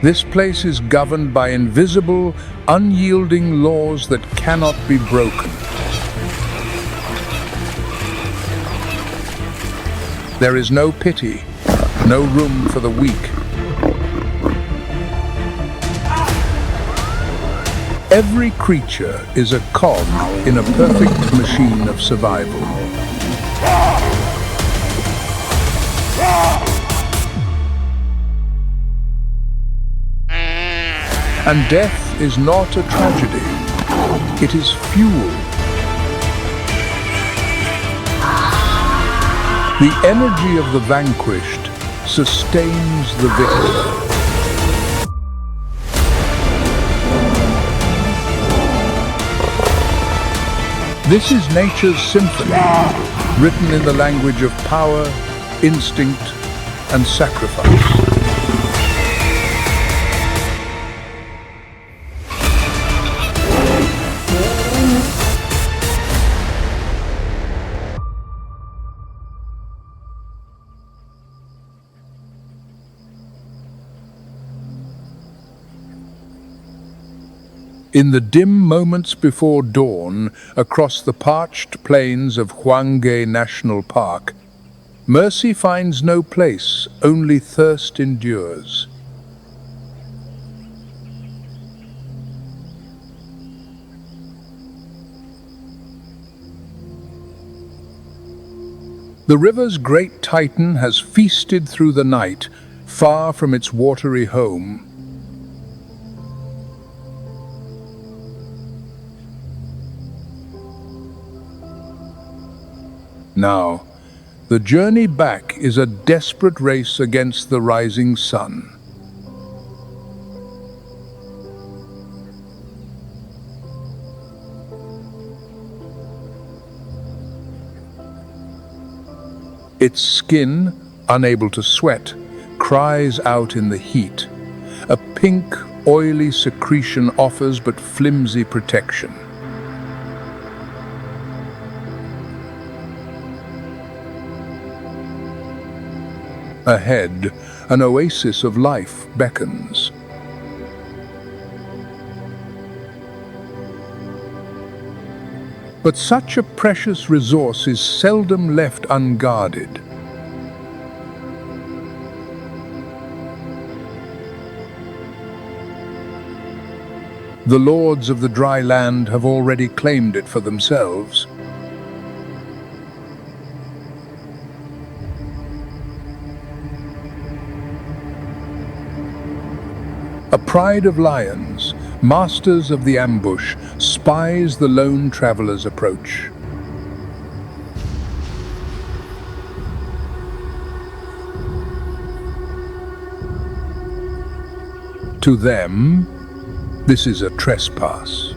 This place is governed by invisible, unyielding laws that cannot be broken. There is no pity, no room for the weak. Every creature is a cog in a perfect machine of survival. And death is not a tragedy, it is fuel. The energy of the vanquished sustains the victor. This is nature's symphony, written in the language of power, instinct, and sacrifice. In the dim moments before dawn, across the parched plains of Hwange National Park, mercy finds no place, only thirst endures. The river's great titan has feasted through the night, far from its watery home. Now, the journey back is a desperate race against the rising sun. Its skin, unable to sweat, cries out in the heat. A pink, oily secretion offers but flimsy protection. Ahead, an oasis of life beckons. But such a precious resource is seldom left unguarded. The lords of the dry land have already claimed it for themselves. A pride of lions, masters of the ambush, spies the lone traveler's approach. To them, this is a trespass,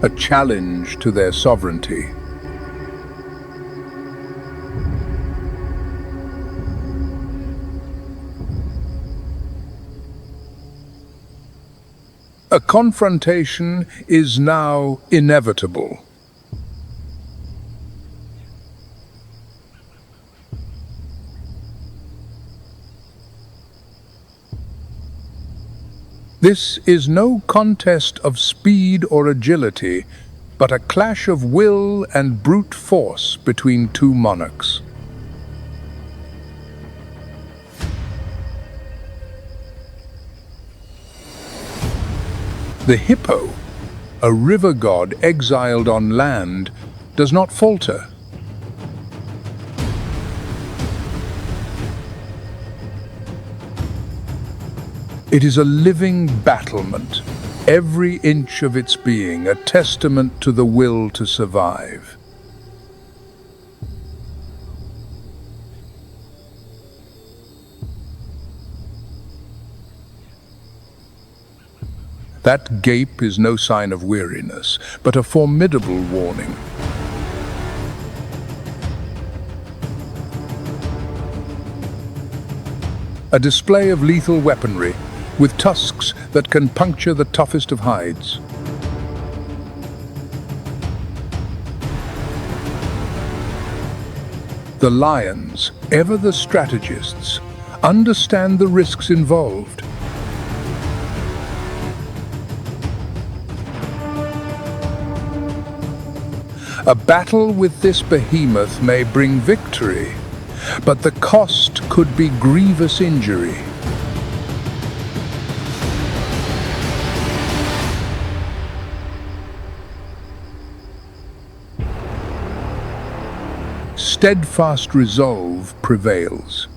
a challenge to their sovereignty. A confrontation is now inevitable. This is no contest of speed or agility, but a clash of will and brute force between two monarchs. The hippo, a river god exiled on land, does not falter. It is a living battlement, every inch of its being a testament to the will to survive. That gape is no sign of weariness, but a formidable warning. A display of lethal weaponry, with tusks that can puncture the toughest of hides. The lions, ever the strategists, understand the risks involved. A battle with this behemoth may bring victory, but the cost could be grievous injury. Steadfast resolve prevails.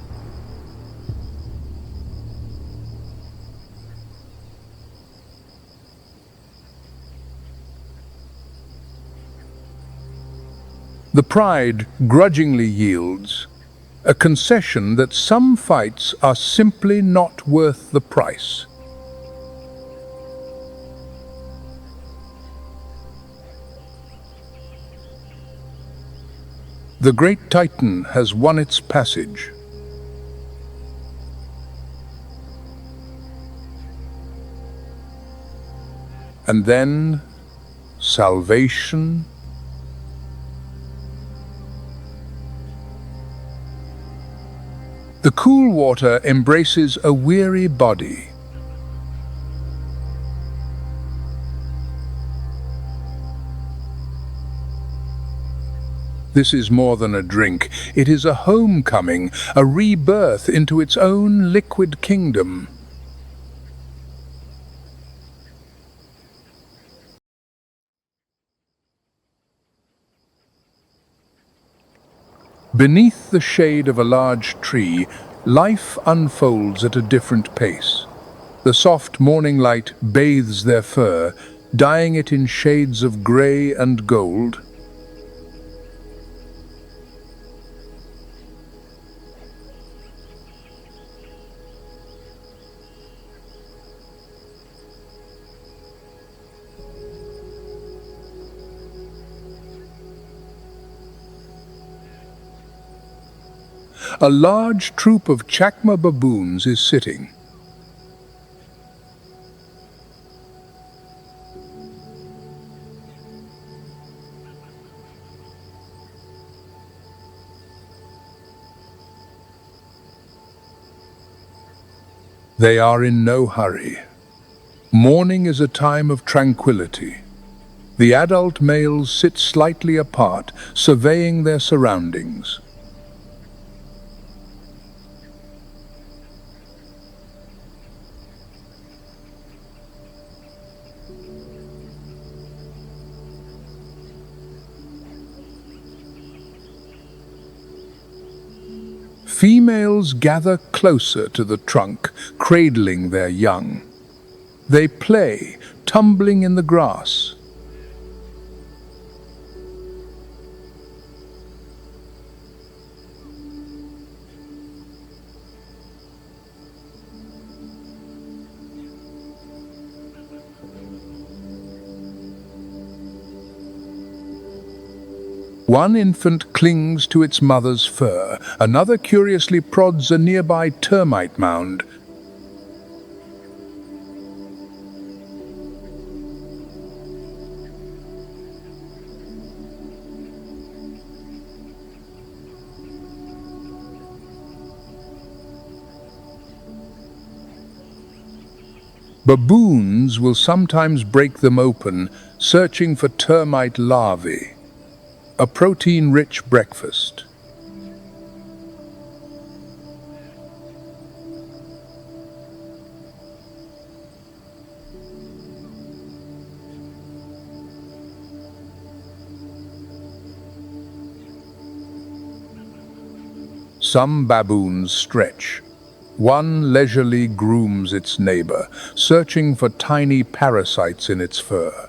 The pride grudgingly yields, a concession that some fights are simply not worth the price. The great Titan has won its passage. And then, salvation. The cool water embraces a weary body. This is more than a drink. It is a homecoming, a rebirth into its own liquid kingdom. Beneath the shade of a large tree, life unfolds at a different pace. The soft morning light bathes their fur, dyeing it in shades of grey and gold. A large troop of chacma baboons is sitting. They are in no hurry. Morning is a time of tranquility. The adult males sit slightly apart, surveying their surroundings. Females gather closer to the trunk, cradling their young. They play, tumbling in the grass. One infant clings to its mother's fur, another curiously prods a nearby termite mound. Baboons will sometimes break them open, searching for termite larvae. A protein-rich breakfast. Some baboons stretch. One leisurely grooms its neighbor, searching for tiny parasites in its fur.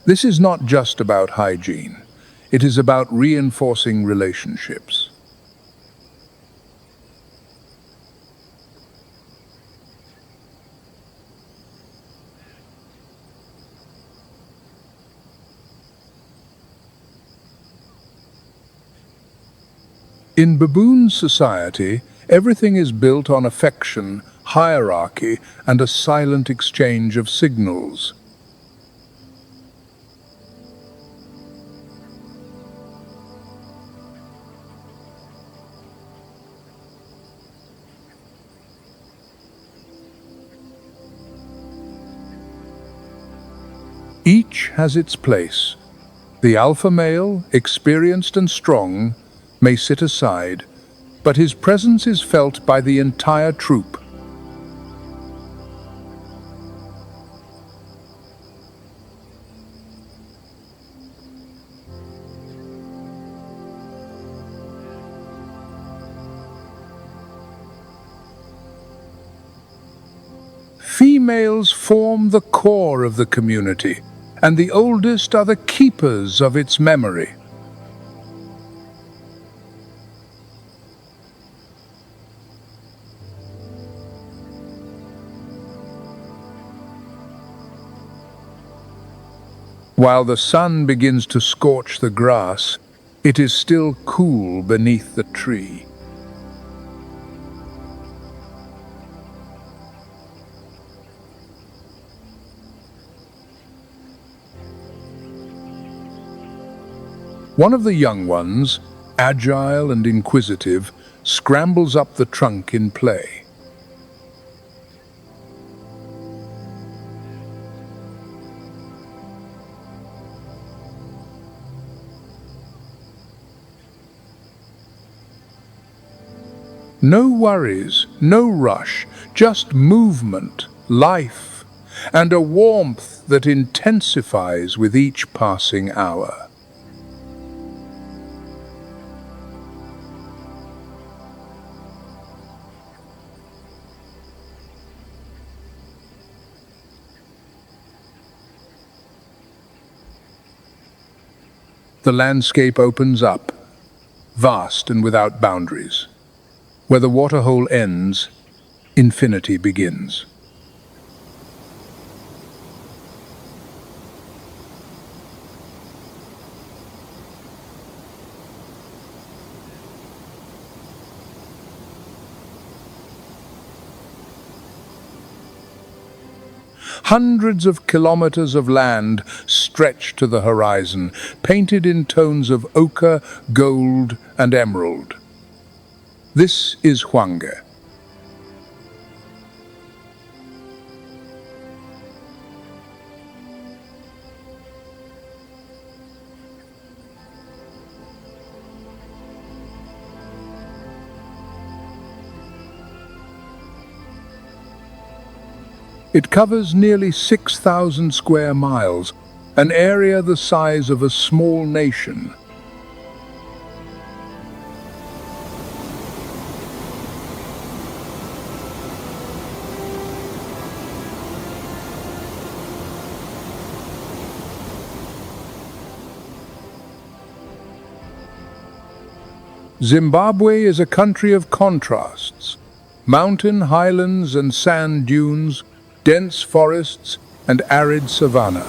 This is not just about hygiene. It is about reinforcing relationships. In baboon society, everything is built on affection, hierarchy, and a silent exchange of signals. Each has its place. The alpha male, experienced and strong, may sit aside, but his presence is felt by the entire troop. Females form the core of the community, and the oldest are the keepers of its memory. While the sun begins to scorch the grass, it is still cool beneath the tree. One of the young ones, agile and inquisitive, scrambles up the trunk in play. No worries, no rush, just movement, life, and a warmth that intensifies with each passing hour. The landscape opens up, vast and without boundaries. Where the waterhole ends, infinity begins. Hundreds of kilometers of land stretch to the horizon, painted in tones of ochre, gold, and emerald. This is Hwange. It covers nearly 6,000 square miles, an area the size of a small nation. Zimbabwe is a country of contrasts. Mountain highlands and sand dunes, dense forests, and arid savanna.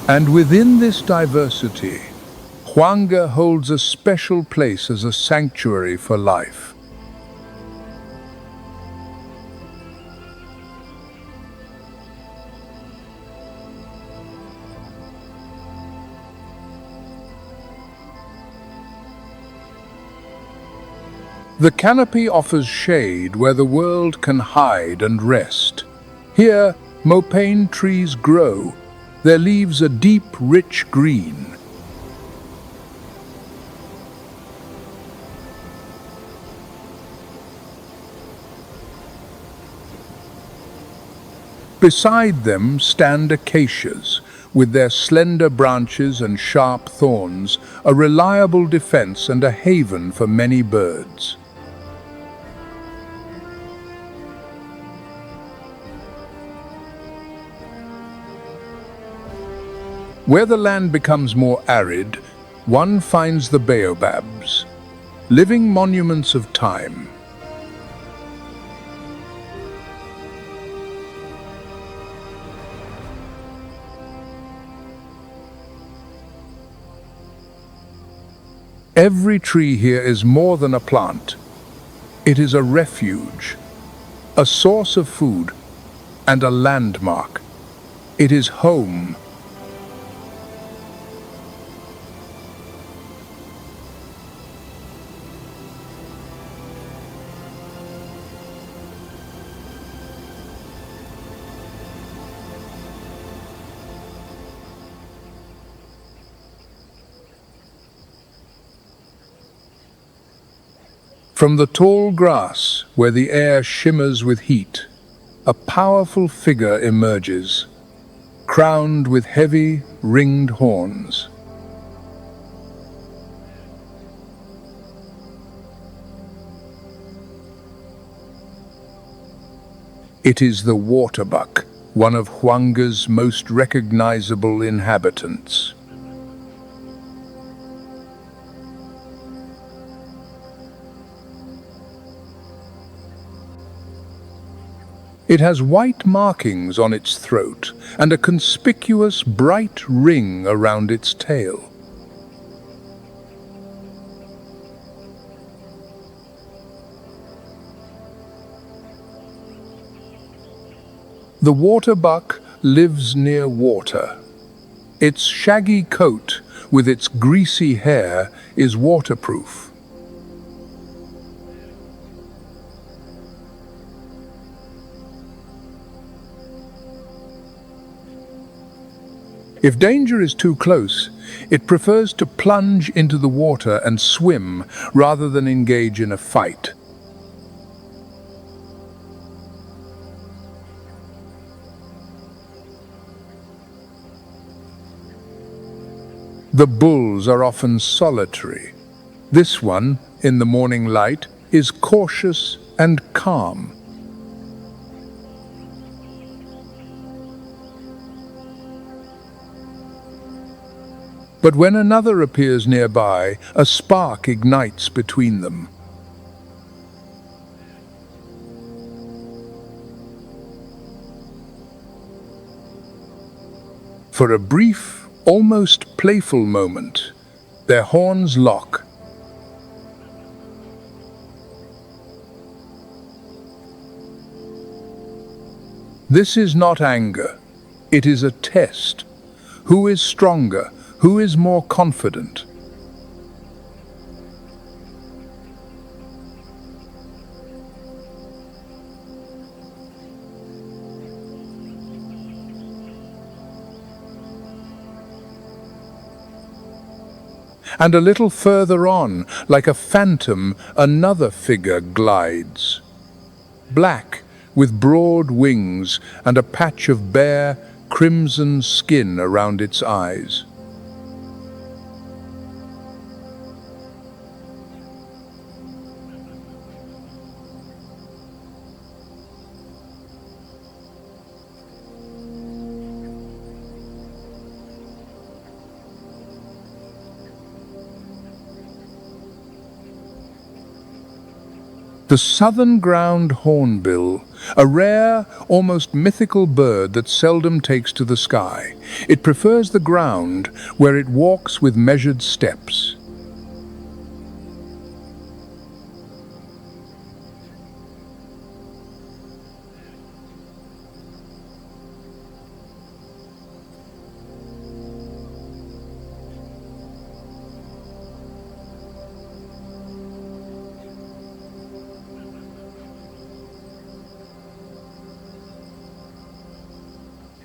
And within this diversity, Hwange holds a special place as a sanctuary for life. The canopy offers shade where the world can hide and rest. Here, mopane trees grow, their leaves a deep, rich green. Beside them stand acacias, with their slender branches and sharp thorns, a reliable defense and a haven for many birds. Where the land becomes more arid, one finds the baobabs, living monuments of time. Every tree here is more than a plant. It is a refuge, a source of food, and a landmark. It is home. From the tall grass, where the air shimmers with heat, a powerful figure emerges, crowned with heavy, ringed horns. It is the waterbuck, one of Hwange's most recognizable inhabitants. It has white markings on its throat and a conspicuous bright ring around its tail. The waterbuck lives near water. Its shaggy coat, with its greasy hair, is waterproof. If danger is too close, it prefers to plunge into the water and swim rather than engage in a fight. The bulls are often solitary. This one, in the morning light, is cautious and calm. But when another appears nearby, a spark ignites between them. For a brief, almost playful moment, their horns lock. This is not anger. It is a test. Who is stronger? Who is more confident? And a little further on, like a phantom, another figure glides. Black, with broad wings and a patch of bare, crimson skin around its eyes. The southern ground hornbill, a rare, almost mythical bird that seldom takes to the sky. It prefers the ground, where it walks with measured steps.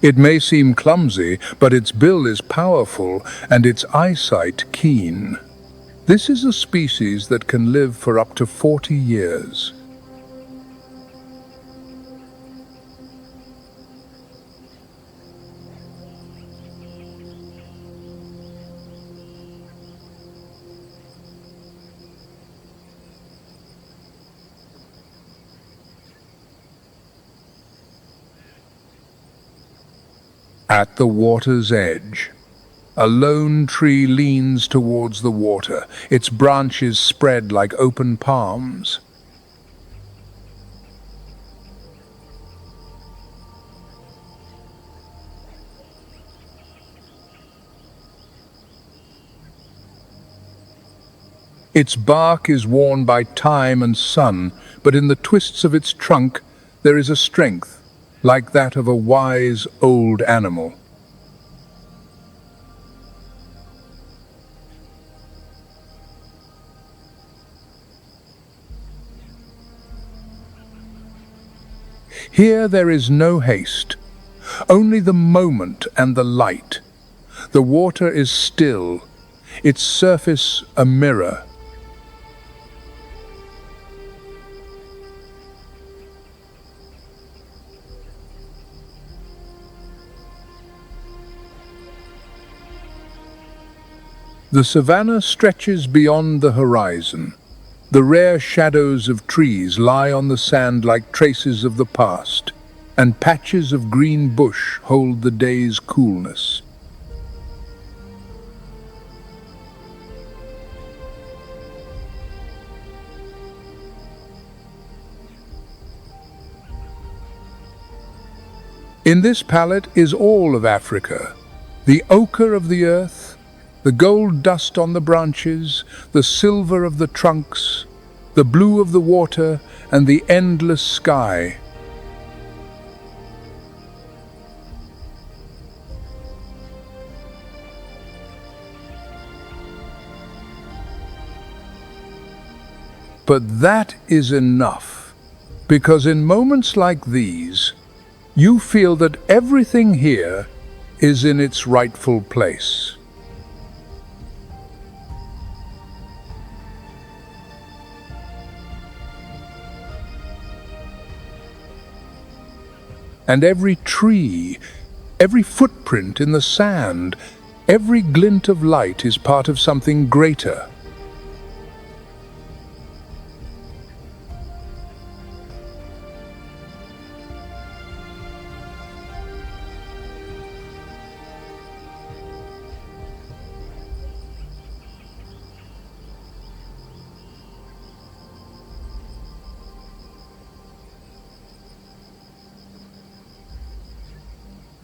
It may seem clumsy, but its bill is powerful and its eyesight keen. This is a species that can live for up to 40 years. At the water's edge, a lone tree leans towards the water, its branches spread like open palms. Its bark is worn by time and sun, but in the twists of its trunk there is a strength, like that of a wise old animal. Here there is no haste, only the moment and the light. The water is still, its surface a mirror. The savanna stretches beyond the horizon. The rare shadows of trees lie on the sand like traces of the past, and patches of green bush hold the day's coolness. In this palette is all of Africa, the ochre of the earth, the gold dust on the branches, the silver of the trunks, the blue of the water, and the endless sky. But that is enough, because in moments like these, you feel that everything here is in its rightful place. And every tree, every footprint in the sand, every glint of light is part of something greater.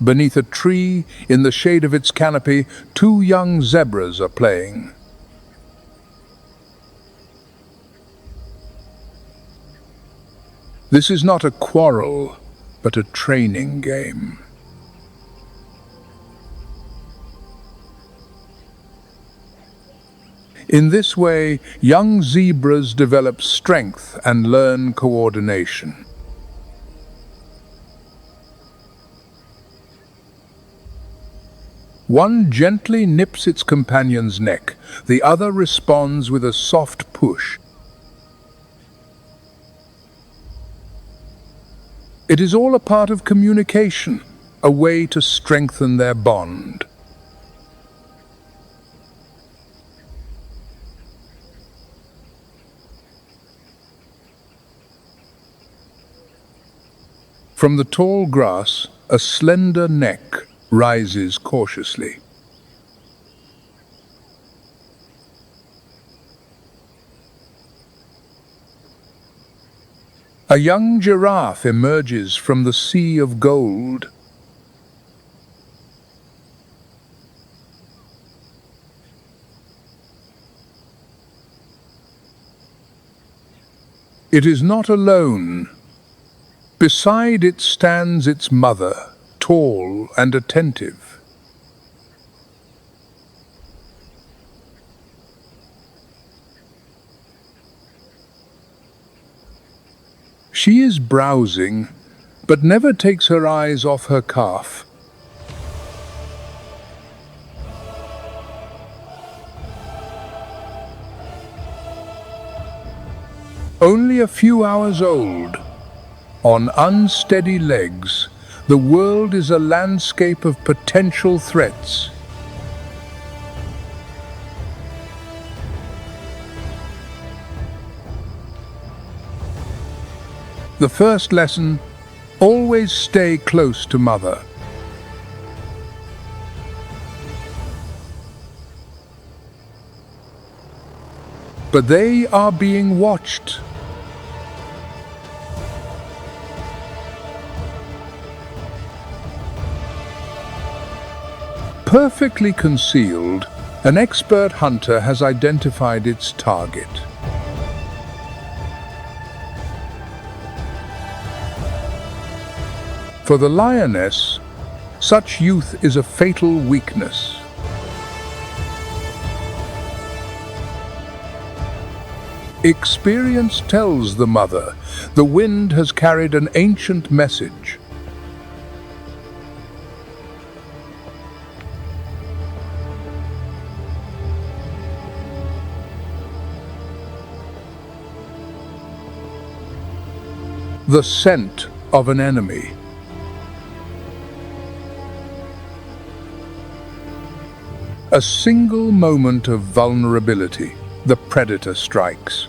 Beneath a tree, in the shade of its canopy, two young zebras are playing. This is not a quarrel, but a training game. In this way, young zebras develop strength and learn coordination. One gently nips its companion's neck, the other responds with a soft push. It is all a part of communication, a way to strengthen their bond. From the tall grass, a slender neck rises cautiously. A young giraffe emerges from the sea of gold. It is not alone. Beside it stands its mother, tall and attentive. She is browsing, but never takes her eyes off her calf. Only a few hours old, on unsteady legs, the world is a landscape of potential threats. The first lesson, always stay close to mother. But they are being watched. Perfectly concealed, an expert hunter has identified its target. For the lioness, such youth is a fatal weakness. Experience tells the mother, the wind has carried an ancient message. The scent of an enemy. A single moment of vulnerability, the predator strikes.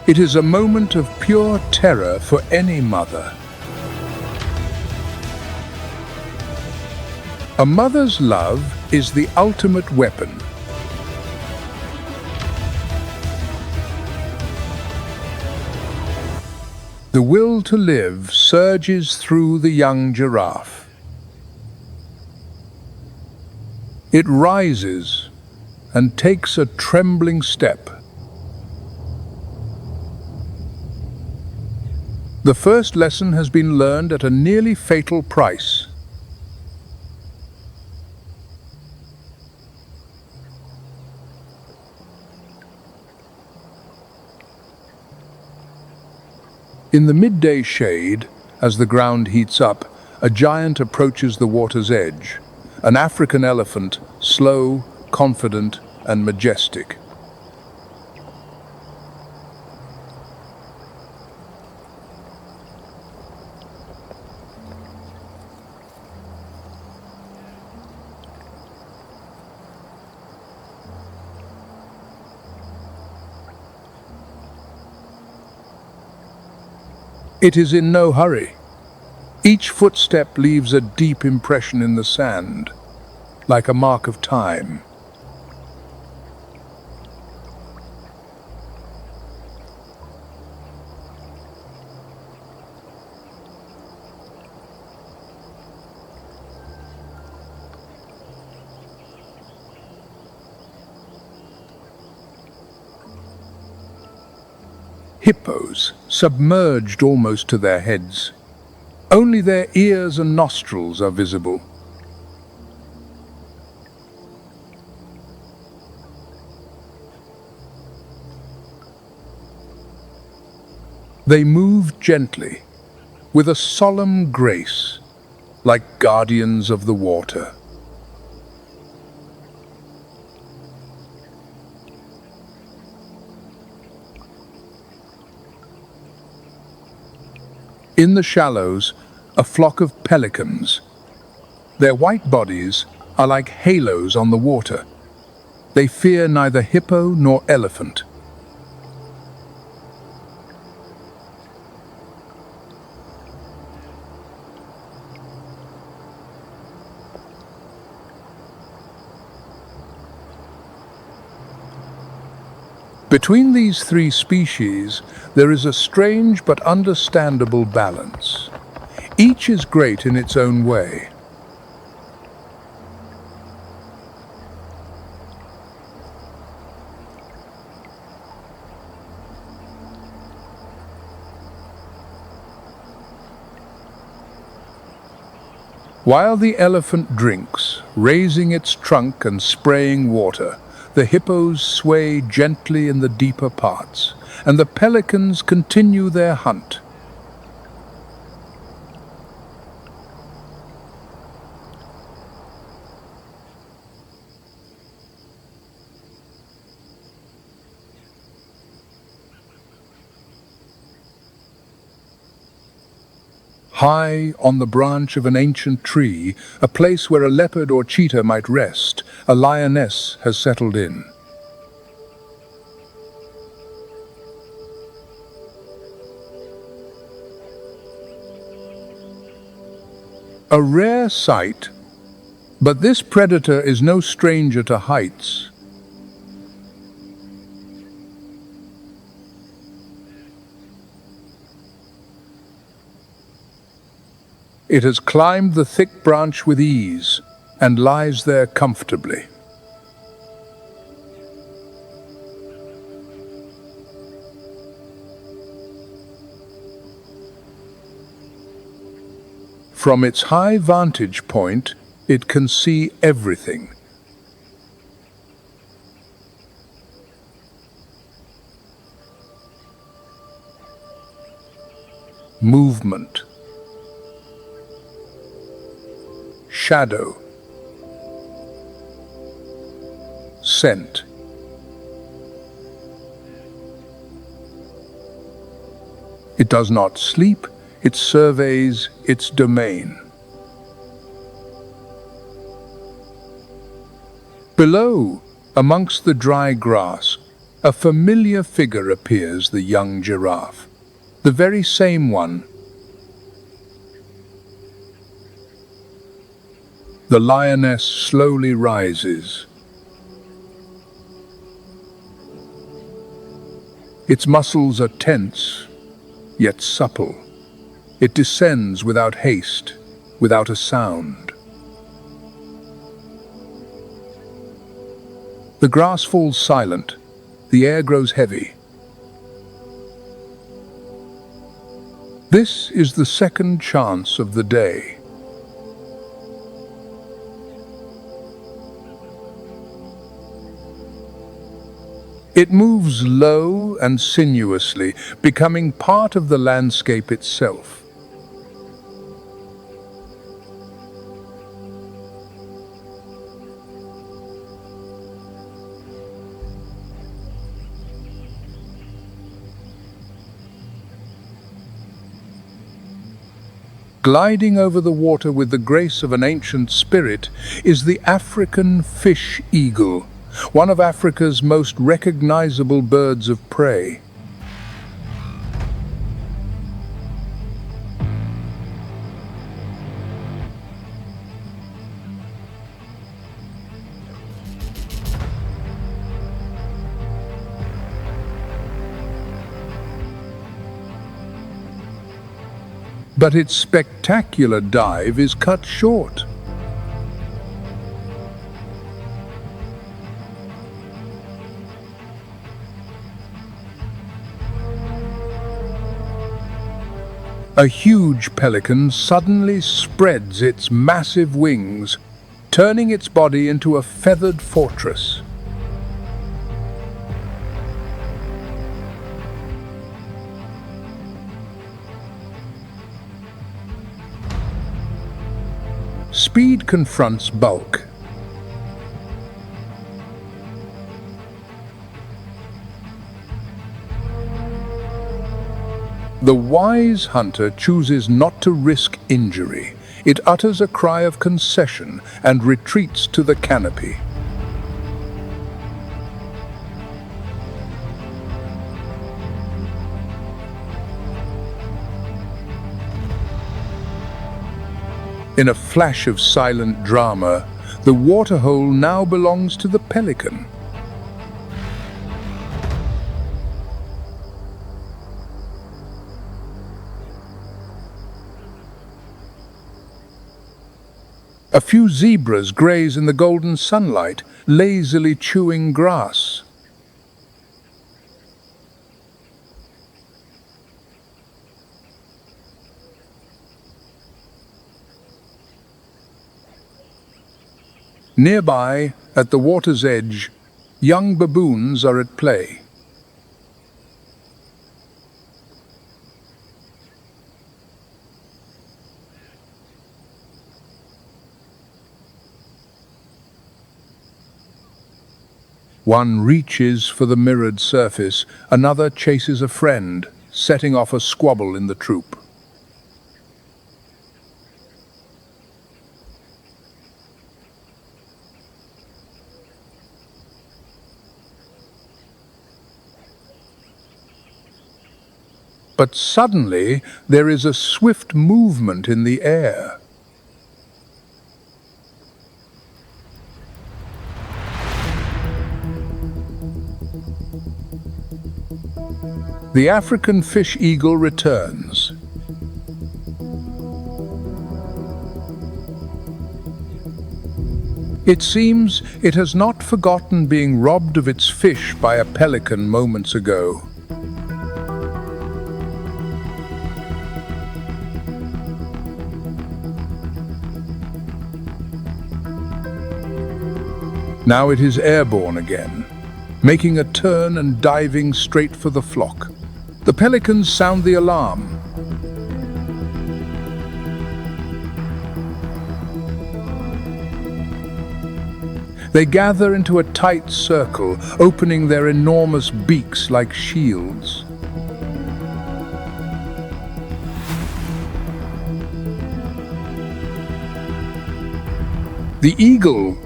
It is a moment of pure terror for any mother. A mother's love is the ultimate weapon. The will to live surges through the young giraffe. It rises and takes a trembling step. The first lesson has been learned at a nearly fatal price. In the midday shade, as the ground heats up, a giant approaches the water's edge, an African elephant, slow, confident, and majestic. It is in no hurry. Each footstep leaves a deep impression in the sand, like a mark of time. Hippos, submerged almost to their heads. Only their ears and nostrils are visible. They move gently, with a solemn grace, like guardians of the water. In the shallows, a flock of pelicans. Their white bodies are like halos on the water. They fear neither hippo nor elephant. Between these three species, there is a strange but understandable balance. Each is great in its own way. While the elephant drinks, raising its trunk and spraying water, the hippos sway gently in the deeper parts, and the pelicans continue their hunt. High on the branch of an ancient tree, a place where a leopard or cheetah might rest, a lioness has settled in. A rare sight, but this predator is no stranger to heights. It has climbed the thick branch with ease and lies there comfortably. From its high vantage point, it can see everything. Movement, shadow, scent. It does not sleep, it surveys its domain. Below, amongst the dry grass, a familiar figure appears, the young giraffe. The very same one. The lioness slowly rises. Its muscles are tense, yet supple. It descends without haste, without a sound. The grass falls silent. The air grows heavy. This is the second chance of the day. It moves low and sinuously, becoming part of the landscape itself. Gliding over the water with the grace of an ancient spirit is the African fish eagle, one of Africa's most recognizable birds of prey. But its spectacular dive is cut short. A huge pelican suddenly spreads its massive wings, turning its body into a feathered fortress. Speed confronts bulk. The wise hunter chooses not to risk injury. It utters a cry of concession and retreats to the canopy. In a flash of silent drama, the waterhole now belongs to the pelican. A few zebras graze in the golden sunlight, lazily chewing grass. Nearby, at the water's edge, young baboons are at play. One reaches for the mirrored surface, another chases a friend, setting off a squabble in the troop. But suddenly, there is a swift movement in the air. The African fish eagle returns. It seems it has not forgotten being robbed of its fish by a pelican moments ago. Now it is airborne again, making a turn and diving straight for the flock. The pelicans sound the alarm. They gather into a tight circle, opening their enormous beaks like shields. The eagle,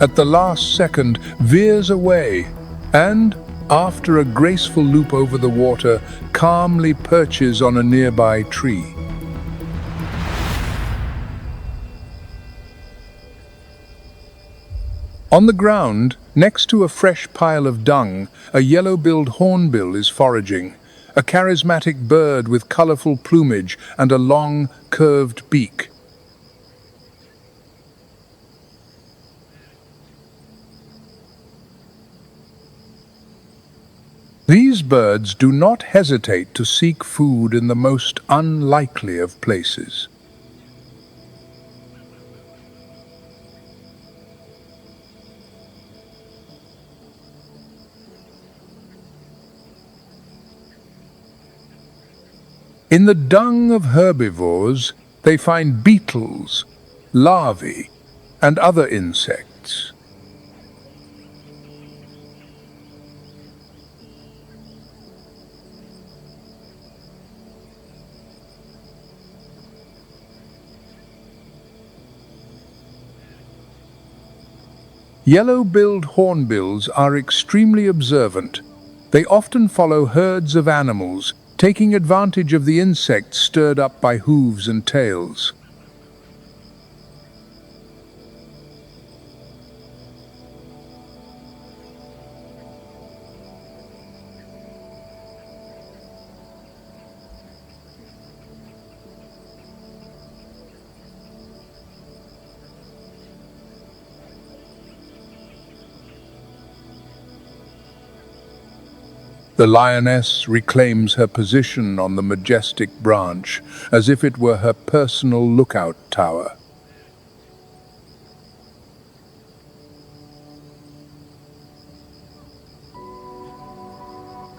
at the last second, veers away and, after a graceful loop over the water, calmly perches on a nearby tree. On the ground, next to a fresh pile of dung, a yellow-billed hornbill is foraging, a charismatic bird with colorful plumage and a long, curved beak. These birds do not hesitate to seek food in the most unlikely of places. In the dung of herbivores, they find beetles, larvae, and other insects. Yellow-billed hornbills are extremely observant. They often follow herds of animals, taking advantage of the insects stirred up by hooves and tails. The lioness reclaims her position on the majestic branch, as if it were her personal lookout tower.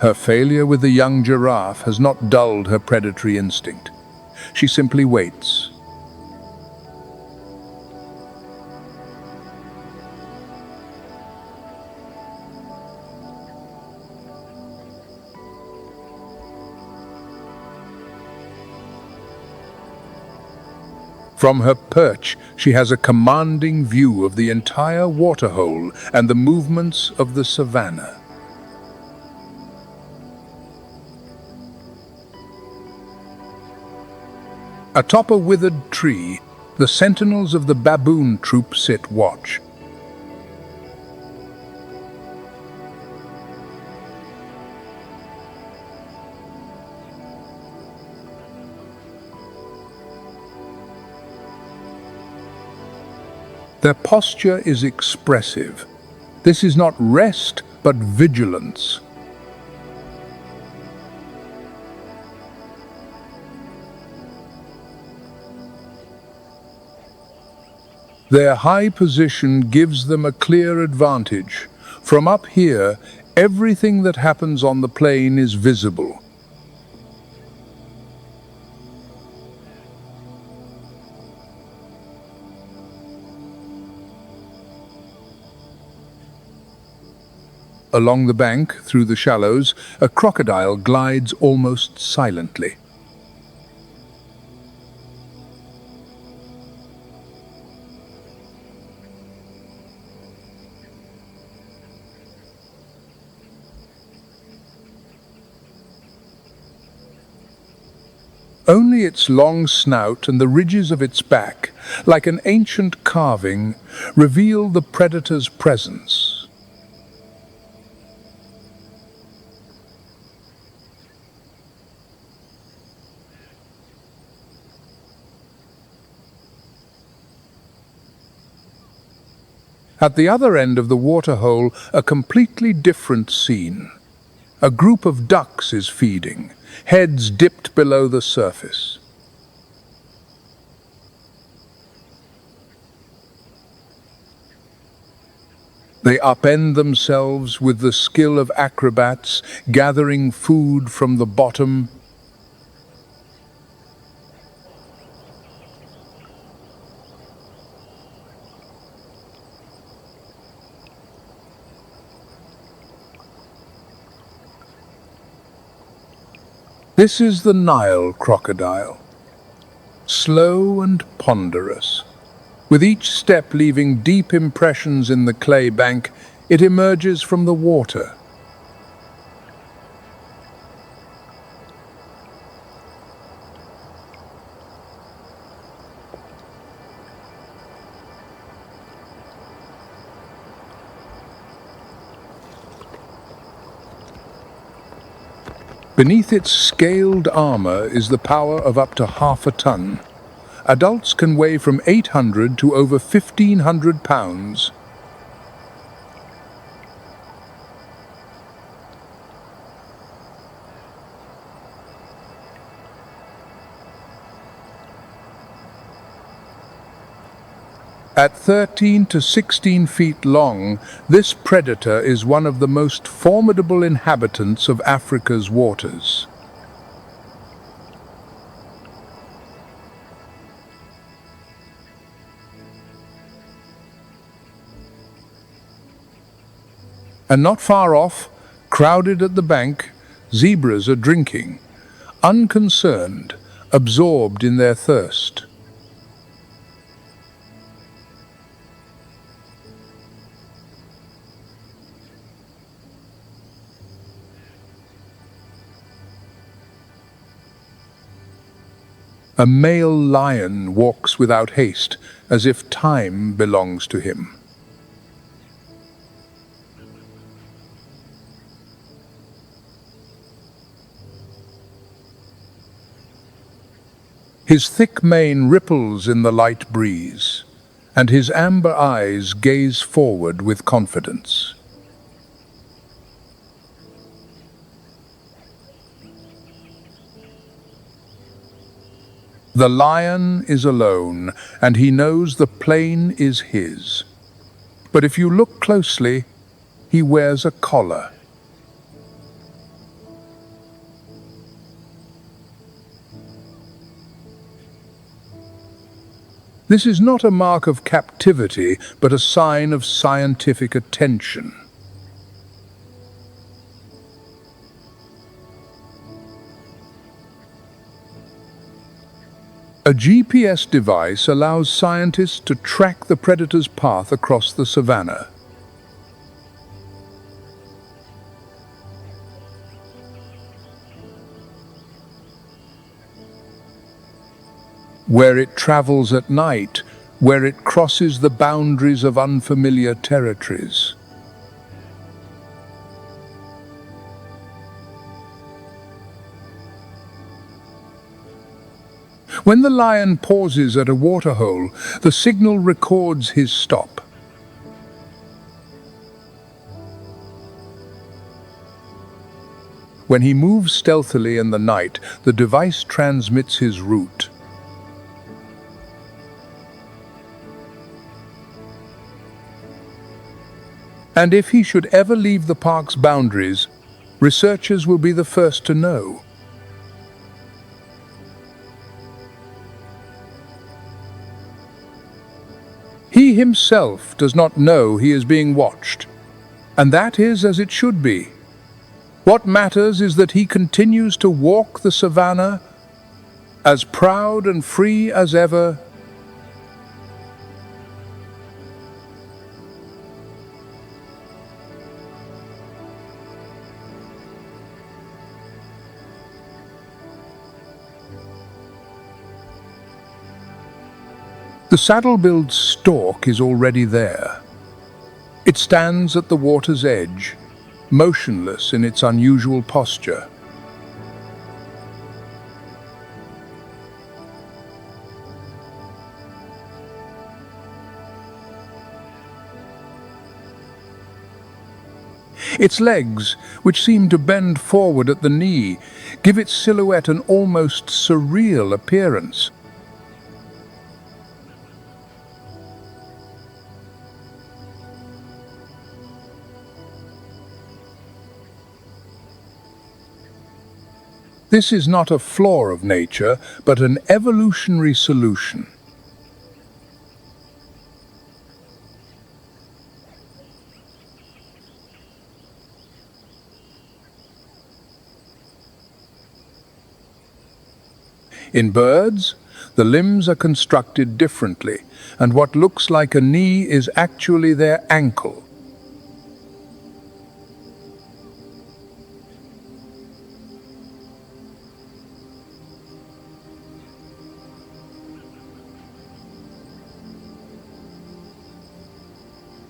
Her failure with the young giraffe has not dulled her predatory instinct. She simply waits. From her perch, she has a commanding view of the entire waterhole and the movements of the savannah. Atop a withered tree, the sentinels of the baboon troop sit watch. Their posture is expressive. This is not rest, but vigilance. Their high position gives them a clear advantage. From up here, everything that happens on the plain is visible. Along the bank, through the shallows, a crocodile glides almost silently. Only its long snout and the ridges of its back, like an ancient carving, reveal the predator's presence. At the other end of the waterhole, a completely different scene. A group of ducks is feeding, heads dipped below the surface. They upend themselves with the skill of acrobats, gathering food from the bottom. This is the Nile crocodile, slow and ponderous. With each step leaving deep impressions in the clay bank, it emerges from the water. Beneath its scaled armor is the power of up to half a ton. Adults can weigh from 800 to over 1,500 pounds. At 13 to 16 feet long, this predator is one of the most formidable inhabitants of Africa's waters. And not far off, crowded at the bank, zebras are drinking, unconcerned, absorbed in their thirst. A male lion walks without haste, as if time belongs to him. His thick mane ripples in the light breeze, and his amber eyes gaze forward with confidence. The lion is alone, and he knows the plain is his. But if you look closely, he wears a collar. This is not a mark of captivity, but a sign of scientific attention. A GPS device allows scientists to track the predator's path across the savanna. Where it travels at night, where it crosses the boundaries of unfamiliar territories. When the lion pauses at a waterhole, the signal records his stop. When he moves stealthily in the night, the device transmits his route. And if he should ever leave the park's boundaries, researchers will be the first to know. He himself does not know he is being watched, and that is as it should be. What matters is that he continues to walk the savanna as proud and free as ever. The saddle-billed stork is already there. It stands at the water's edge, motionless in its unusual posture. Its legs, which seem to bend forward at the knee, give its silhouette an almost surreal appearance. This is not a flaw of nature, but an evolutionary solution. In birds, the limbs are constructed differently, and what looks like a knee is actually their ankle.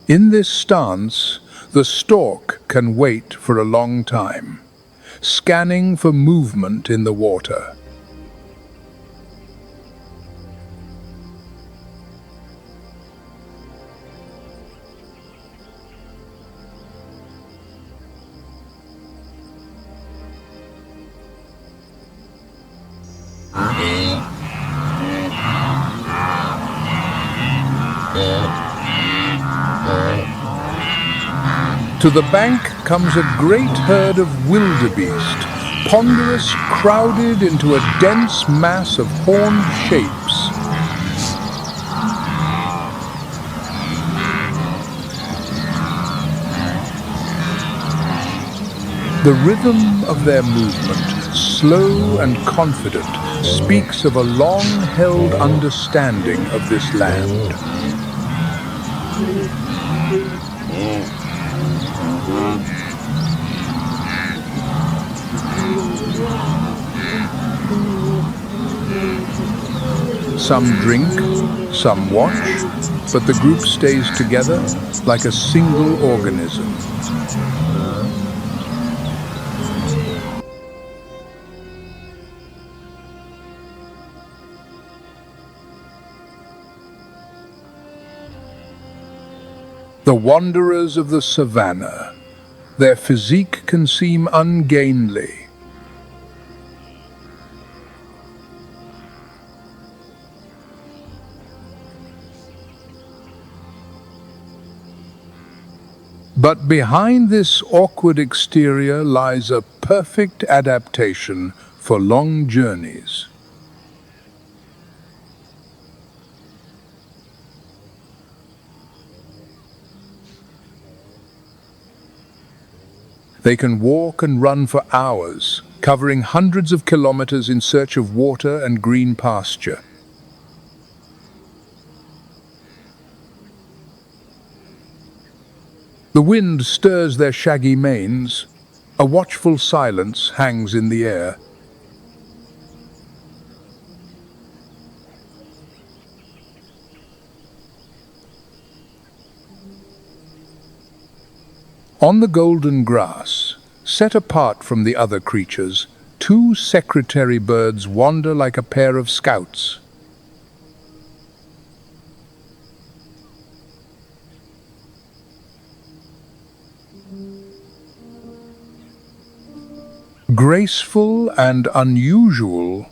In this stance, the stork can wait for a long time, scanning for movement in the water. To the bank comes a great herd of wildebeest, ponderous, crowded into a dense mass of horned shapes. The rhythm of their movement, slow and confident, speaks of a long-held understanding of this land. Some drink, some watch, but the group stays together like a single organism. The wanderers of the savannah. Their physique can seem ungainly. But behind this awkward exterior lies a perfect adaptation for long journeys. They can walk and run for hours, covering hundreds of kilometers in search of water and green pasture. The wind stirs their shaggy manes. A watchful silence hangs in the air. On the golden grass, set apart from the other creatures, two secretary birds wander like a pair of scouts. Graceful and unusual,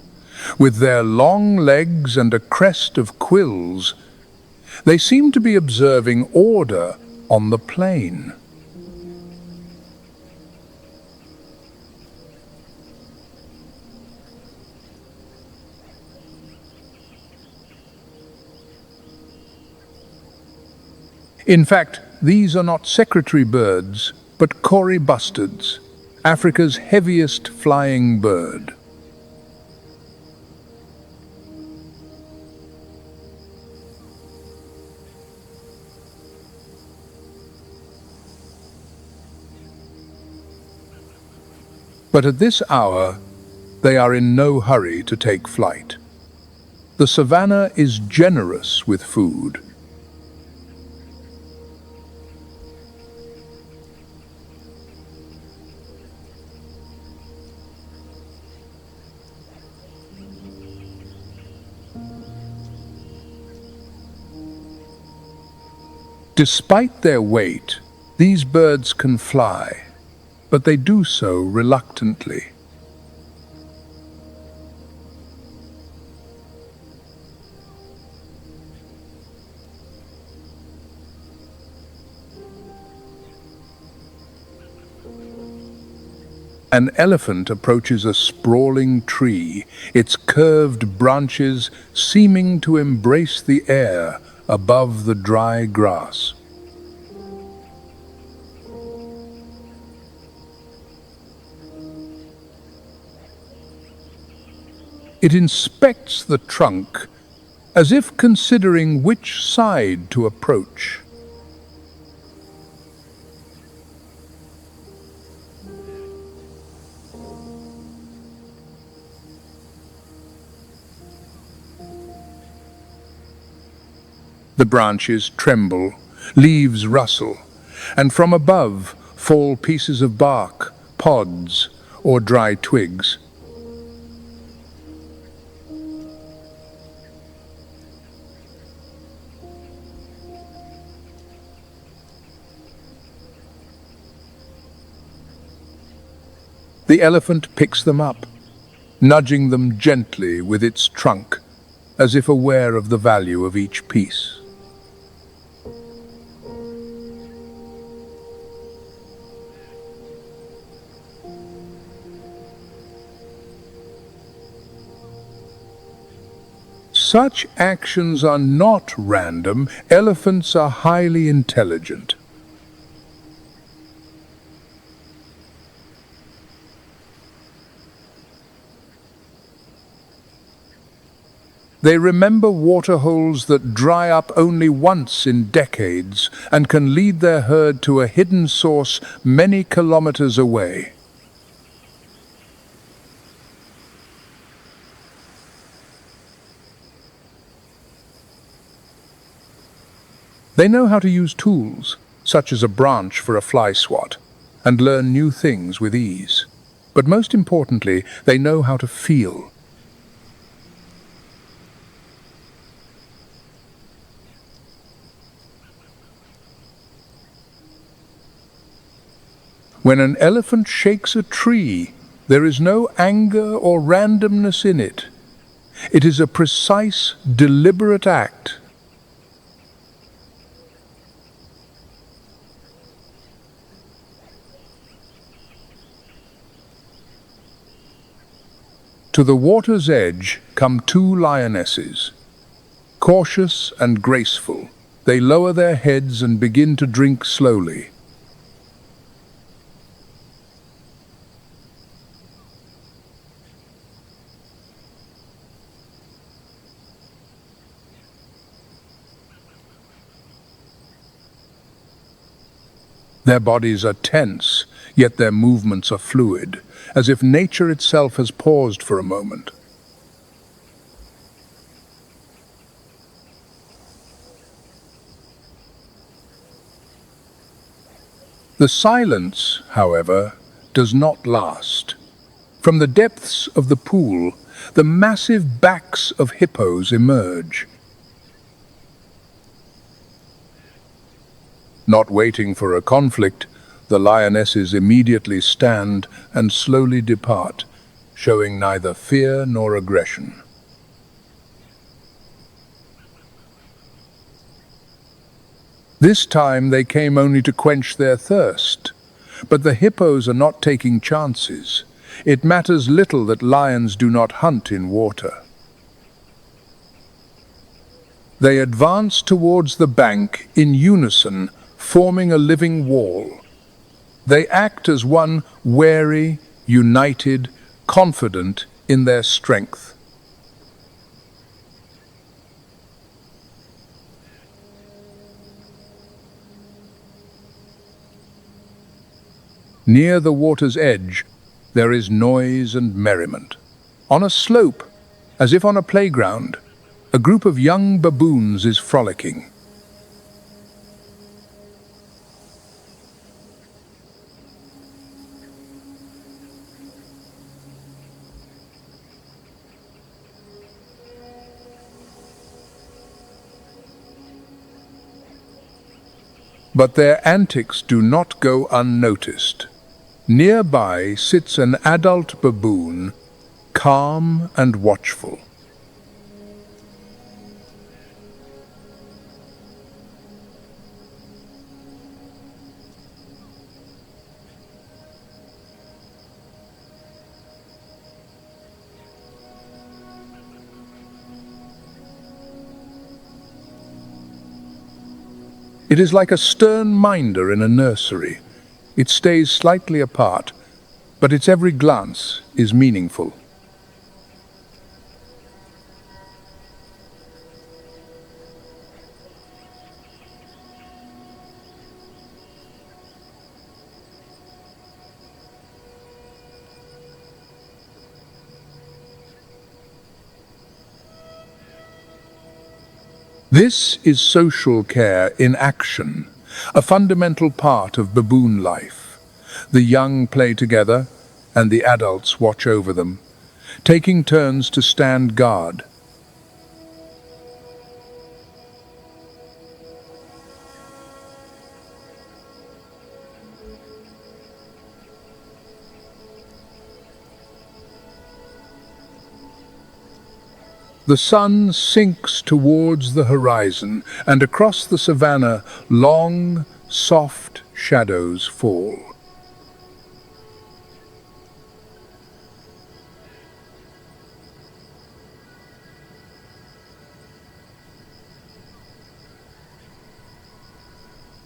with their long legs and a crest of quills, they seem to be observing order on the plain. In fact, these are not secretary birds, but Cory bustards, Africa's heaviest flying bird. But at this hour, they are in no hurry to take flight. The savannah is generous with food. Despite their weight, these birds can fly, but they do so reluctantly. An elephant approaches a sprawling tree, its curved branches seeming to embrace the air above the dry grass. It inspects the trunk as if considering which side to approach. The branches tremble, leaves rustle, and from above fall pieces of bark, pods, or dry twigs. The elephant picks them up, nudging them gently with its trunk, as if aware of the value of each piece. Such actions are not random. Elephants are highly intelligent. They remember waterholes that dry up only once in decades and can lead their herd to a hidden source many kilometers away. They know how to use tools, such as a branch for a fly swat, and learn new things with ease. But most importantly, they know how to feel. When an elephant shakes a tree, there is no anger or randomness in it. It is a precise, deliberate act. To the water's edge come two lionesses. Cautious and graceful, they lower their heads and begin to drink slowly. Their bodies are tense, yet their movements are fluid, as if nature itself has paused for a moment. The silence, however, does not last. From the depths of the pool, the massive backs of hippos emerge. Not waiting for a conflict, the lionesses immediately stand and slowly depart, showing neither fear nor aggression. This time they came only to quench their thirst. But the hippos are not taking chances. It matters little that lions do not hunt in water. They advance towards the bank in unison, forming a living wall. They act as one, wary, united, confident in their strength. Near the water's edge, there is noise and merriment. On a slope, as if on a playground, a group of young baboons is frolicking. But their antics do not go unnoticed. Nearby sits an adult baboon, calm and watchful. It is like a stern minder in a nursery. It stays slightly apart, but its every glance is meaningful. This is social care in action, a fundamental part of baboon life. The young play together, and the adults watch over them, taking turns to stand guard. The sun sinks towards the horizon, and across the savannah, long, soft shadows fall.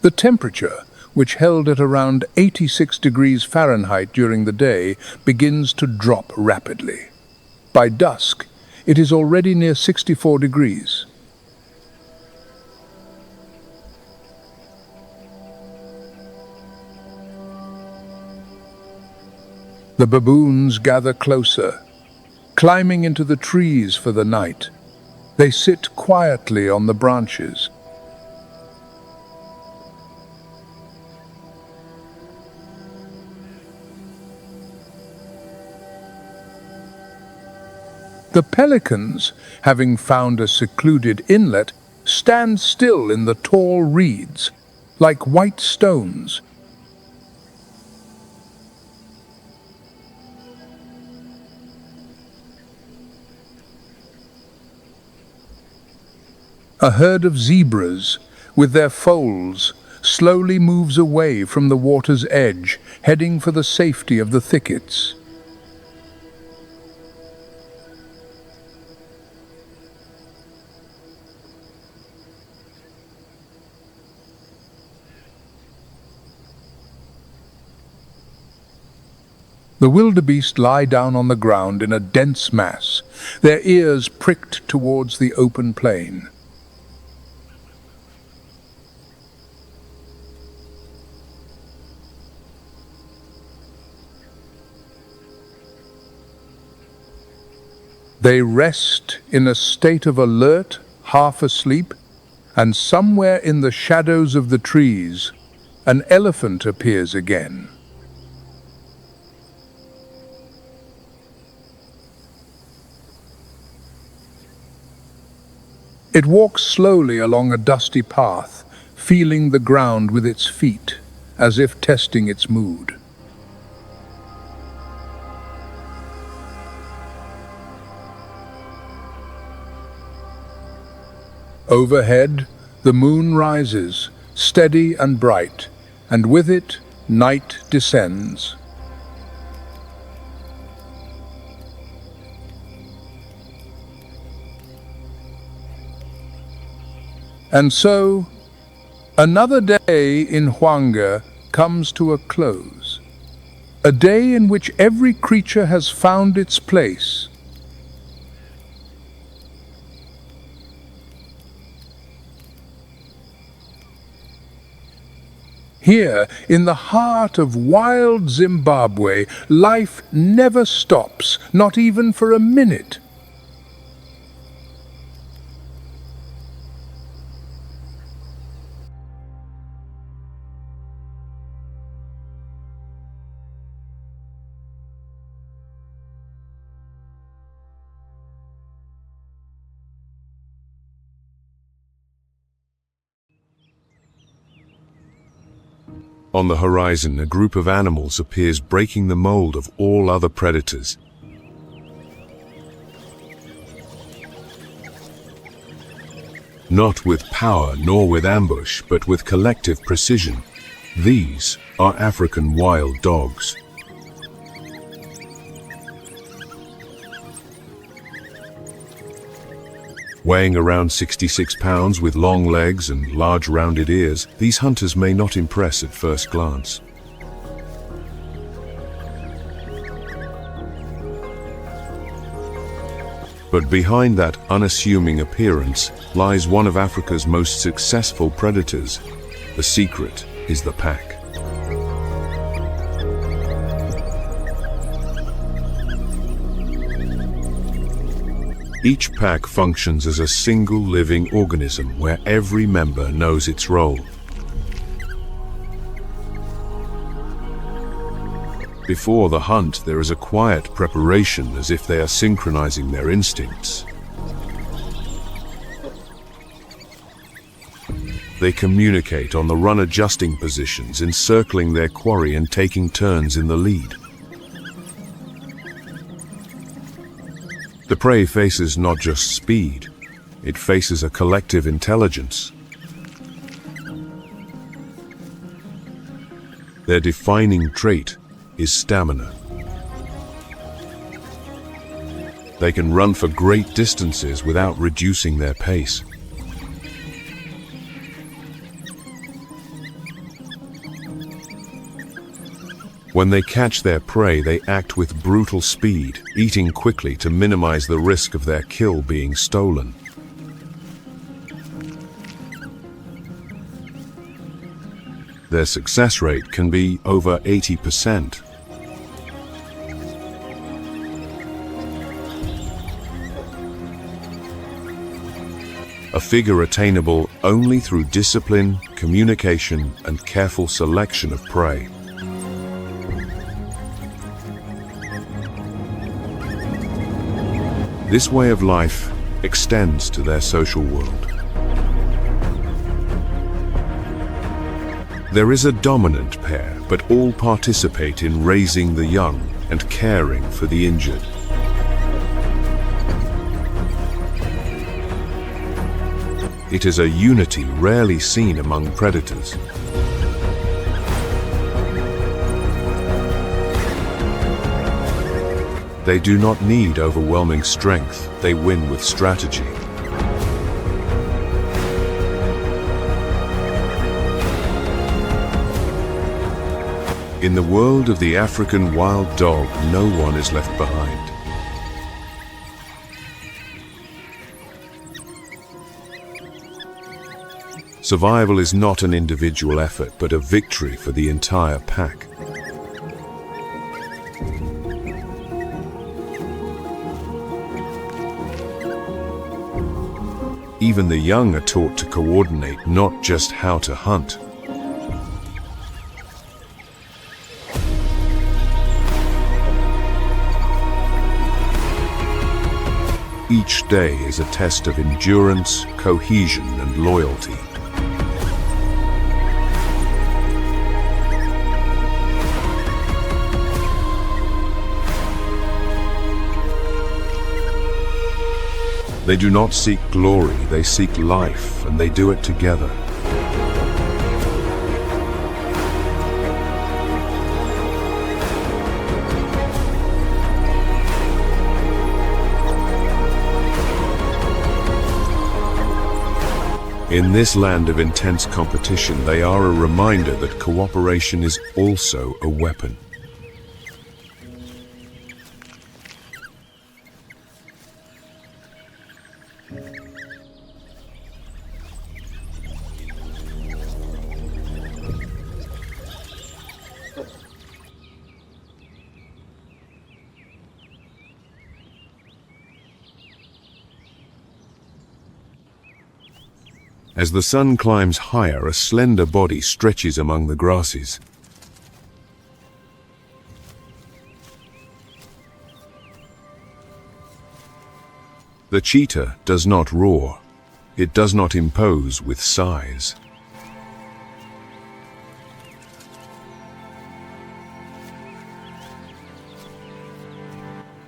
The temperature, which held at around 86 degrees Fahrenheit during the day, begins to drop rapidly. By dusk, it is already near 64 degrees. The baboons gather closer, climbing into the trees for the night. They sit quietly on the branches. The pelicans, having found a secluded inlet, stand still in the tall reeds, like white stones. A herd of zebras, with their foals, slowly moves away from the water's edge, heading for the safety of the thickets. The wildebeest lie down on the ground in a dense mass, their ears pricked towards the open plain. They rest in a state of alert, half asleep, and somewhere in the shadows of the trees, an elephant appears again. It walks slowly along a dusty path, feeling the ground with its feet, as if testing its mood. Overhead, the moon rises, steady and bright, and with it, night descends. And so, another day in Hwange comes to a close. A day in which every creature has found its place. Here, in the heart of wild Zimbabwe, life never stops, not even for a minute. On the horizon, a group of animals appears, breaking the mold of all other predators. Not with power nor with ambush, but with collective precision. These are African wild dogs. Weighing around 66 pounds with long legs and large rounded ears, these hunters may not impress at first glance. But behind that unassuming appearance lies one of Africa's most successful predators. The secret is the pack. Each pack functions as a single living organism where every member knows its role. Before the hunt, there is a quiet preparation, as if they are synchronizing their instincts. They communicate on the run, adjusting positions, encircling their quarry and taking turns in the lead. The prey faces not just speed, it faces a collective intelligence. Their defining trait is stamina. They can run for great distances without reducing their pace. When they catch their prey, they act with brutal speed, eating quickly to minimize the risk of their kill being stolen. Their success rate can be over 80%. A figure attainable only through discipline, communication, and careful selection of prey. This way of life extends to their social world. There is a dominant pair, but all participate in raising the young and caring for the injured. It is a unity rarely seen among predators. They do not need overwhelming strength, they win with strategy. In the world of the African wild dog, no one is left behind. Survival is not an individual effort, but a victory for the entire pack. Even the young are taught to coordinate, not just how to hunt. Each day is a test of endurance, cohesion, and loyalty. They do not seek glory, they seek life, and they do it together. In this land of intense competition, they are a reminder that cooperation is also a weapon. As the sun climbs higher, a slender body stretches among the grasses. The cheetah does not roar. It does not impose with size.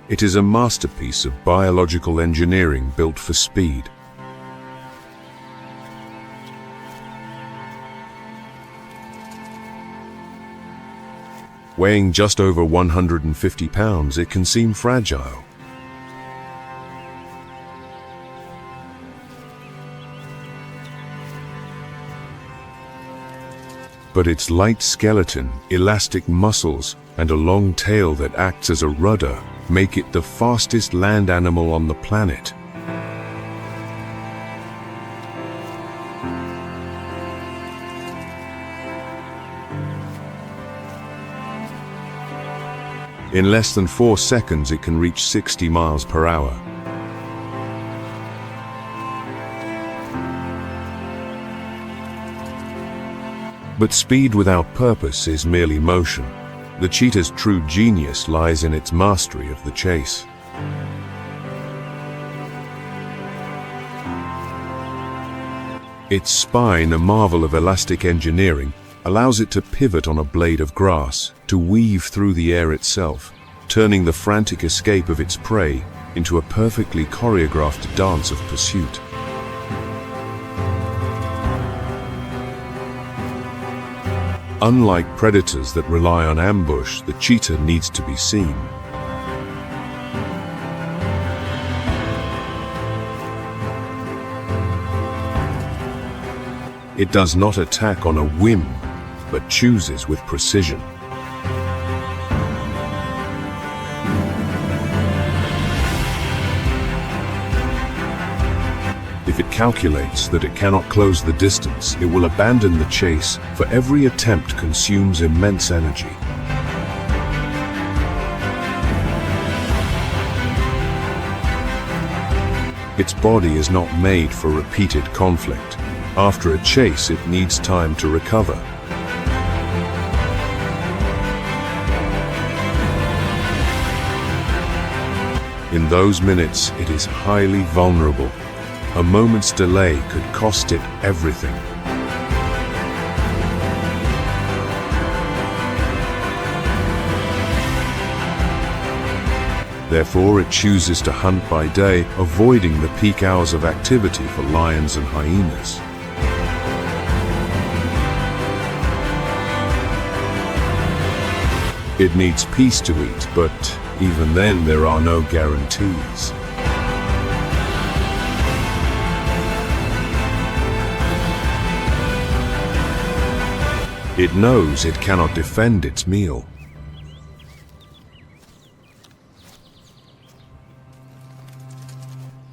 It is a masterpiece of biological engineering built for speed. Weighing just over 150 pounds, it can seem fragile. But its light skeleton, elastic muscles, and a long tail that acts as a rudder make it the fastest land animal on the planet. In less than 4 seconds, it can reach 60 miles per hour. But speed without purpose is merely motion. The cheetah's true genius lies in its mastery of the chase. Its spine, a marvel of elastic engineering, allows it to pivot on a blade of grass, to weave through the air itself, turning the frantic escape of its prey into a perfectly choreographed dance of pursuit. Unlike predators that rely on ambush, the cheetah needs to be seen. It does not attack on a whim, but chooses with precision. If it calculates that it cannot close the distance, it will abandon the chase, for every attempt consumes immense energy. Its body is not made for repeated conflict. After a chase, it needs time to recover. In those minutes, it is highly vulnerable. A moment's delay could cost it everything. Therefore, it chooses to hunt by day, avoiding the peak hours of activity for lions and hyenas. It needs peace to eat, but even then there are no guarantees. It knows it cannot defend its meal.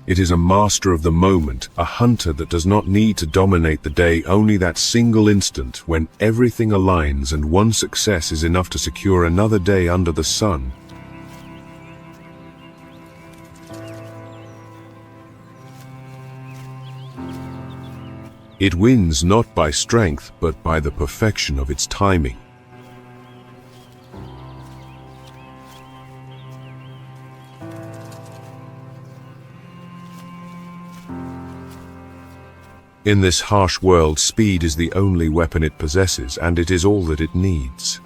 It is a master of the moment, a hunter that does not need to dominate the day, only that single instant when everything aligns and one success is enough to secure another day under the sun. It wins not by strength, but by the perfection of its timing. In this harsh world, speed is the only weapon it possesses, and it is all that it needs.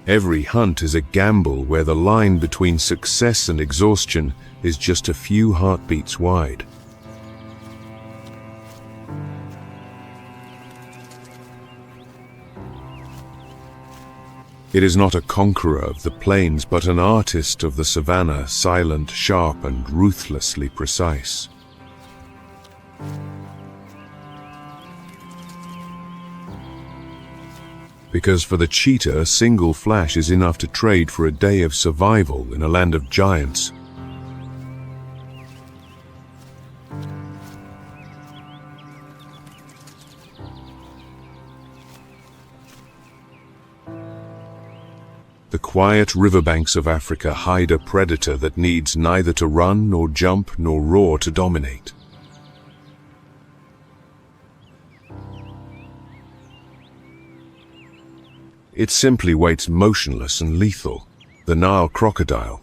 Every hunt is a gamble where the line between success and exhaustion is just a few heartbeats wide. It is not a conqueror of the plains, but an artist of the savannah, silent, sharp, and ruthlessly precise. Because for the cheetah, a single flash is enough to trade for a day of survival in a land of giants. The quiet riverbanks of Africa hide a predator that needs neither to run, nor jump, nor roar to dominate. It simply waits motionless and lethal, the Nile crocodile.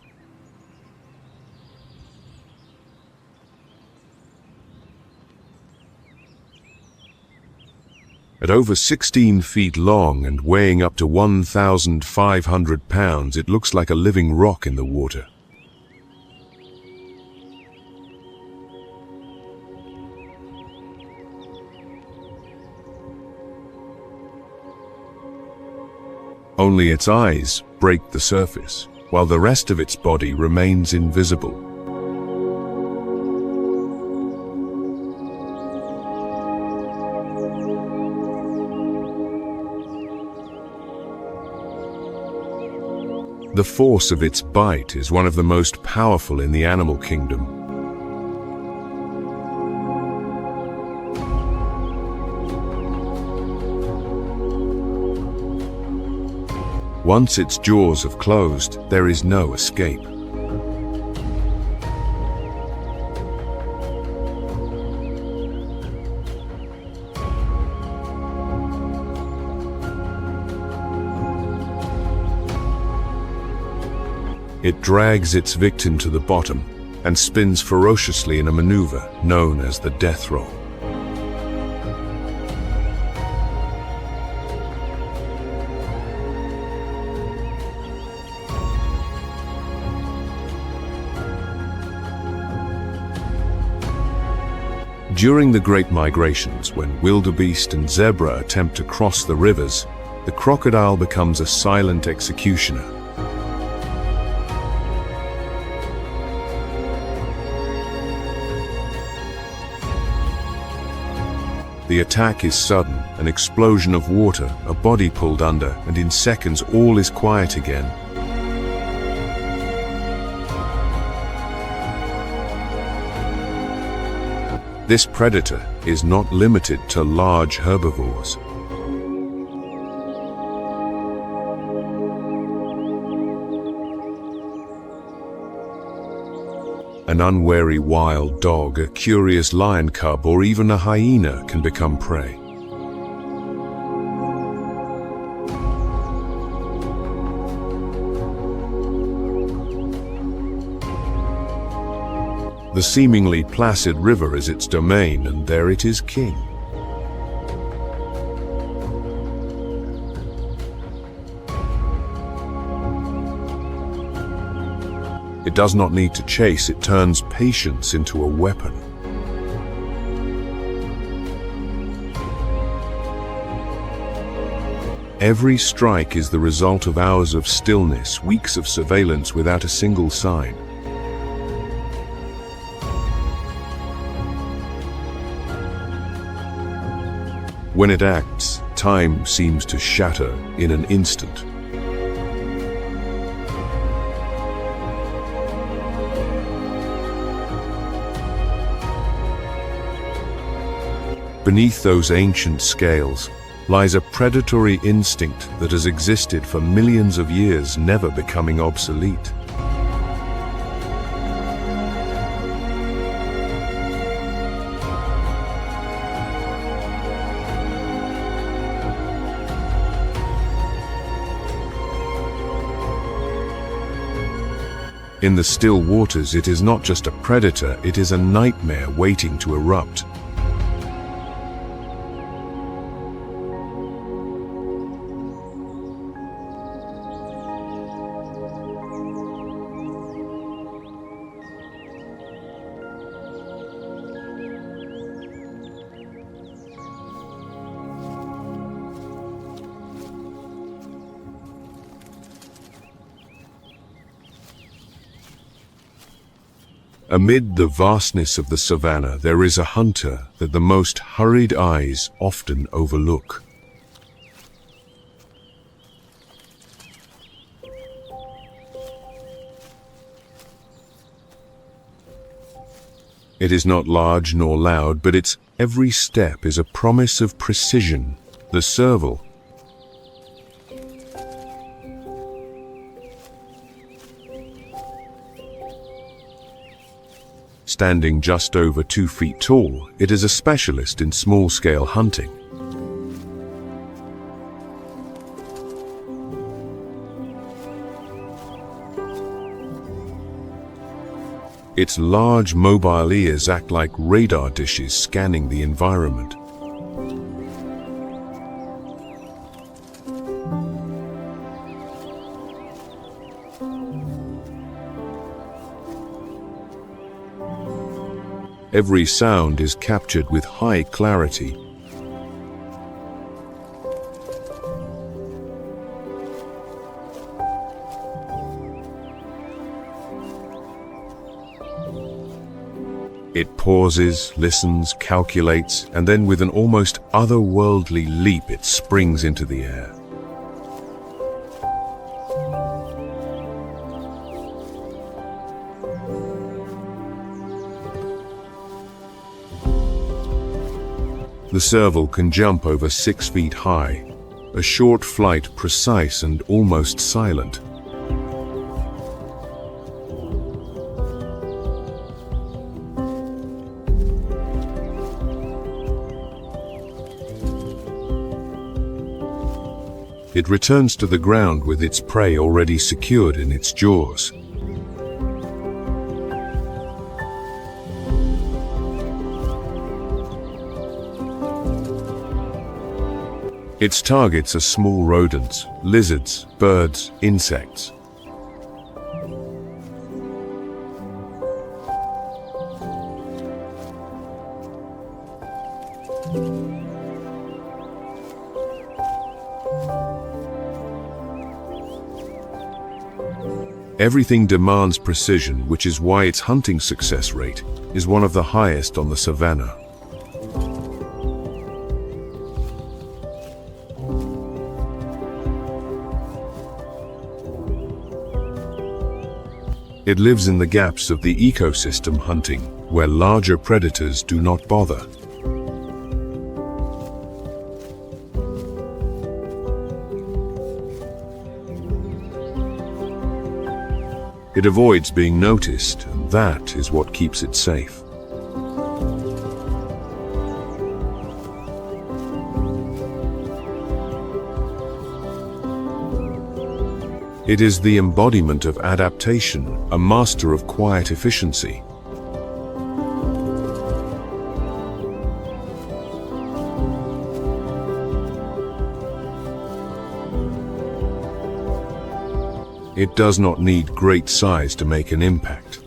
At over 16 feet long and weighing up to 1,500 pounds, it looks like a living rock in the water. Only its eyes break the surface, while the rest of its body remains invisible. The force of its bite is one of the most powerful in the animal kingdom. Once its jaws have closed, there is no escape. It drags its victim to the bottom and spins ferociously in a maneuver known as the death roll. During the Great Migrations, when wildebeest and zebra attempt to cross the rivers, the crocodile becomes a silent executioner. The attack is sudden, an explosion of water, a body pulled under, and in seconds all is quiet again. This predator is not limited to large herbivores. An unwary wild dog, a curious lion cub, or even a hyena can become prey. The seemingly placid river is its domain, and there it is king. It does not need to chase, it turns patience into a weapon. Every strike is the result of hours of stillness, weeks of surveillance without a single sign. When it acts, time seems to shatter in an instant. Beneath those ancient scales lies a predatory instinct that has existed for millions of years, never becoming obsolete. In the still waters, it is not just a predator, it is a nightmare waiting to erupt. Amid the vastness of the savannah, there is a hunter that the most hurried eyes often overlook. It is not large nor loud, but its every step is a promise of precision. The serval. Standing just over 2 feet tall, it is a specialist in small-scale hunting. Its large mobile ears act like radar dishes scanning the environment. Every sound is captured with high clarity. It pauses, listens, calculates, and then with an almost otherworldly leap it springs into the air. The serval can jump over 6 feet high, a short flight precise and almost silent. It returns to the ground with its prey already secured in its jaws. Its targets are small rodents, lizards, birds, insects. Everything demands precision, which is why its hunting success rate is one of the highest on the savanna. It lives in the gaps of the ecosystem hunting, where larger predators do not bother. It avoids being noticed, and that is what keeps it safe. It is the embodiment of adaptation, a master of quiet efficiency. It does not need great size to make an impact.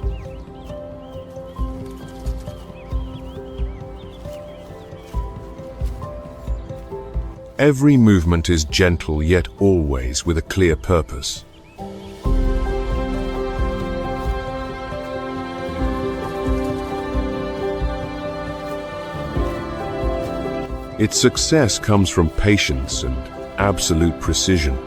Every movement is gentle, yet always with a clear purpose. Its success comes from patience and absolute precision.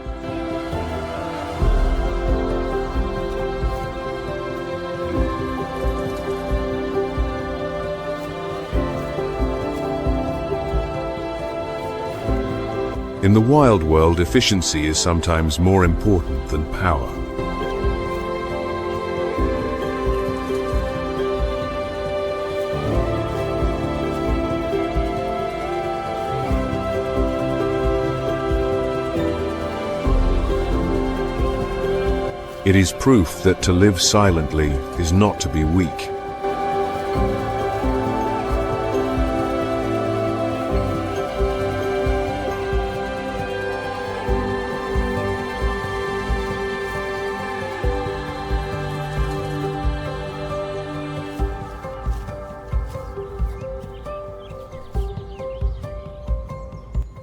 In the wild world, efficiency is sometimes more important than power. It is proof that to live silently is not to be weak.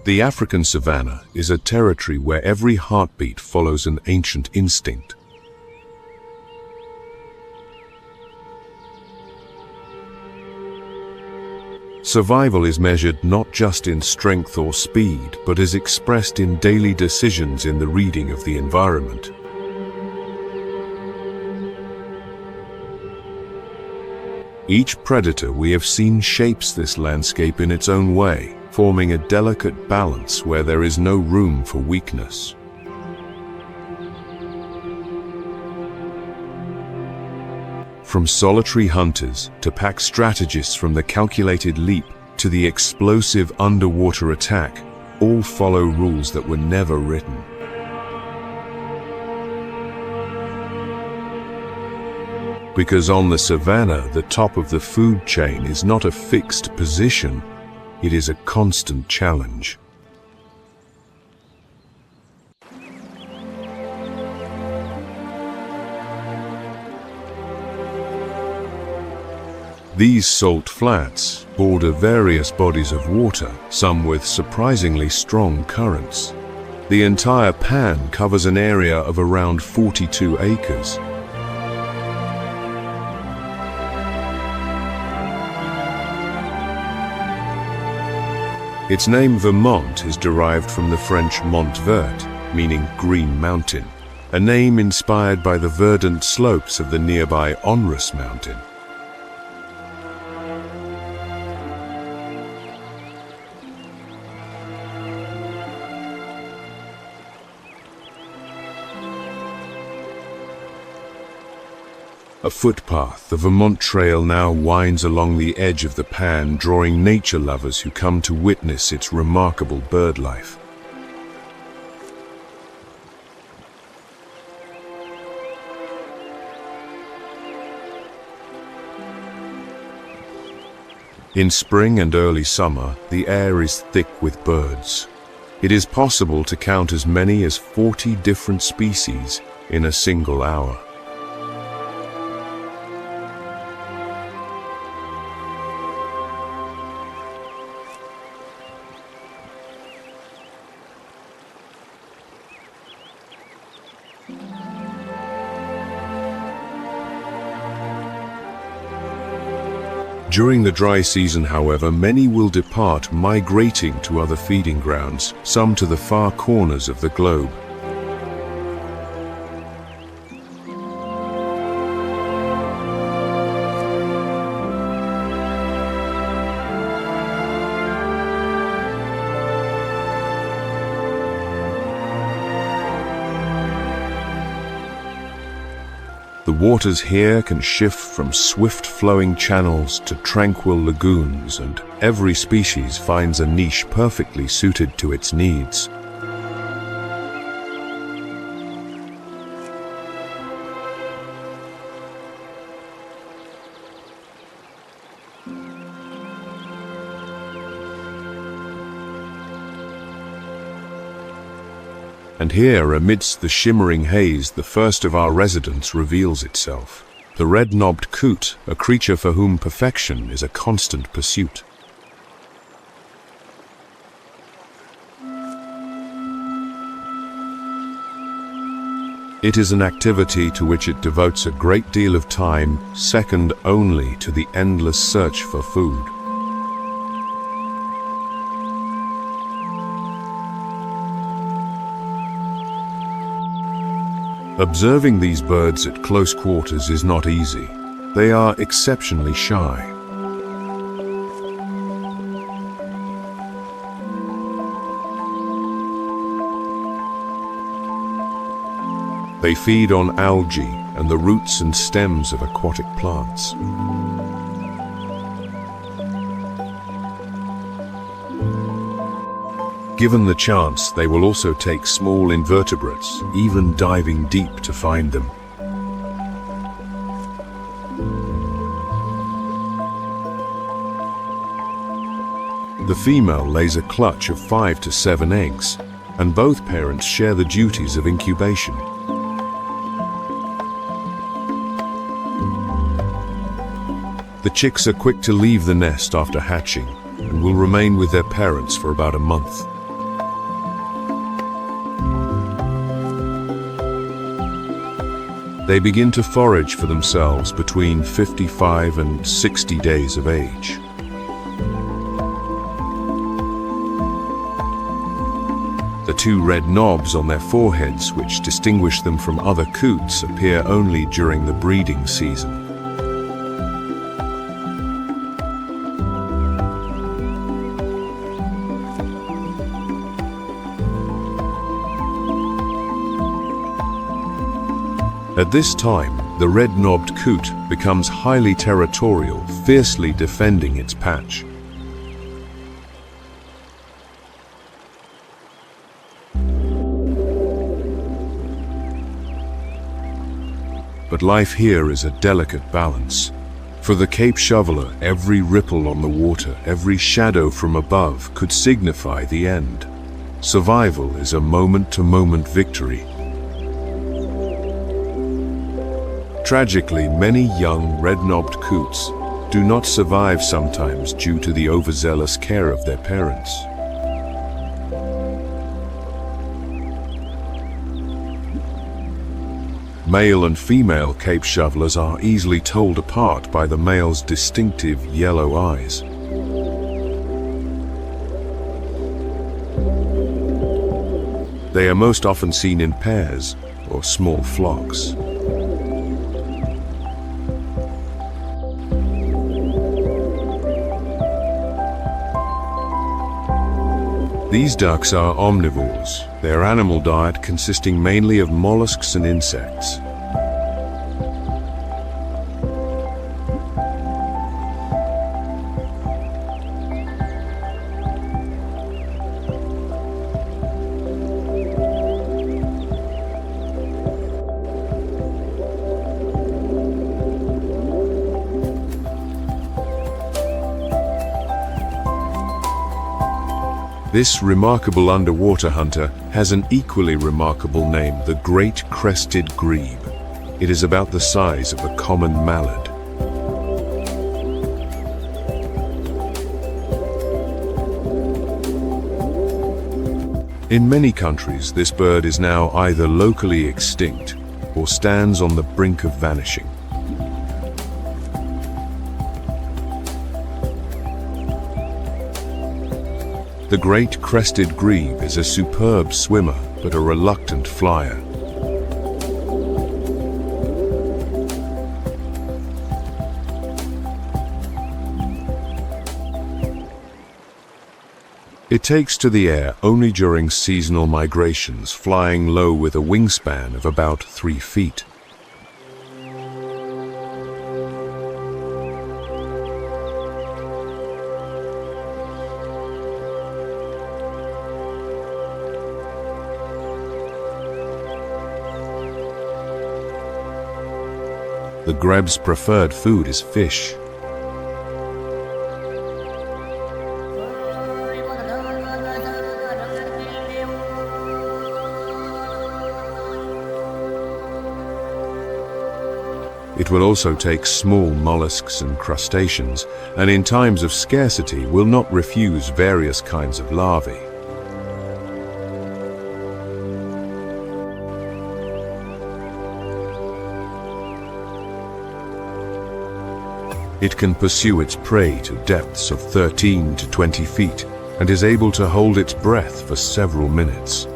The African savanna is a territory where every heartbeat follows an ancient instinct. Survival is measured not just in strength or speed, but is expressed in daily decisions in the reading of the environment. Each predator we have seen shapes this landscape in its own way, forming a delicate balance where there is no room for weakness. From solitary hunters to pack strategists, from the calculated leap to the explosive underwater attack, all follow rules that were never written. Because on the savanna, the top of the food chain is not a fixed position, it is a constant challenge. These salt flats border various bodies of water, some with surprisingly strong currents. The entire pan covers an area of around 42 acres. Its name Vermont is derived from the French Mont Vert, meaning green mountain, a name inspired by the verdant slopes of the nearby Onrus mountain. A footpath, the Vermont Trail, now winds along the edge of the pan, drawing nature lovers who come to witness its remarkable bird life. In spring and early summer, the air is thick with birds. It is possible to count as many as 40 different species in a single hour. During the dry season, however, many will depart, migrating to other feeding grounds, some to the far corners of the globe. The waters here can shift from swift-flowing channels to tranquil lagoons, and every species finds a niche perfectly suited to its needs. And here, amidst the shimmering haze, the first of our residents reveals itself. The red-knobbed coot, a creature for whom perfection is a constant pursuit. It is an activity to which it devotes a great deal of time, second only to the endless search for food. Observing these birds at close quarters is not easy. They are exceptionally shy. They feed on algae and the roots and stems of aquatic plants. Given the chance, they will also take small invertebrates, even diving deep to find them. The female lays a clutch of 5 to 7 eggs, and both parents share the duties of incubation. The chicks are quick to leave the nest after hatching, and will remain with their parents for about a month. They begin to forage for themselves between 55 and 60 days of age. The 2 red knobs on their foreheads, which distinguish them from other coots, appear only during the breeding season. At this time, the red-knobbed coot becomes highly territorial, fiercely defending its patch. But life here is a delicate balance. For the Cape shoveler, every ripple on the water, every shadow from above could signify the end. Survival is a moment-to-moment victory. Tragically, many young red-knobbed coots do not survive, sometimes due to the overzealous care of their parents. Male and female Cape shovelers are easily told apart by the male's distinctive yellow eyes. They are most often seen in pairs or small flocks. These ducks are omnivores, their animal diet consisting mainly of mollusks and insects. This remarkable underwater hunter has an equally remarkable name, the great crested grebe. It is about the size of a common mallard. In many countries, this bird is now either locally extinct or stands on the brink of vanishing. The great crested grebe is a superb swimmer, but a reluctant flyer. It takes to the air only during seasonal migrations, flying low with a wingspan of about 3 feet. The grebe's preferred food is fish. It will also take small mollusks and crustaceans, and in times of scarcity will not refuse various kinds of larvae. It can pursue its prey to depths of 13 to 20 feet and is able to hold its breath for several minutes.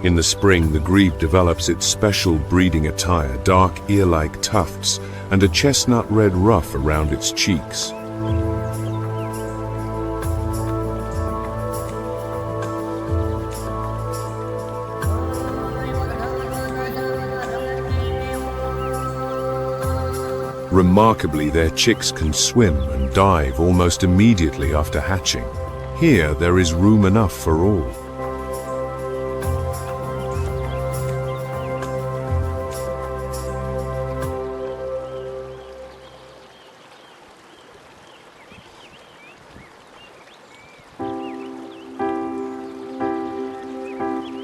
In the spring, the grebe develops its special breeding attire, dark ear-like tufts, and a chestnut red ruff around its cheeks. Remarkably, their chicks can swim and dive almost immediately after hatching. Here, there is room enough for all.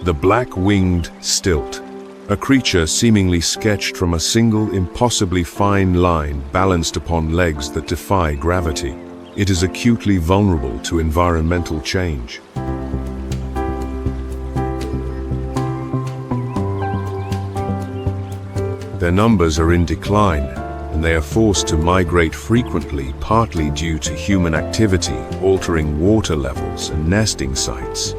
The black-winged stilt, a creature seemingly sketched from a single impossibly fine line balanced upon legs that defy gravity. It is acutely vulnerable to environmental change. Their numbers are in decline, and they are forced to migrate frequently, partly due to human activity, altering water levels and nesting sites.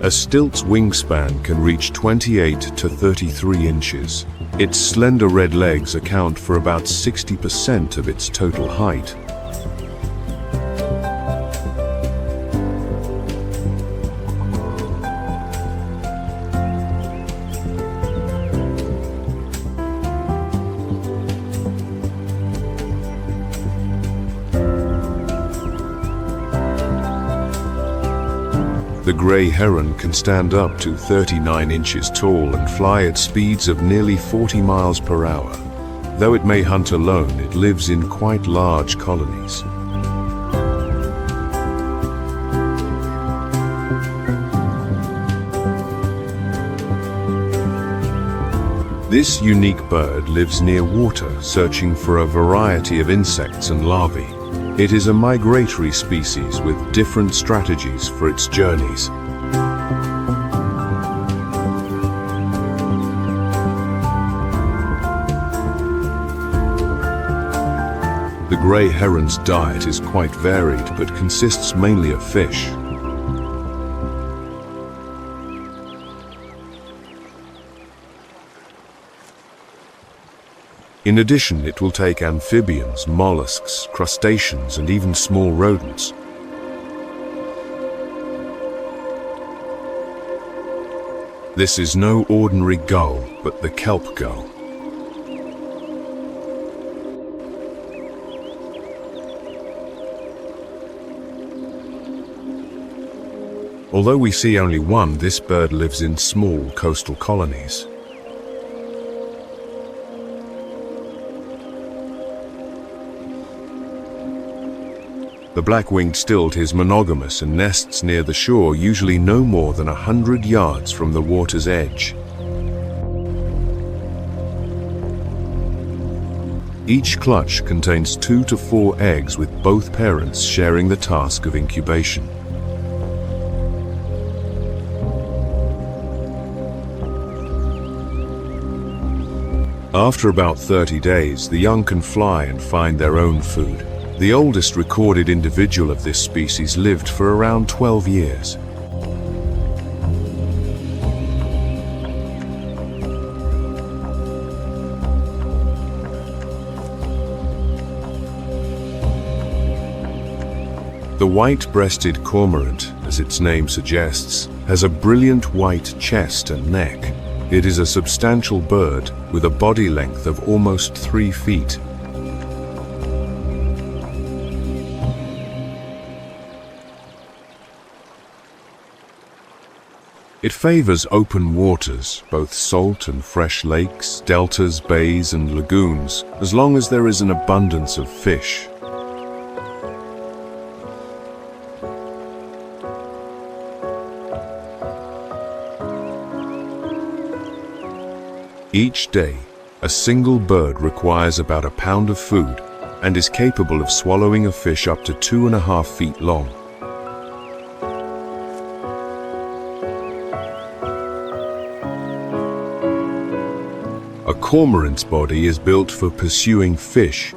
A stilt's wingspan can reach 28 to 33 inches. Its slender red legs account for about 60% of its total height. The grey heron can stand up to 39 inches tall and fly at speeds of nearly 40 miles per hour. Though it may hunt alone, it lives in quite large colonies. This unique bird lives near water, searching for a variety of insects and larvae. It is a migratory species with different strategies for its journeys. The grey heron's diet is quite varied, but consists mainly of fish. In addition, it will take amphibians, mollusks, crustaceans, and even small rodents. This is no ordinary gull, but the kelp gull. Although we see only one, this bird lives in small coastal colonies. The black-winged stilt is monogamous and nests near the shore, usually no more than 100 yards from the water's edge. Each clutch contains 2 to 4 eggs, with both parents sharing the task of incubation. After about 30 days, the young can fly and find their own food. The oldest recorded individual of this species lived for around 12 years. The white-breasted cormorant, as its name suggests, has a brilliant white chest and neck. It is a substantial bird with a body length of almost 3 feet. It favors open waters, both salt and fresh lakes, deltas, bays, and lagoons, as long as there is an abundance of fish. Each day, a single bird requires about a pound of food and is capable of swallowing a fish up to 2.5 feet long. A cormorant's body is built for pursuing fish.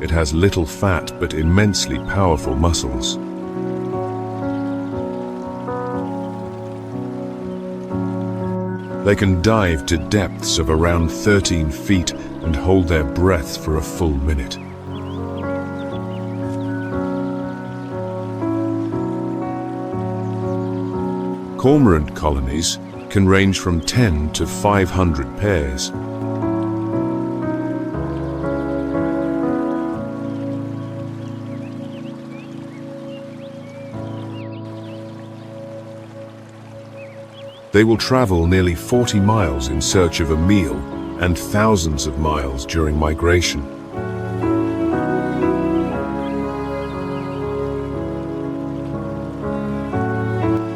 It has little fat but immensely powerful muscles. They can dive to depths of around 13 feet and hold their breath for a full minute. Cormorant colonies can range from 10 to 500 pairs. They will travel nearly 40 miles in search of a meal and thousands of miles during migration.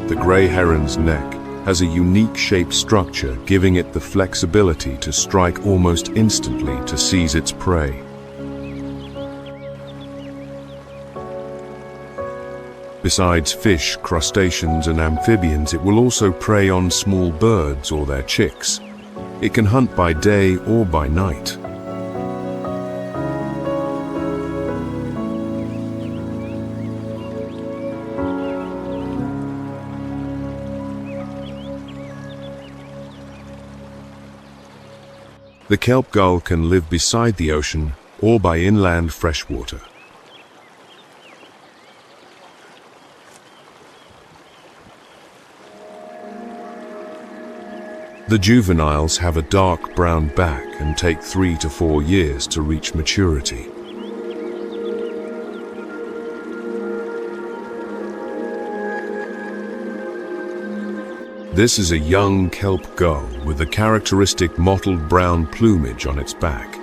The gray heron's neck has a unique shaped structure, giving it the flexibility to strike almost instantly to seize its prey. Besides fish, crustaceans, and amphibians, it will also prey on small birds or their chicks. It can hunt by day or by night. The kelp gull can live beside the ocean or by inland freshwater. The juveniles have a dark brown back and take 3 to 4 years to reach maturity. This is a young kelp gull with the characteristic mottled brown plumage on its back.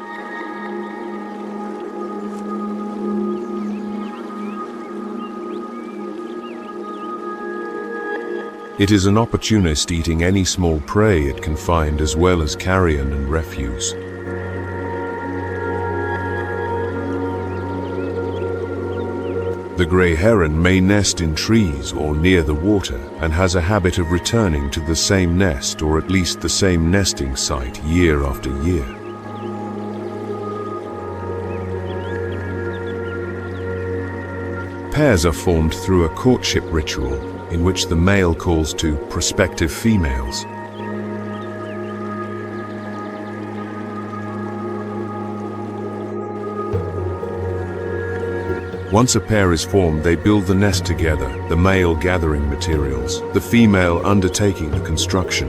It is an opportunist, eating any small prey it can find as well as carrion and refuse. The gray heron may nest in trees or near the water and has a habit of returning to the same nest or at least the same nesting site year after year. Pairs are formed through a courtship ritual in which the male calls to prospective females. Once a pair is formed, they build the nest together, the male gathering materials, the female undertaking the construction.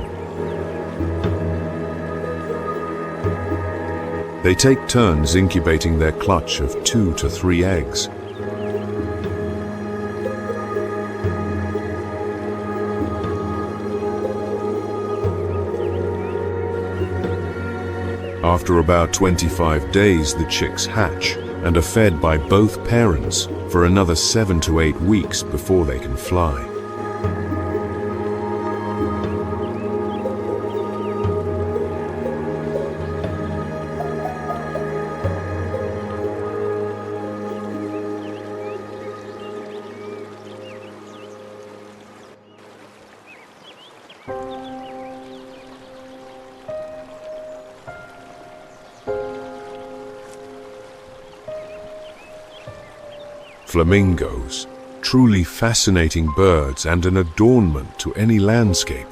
They take turns incubating their clutch of 2 to 3 eggs. After about 25 days, the chicks hatch and are fed by both parents for another 7 to 8 weeks before they can fly. Flamingos, truly fascinating birds and an adornment to any landscape.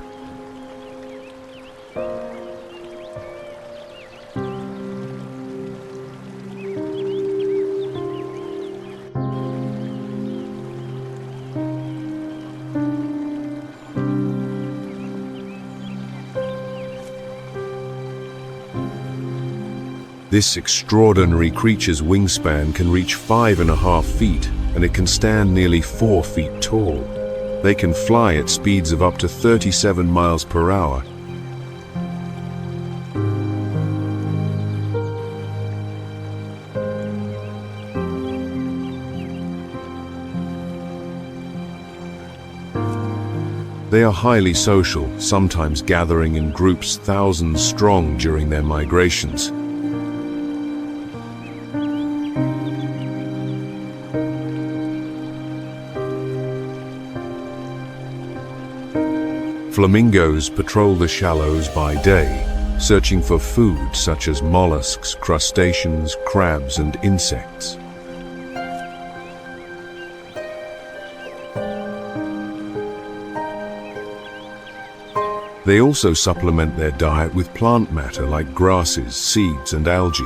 This extraordinary creature's wingspan can reach 5.5 feet, and it can stand nearly 4 feet tall. They can fly at speeds of up to 37 miles per hour. They are highly social, sometimes gathering in groups thousands strong during their migrations. Flamingos patrol the shallows by day, searching for food such as mollusks, crustaceans, crabs, and insects. They also supplement their diet with plant matter like grasses, seeds, and algae.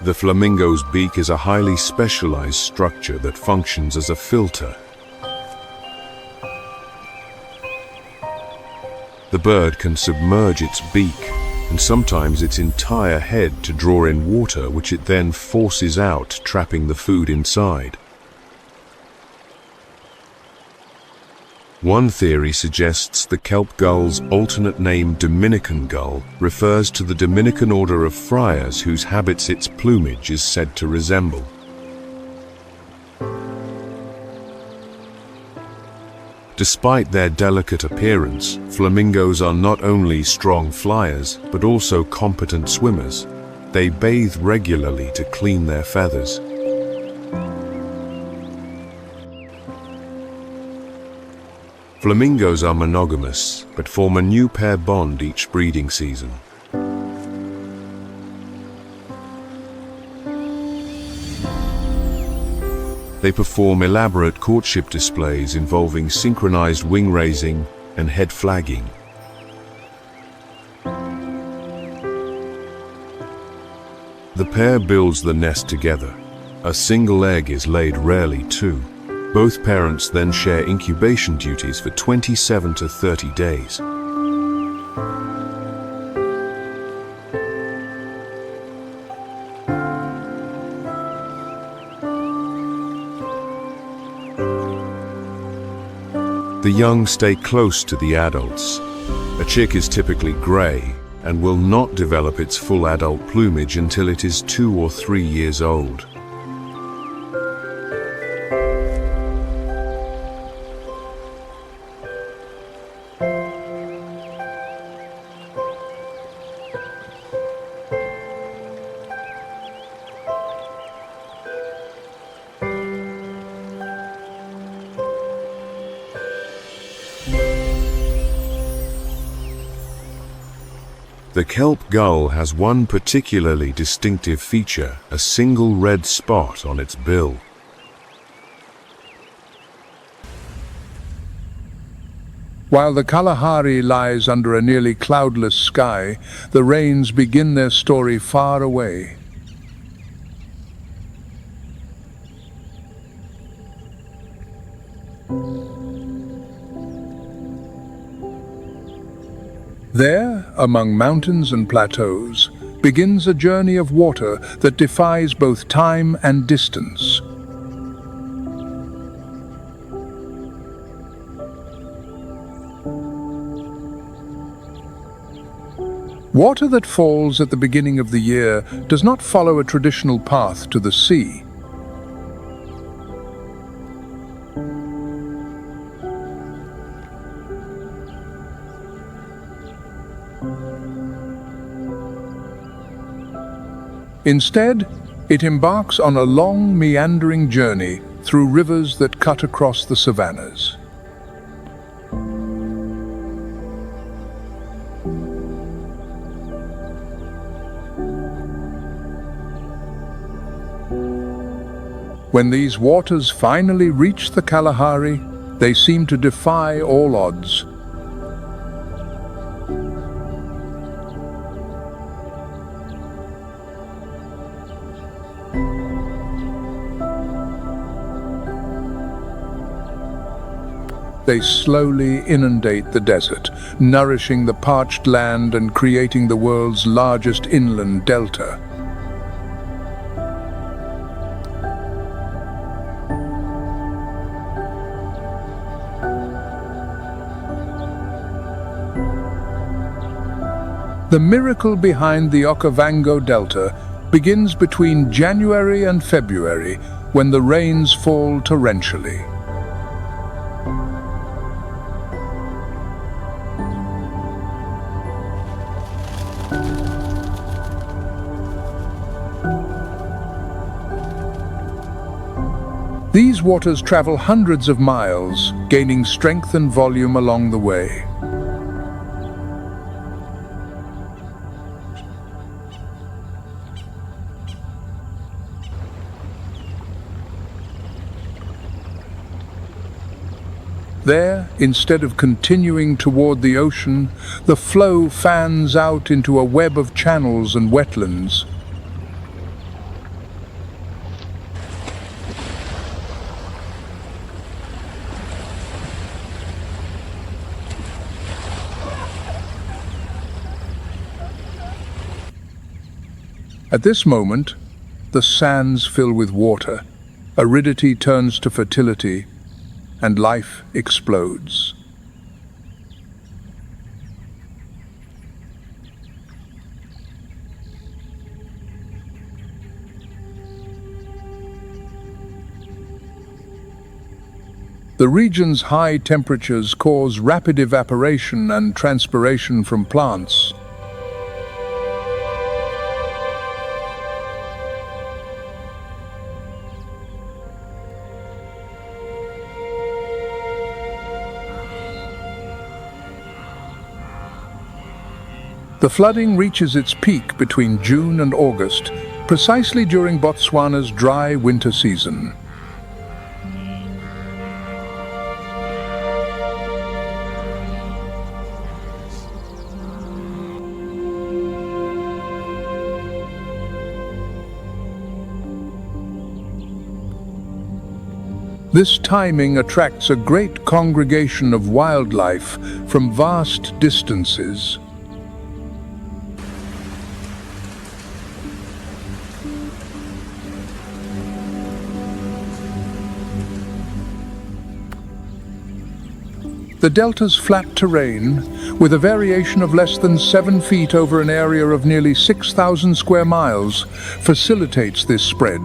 The flamingo's beak is a highly specialized structure that functions as a filter. The bird can submerge its beak and sometimes its entire head to draw in water, which it then forces out, trapping the food inside. One theory suggests the kelp gull's alternate name Dominican gull refers to the Dominican order of friars whose habits its plumage is said to resemble. Despite their delicate appearance, flamingos are not only strong flyers, but also competent swimmers. They bathe regularly to clean their feathers. Flamingos are monogamous, but form a new pair bond each breeding season. They perform elaborate courtship displays involving synchronized wing raising and head flagging. The pair builds the nest together. A single egg is laid rarely too. Both parents then share incubation duties for 27 to 30 days. The young stay close to the adults. A chick is typically gray and will not develop its full adult plumage until it is 2 or 3 years old. The kelp gull has one particularly distinctive feature, a single red spot on its bill. While the Kalahari lies under a nearly cloudless sky, the rains begin their story far away. There, among mountains and plateaus, begins a journey of water that defies both time and distance. Water that falls at the beginning of the year does not follow a traditional path to the sea. Instead, it embarks on a long, meandering journey through rivers that cut across the savannas. When these waters finally reach the Kalahari, they seem to defy all odds. They slowly inundate the desert, nourishing the parched land and creating the world's largest inland delta. The miracle behind the Okavango Delta begins between January and February, when the rains fall torrentially. These waters travel hundreds of miles, gaining strength and volume along the way. There, instead of continuing toward the ocean, the flow fans out into a web of channels and wetlands. At this moment, the sands fill with water, aridity turns to fertility, and life explodes. The region's high temperatures cause rapid evaporation and transpiration from plants. The flooding reaches its peak between June and August, precisely during Botswana's dry winter season. This timing attracts a great congregation of wildlife from vast distances. The delta's flat terrain, with a variation of less than 7 feet over an area of nearly 6,000 square miles, facilitates this spread.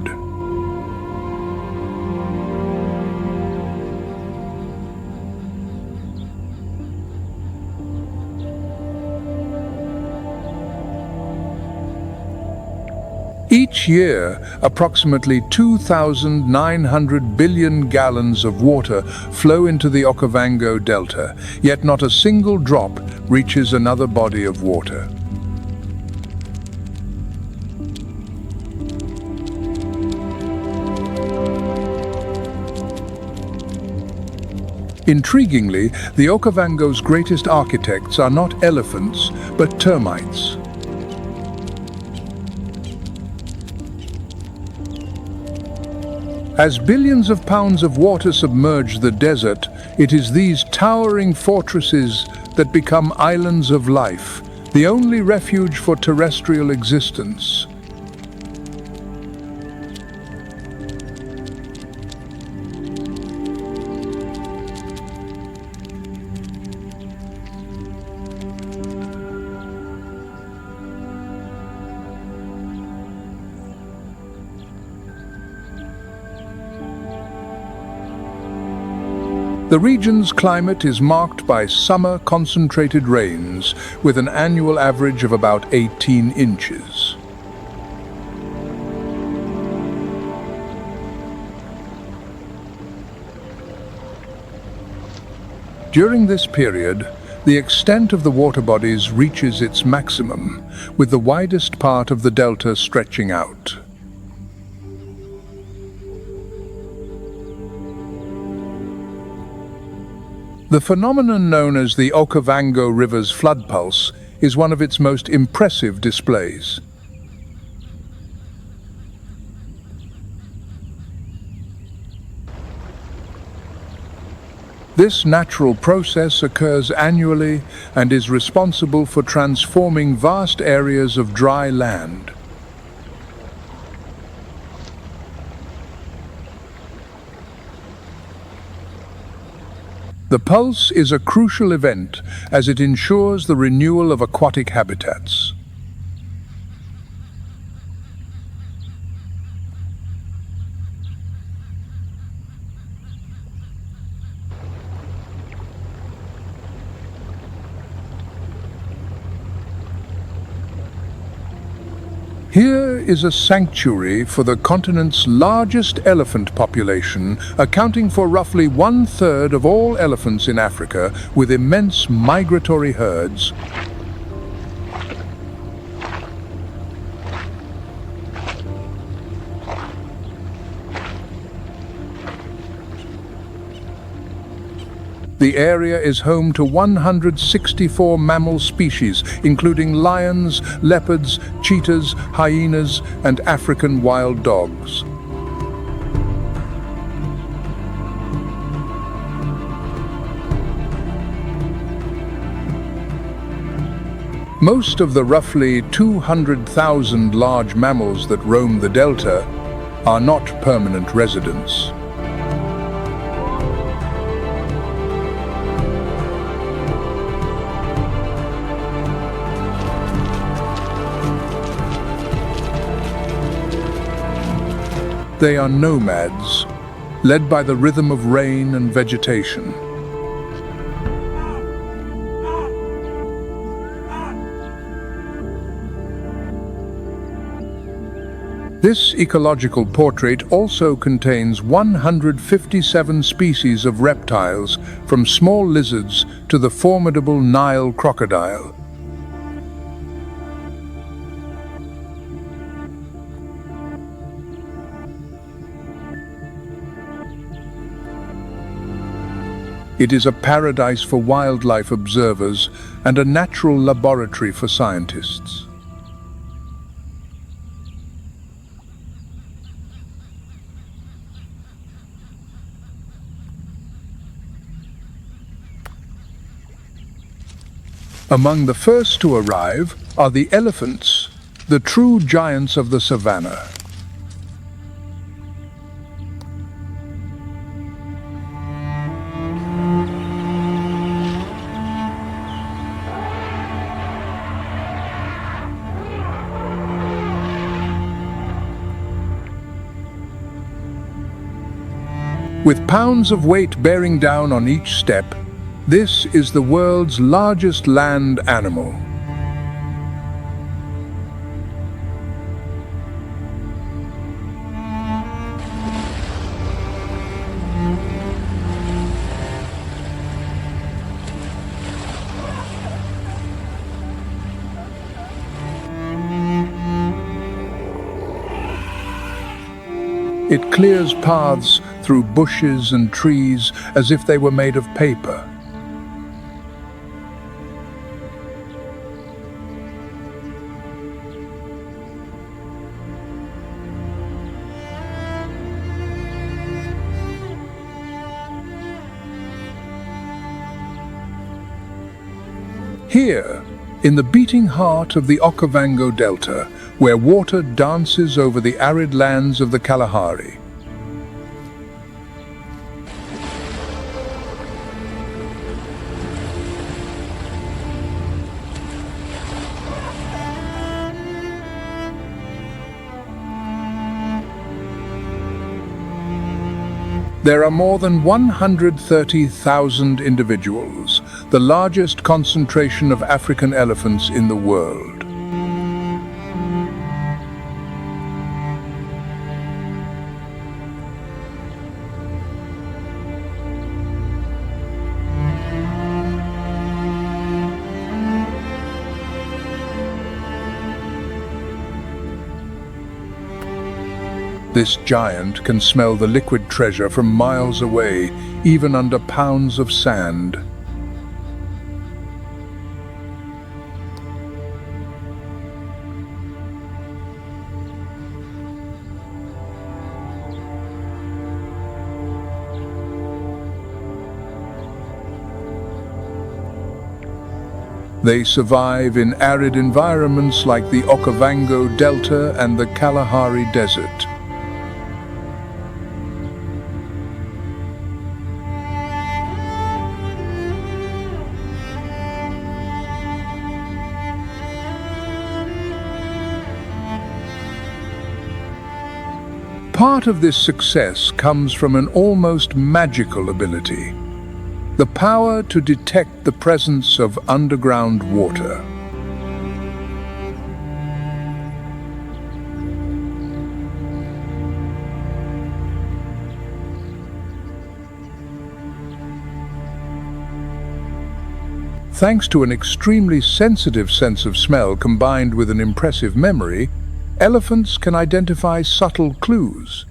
Each year, approximately 2,900 billion gallons of water flow into the Okavango Delta, yet not a single drop reaches another body of water. Intriguingly, the Okavango's greatest architects are not elephants, but termites. As billions of pounds of water submerge the desert, it is these towering fortresses that become islands of life, the only refuge for terrestrial existence. The region's climate is marked by summer concentrated rains with an annual average of about 18 inches. During this period, the extent of the water bodies reaches its maximum, with the widest part of the delta stretching out. The phenomenon known as the Okavango River's flood pulse is one of its most impressive displays. This natural process occurs annually and is responsible for transforming vast areas of dry land. The pulse is a crucial event as it ensures the renewal of aquatic habitats. Here is a sanctuary for the continent's largest elephant population, accounting for roughly 1/3 of all elephants in Africa, with immense migratory herds. The area is home to 164 mammal species, including lions, leopards, cheetahs, hyenas, and African wild dogs. Most of the roughly 200,000 large mammals that roam the delta are not permanent residents. They are nomads, led by the rhythm of rain and vegetation. This ecological portrait also contains 157 species of reptiles, from small lizards to the formidable Nile crocodile. It is a paradise for wildlife observers and a natural laboratory for scientists. Among the first to arrive are the elephants, the true giants of the savannah. With pounds of weight bearing down on each step, this is the world's largest land animal. It clears paths through bushes and trees as if they were made of paper. Here, in the beating heart of the Okavango Delta, where water dances over the arid lands of the Kalahari. There are more than 130,000 individuals, the largest concentration of African elephants in the world. This giant can smell the liquid treasure from miles away, even under pounds of sand. They survive in arid environments like the Okavango Delta and the Kalahari Desert. Part of this success comes from an almost magical ability: the power to detect the presence of underground water. Thanks to an extremely sensitive sense of smell combined with an impressive memory, elephants can identify subtle clues.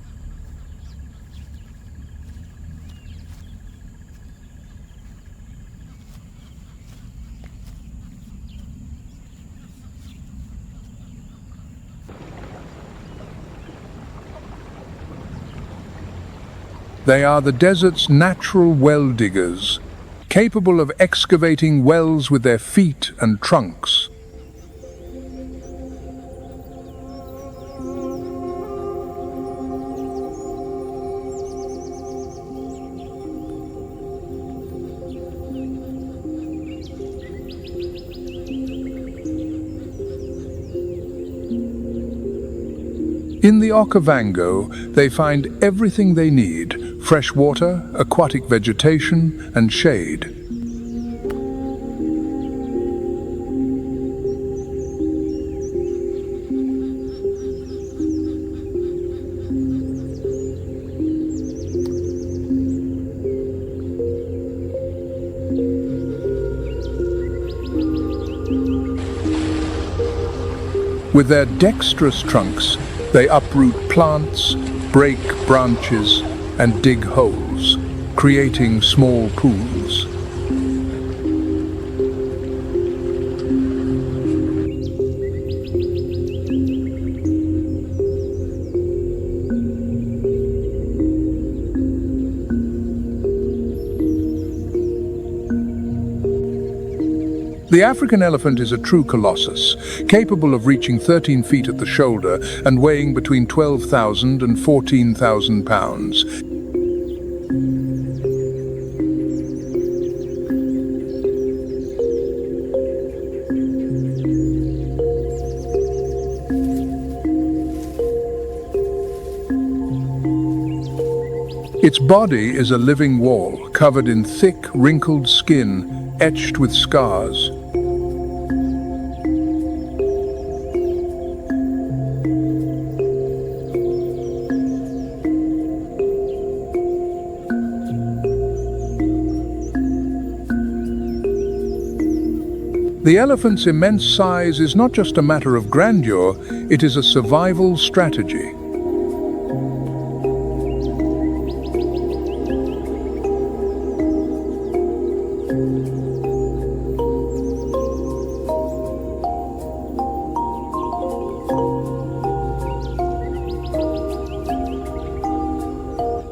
They are the desert's natural well diggers, capable of excavating wells with their feet and trunks. In the Okavango, they find everything they need: fresh water, aquatic vegetation, and shade. With their dexterous trunks, they uproot plants, break branches, and dig holes, creating small pools. The African elephant is a true colossus, capable of reaching 13 feet at the shoulder and weighing between 12,000 and 14,000 pounds. Its body is a living wall, covered in thick, wrinkled skin, etched with scars. The elephant's immense size is not just a matter of grandeur, it is a survival strategy.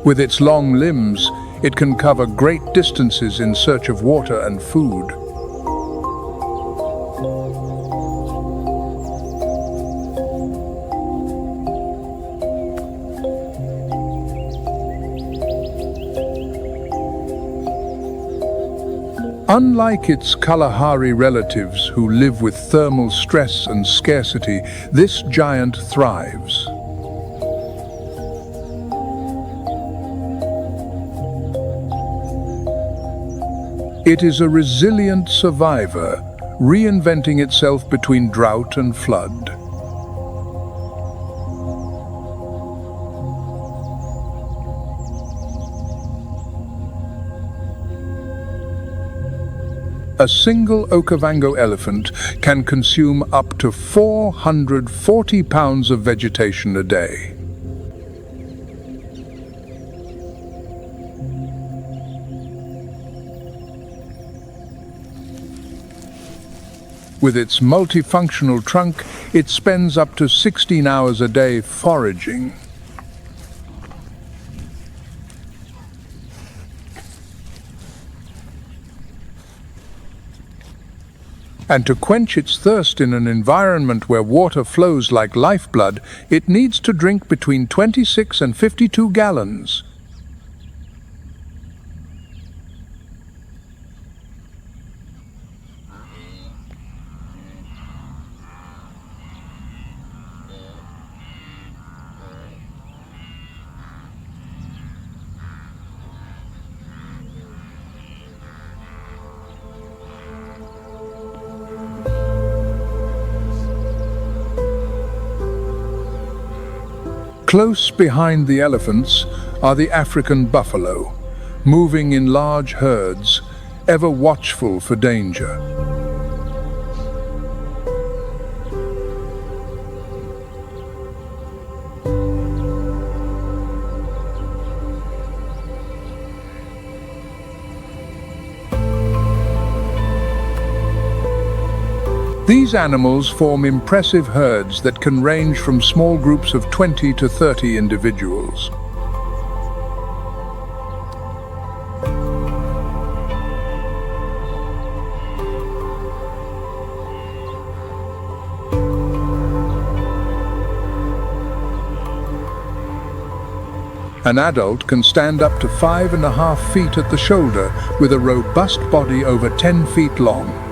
With its long limbs, it can cover great distances in search of water and food. Unlike its Kalahari relatives who live with thermal stress and scarcity, this giant thrives. It is a resilient survivor, reinventing itself between drought and flood. A single Okavango elephant can consume up to 440 pounds of vegetation a day. With its multifunctional trunk, it spends up to 16 hours a day foraging. And to quench its thirst in an environment where water flows like lifeblood, it needs to drink between 26 and 52 gallons. Close behind the elephants are the African buffalo, moving in large herds, ever watchful for danger. These animals form impressive herds that can range from small groups of 20 to 30 individuals. An adult can stand up to 5.5 feet at the shoulder with a robust body over 10 feet long.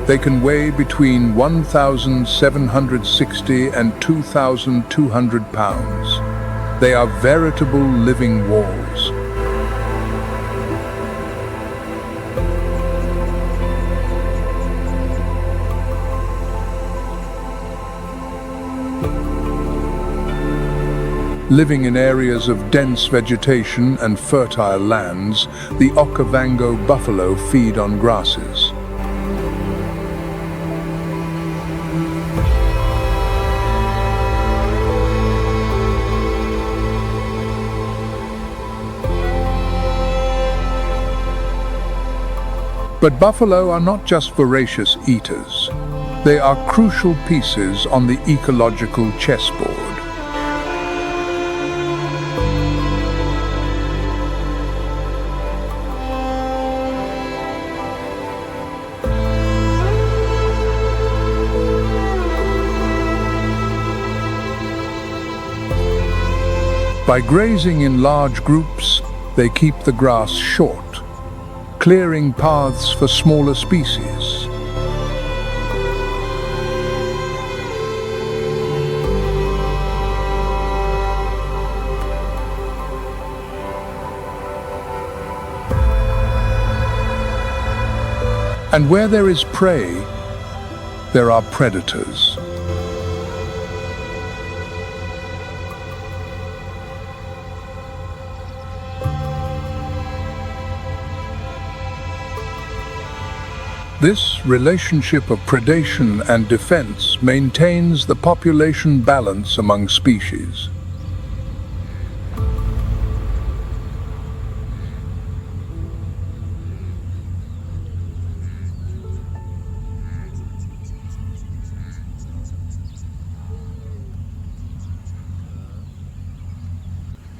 They can weigh between 1,760 and 2,200 pounds. They are veritable living walls. Living in areas of dense vegetation and fertile lands, the Okavango buffalo feed on grasses. But buffalo are not just voracious eaters. They are crucial pieces on the ecological chessboard. By grazing in large groups, they keep the grass short, clearing paths for smaller species. And where there is prey, there are predators. This relationship of predation and defense maintains the population balance among species.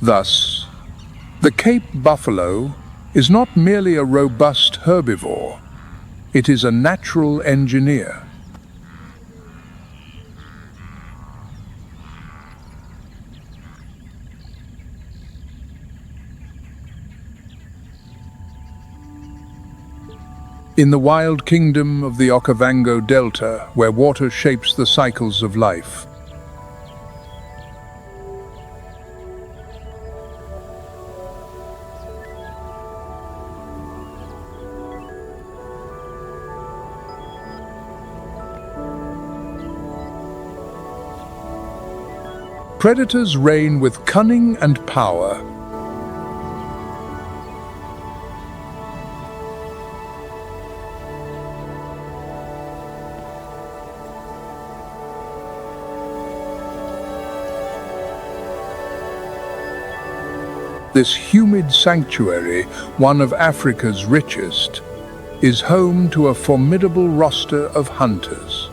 Thus, the Cape buffalo is not merely a robust herbivore. It is a natural engineer. In the wild kingdom of the Okavango Delta, where water shapes the cycles of life, predators reign with cunning and power. This humid sanctuary, one of Africa's richest, is home to a formidable roster of hunters.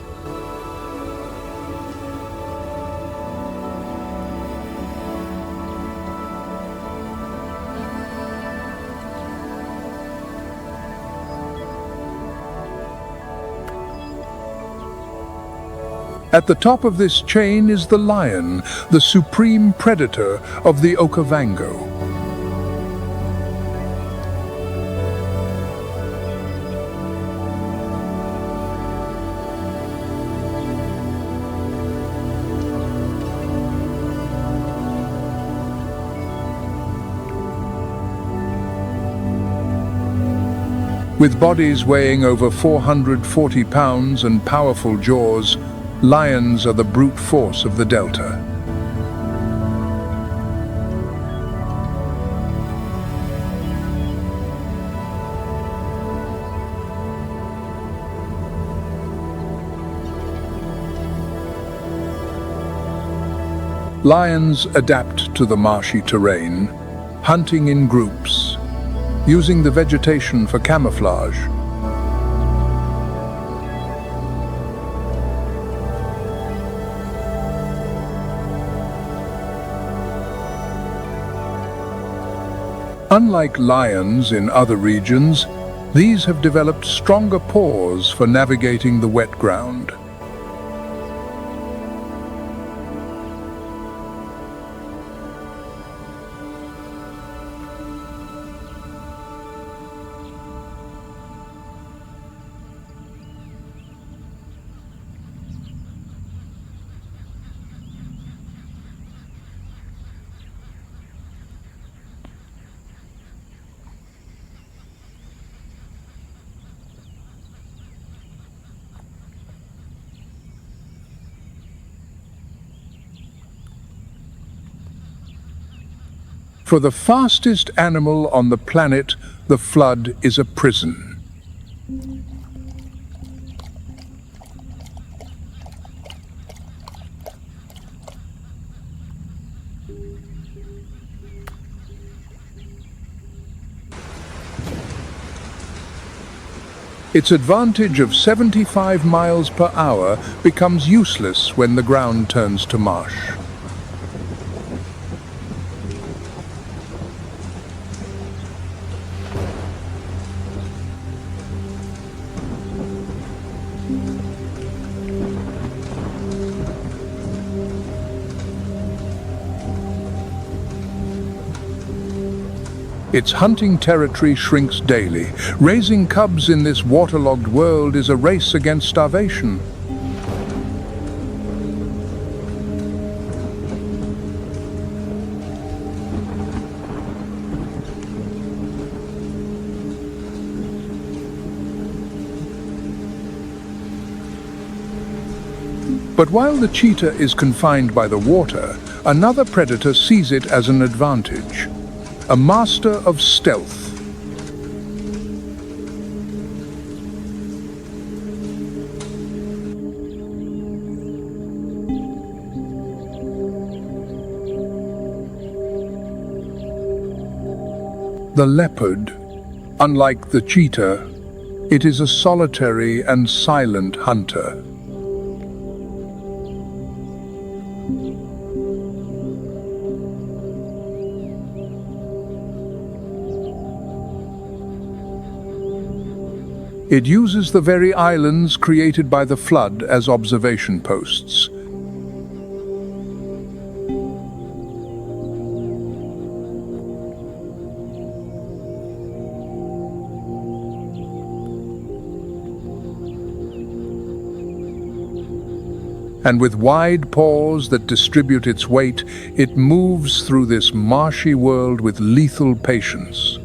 At the top of this chain is the lion, the supreme predator of the Okavango. With bodies weighing over 440 pounds and powerful jaws, lions are the brute force of the delta. Lions adapt to the marshy terrain, hunting in groups, using the vegetation for camouflage. Unlike lions in other regions, these have developed stronger paws for navigating the wet ground. For the fastest animal on the planet, the flood is a prison. Its advantage of 75 miles per hour becomes useless when the ground turns to marsh. Its hunting territory shrinks daily. Raising cubs in this waterlogged world is a race against starvation. But while the cheetah is confined by the water, another predator sees it as an advantage. A master of stealth. The leopard, unlike the cheetah, it is a solitary and silent hunter. It uses the very islands created by the flood as observation posts. And with wide paws that distribute its weight, it moves through this marshy world with lethal patience.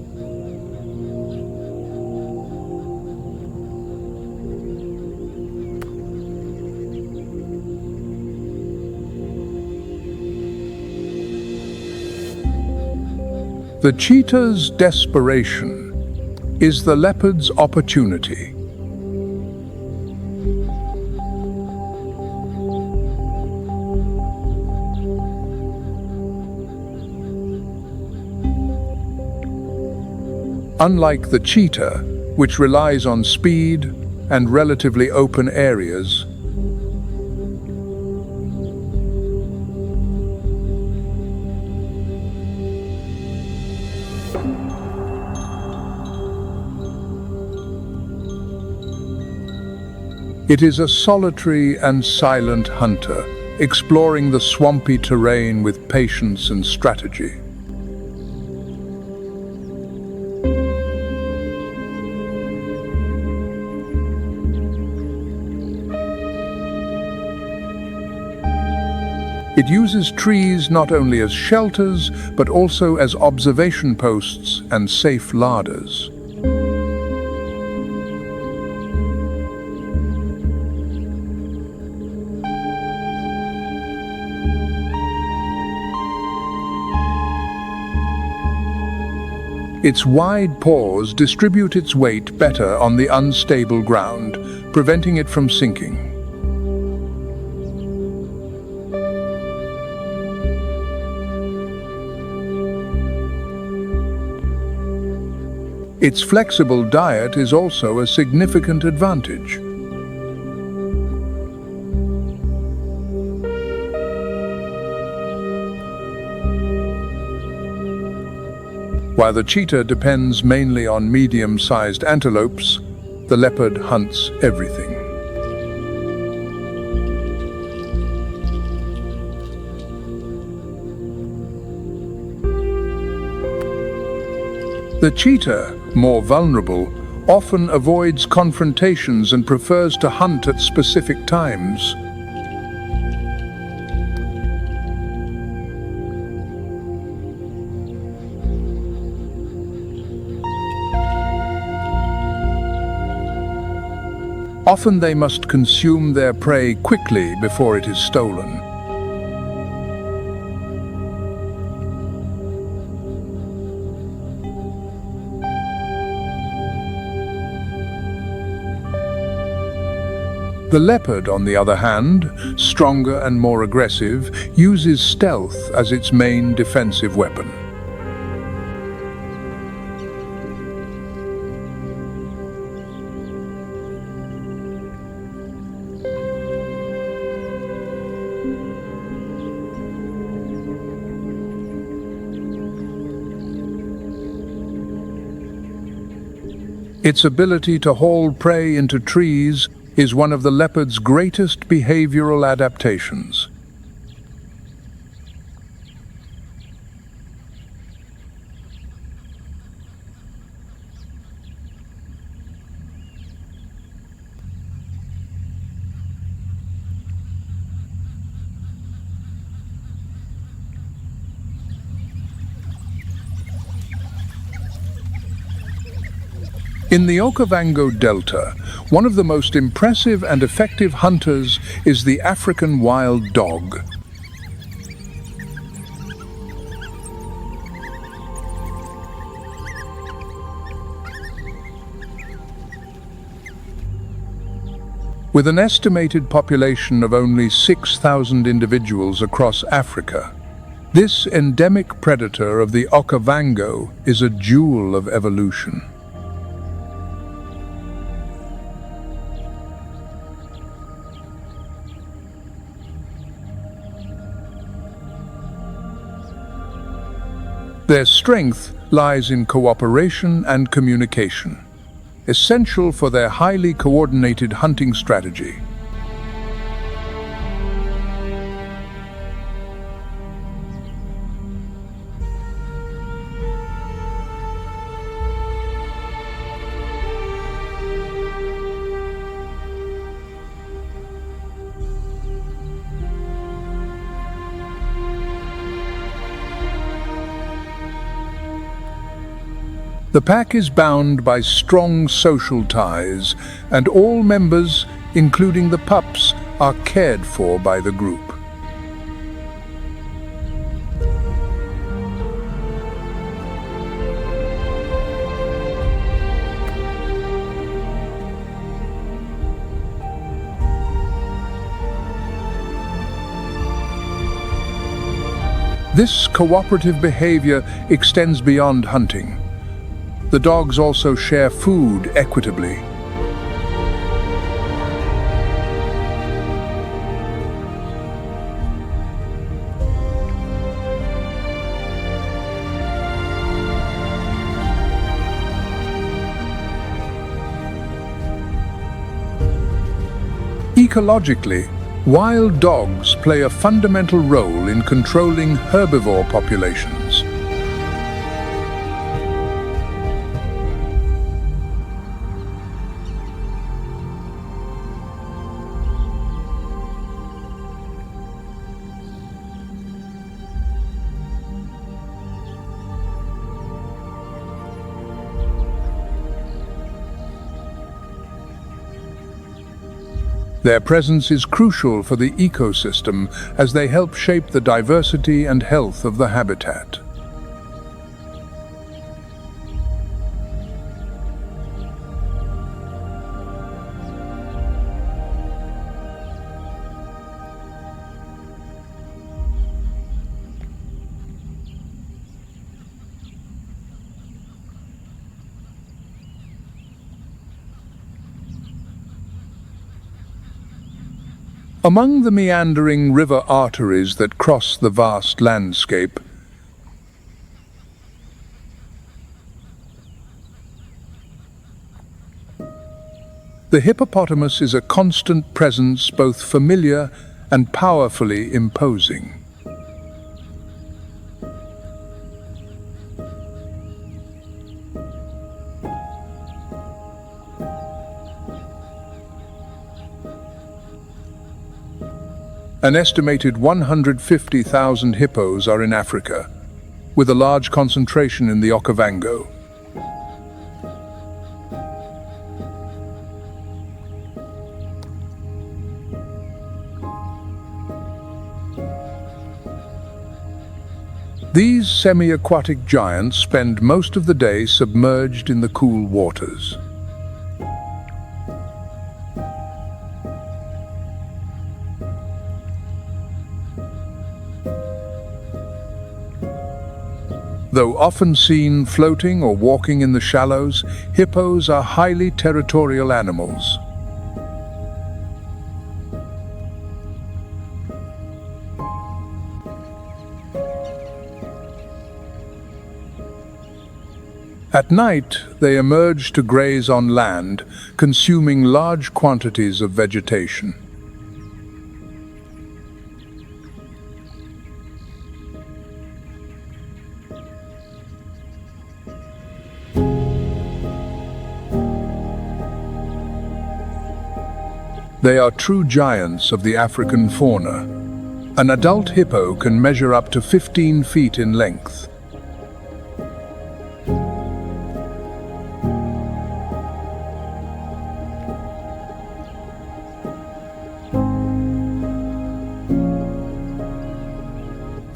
The cheetah's desperation is the leopard's opportunity. Unlike the cheetah, which relies on speed and relatively open areas, it is a solitary and silent hunter, exploring the swampy terrain with patience and strategy. It uses trees not only as shelters, but also as observation posts and safe larders. Its wide paws distribute its weight better on the unstable ground, preventing it from sinking. Its flexible diet is also a significant advantage. While the cheetah depends mainly on medium-sized antelopes, the leopard hunts everything. The cheetah, more vulnerable, often avoids confrontations and prefers to hunt at specific times. Often they must consume their prey quickly before it is stolen. The leopard, on the other hand, stronger and more aggressive, uses stealth as its main defensive weapon. Its ability to haul prey into trees is one of the leopard's greatest behavioral adaptations. In the Okavango Delta, one of the most impressive and effective hunters is the African wild dog. With an estimated population of only 6,000 individuals across Africa, this endemic predator of the Okavango is a jewel of evolution. Their strength lies in cooperation and communication, essential for their highly coordinated hunting strategy. pack is bound by strong social ties, and all members, including the pups, are cared for by the group. This cooperative behavior extends beyond hunting. The dogs also share food equitably. Ecologically, wild dogs play a fundamental role in controlling herbivore populations. Their presence is crucial for the ecosystem as they help shape the diversity and health of the habitat. Among the meandering river arteries that cross the vast landscape, the hippopotamus is a constant presence, both familiar and powerfully imposing. An estimated 150,000 hippos are in Africa, with a large concentration in the Okavango. These semi-aquatic giants spend most of the day submerged in the cool waters. Though often seen floating or walking in the shallows, hippos are highly territorial animals. At night, they emerge to graze on land, consuming large quantities of vegetation. They are true giants of the African fauna. An adult hippo can measure up to 15 feet in length.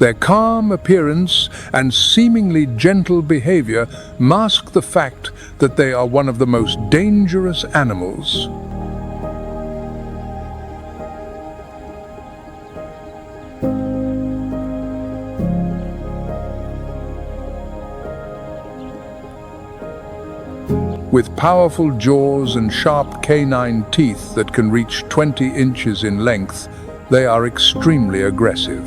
Their calm appearance and seemingly gentle behavior mask the fact that they are one of the most dangerous animals. With powerful jaws and sharp canine teeth that can reach 20 inches in length, they are extremely aggressive.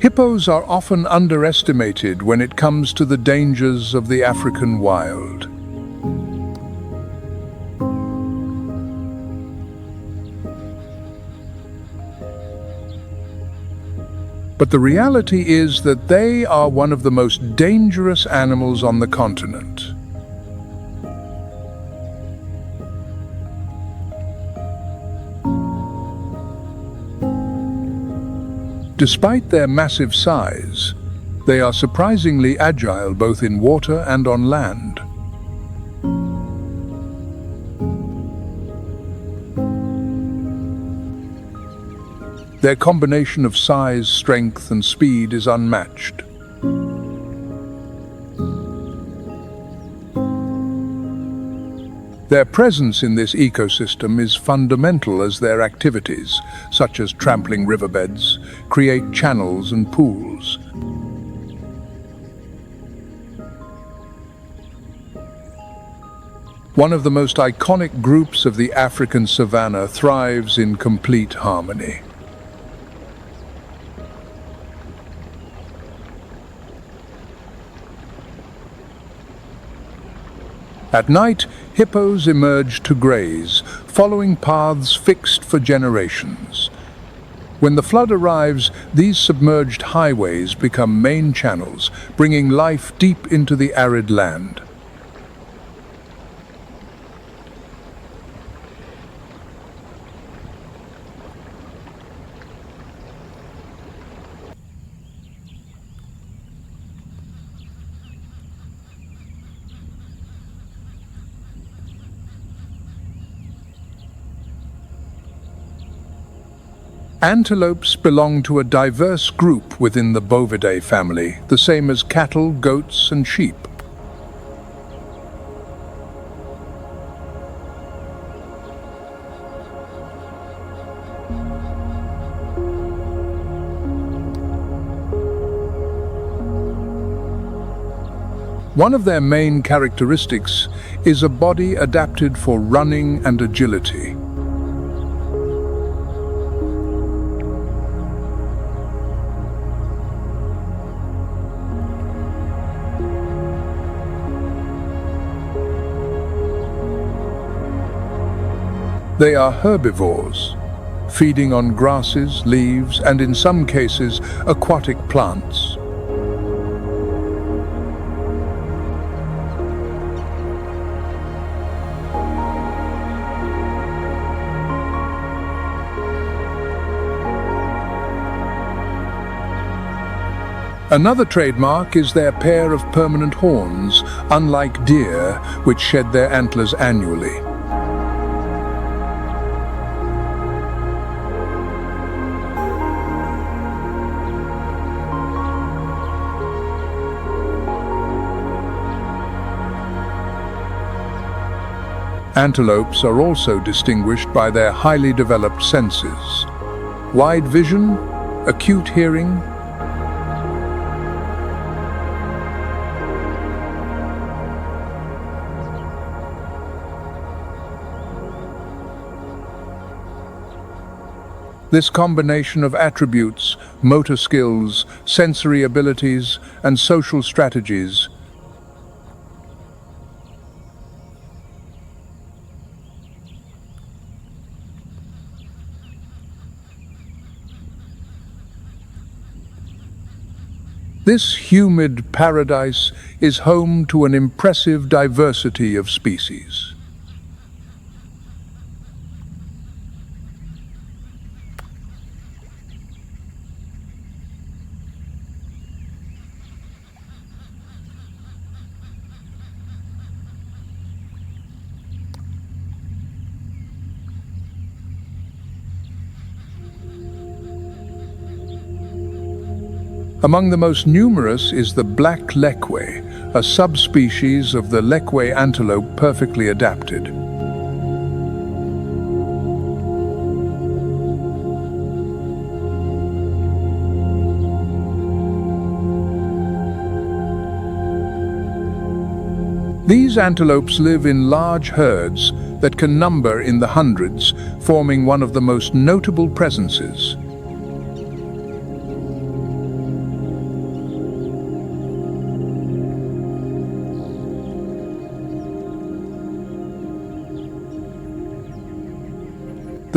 Hippos are often underestimated when it comes to the dangers of the African wild. But the reality is that they are one of the most dangerous animals on the continent. Despite their massive size, they are surprisingly agile both in water and on land. Their combination of size, strength, and speed is unmatched. Their presence in this ecosystem is fundamental as their activities, such as trampling riverbeds, create channels and pools. One of the most iconic groups of the African savanna thrives in complete harmony. At night, hippos emerge to graze, following paths fixed for generations. When the flood arrives, these submerged highways become main channels, bringing life deep into the arid land. Antelopes belong to a diverse group within the Bovidae family, the same as cattle, goats, and sheep. One of their main characteristics is a body adapted for running and agility. They are herbivores, feeding on grasses, leaves, and in some cases, aquatic plants. Another trademark is their pair of permanent horns, unlike deer, which shed their antlers annually. Antelopes are also distinguished by their highly developed senses. Wide vision, acute hearing. This combination of attributes, motor skills, sensory abilities, and social strategies This humid paradise is home to an impressive diversity of species. Among the most numerous is the black lekwe, a subspecies of the lekwe antelope perfectly adapted. These antelopes live in large herds that can number in the hundreds, forming one of the most notable presences.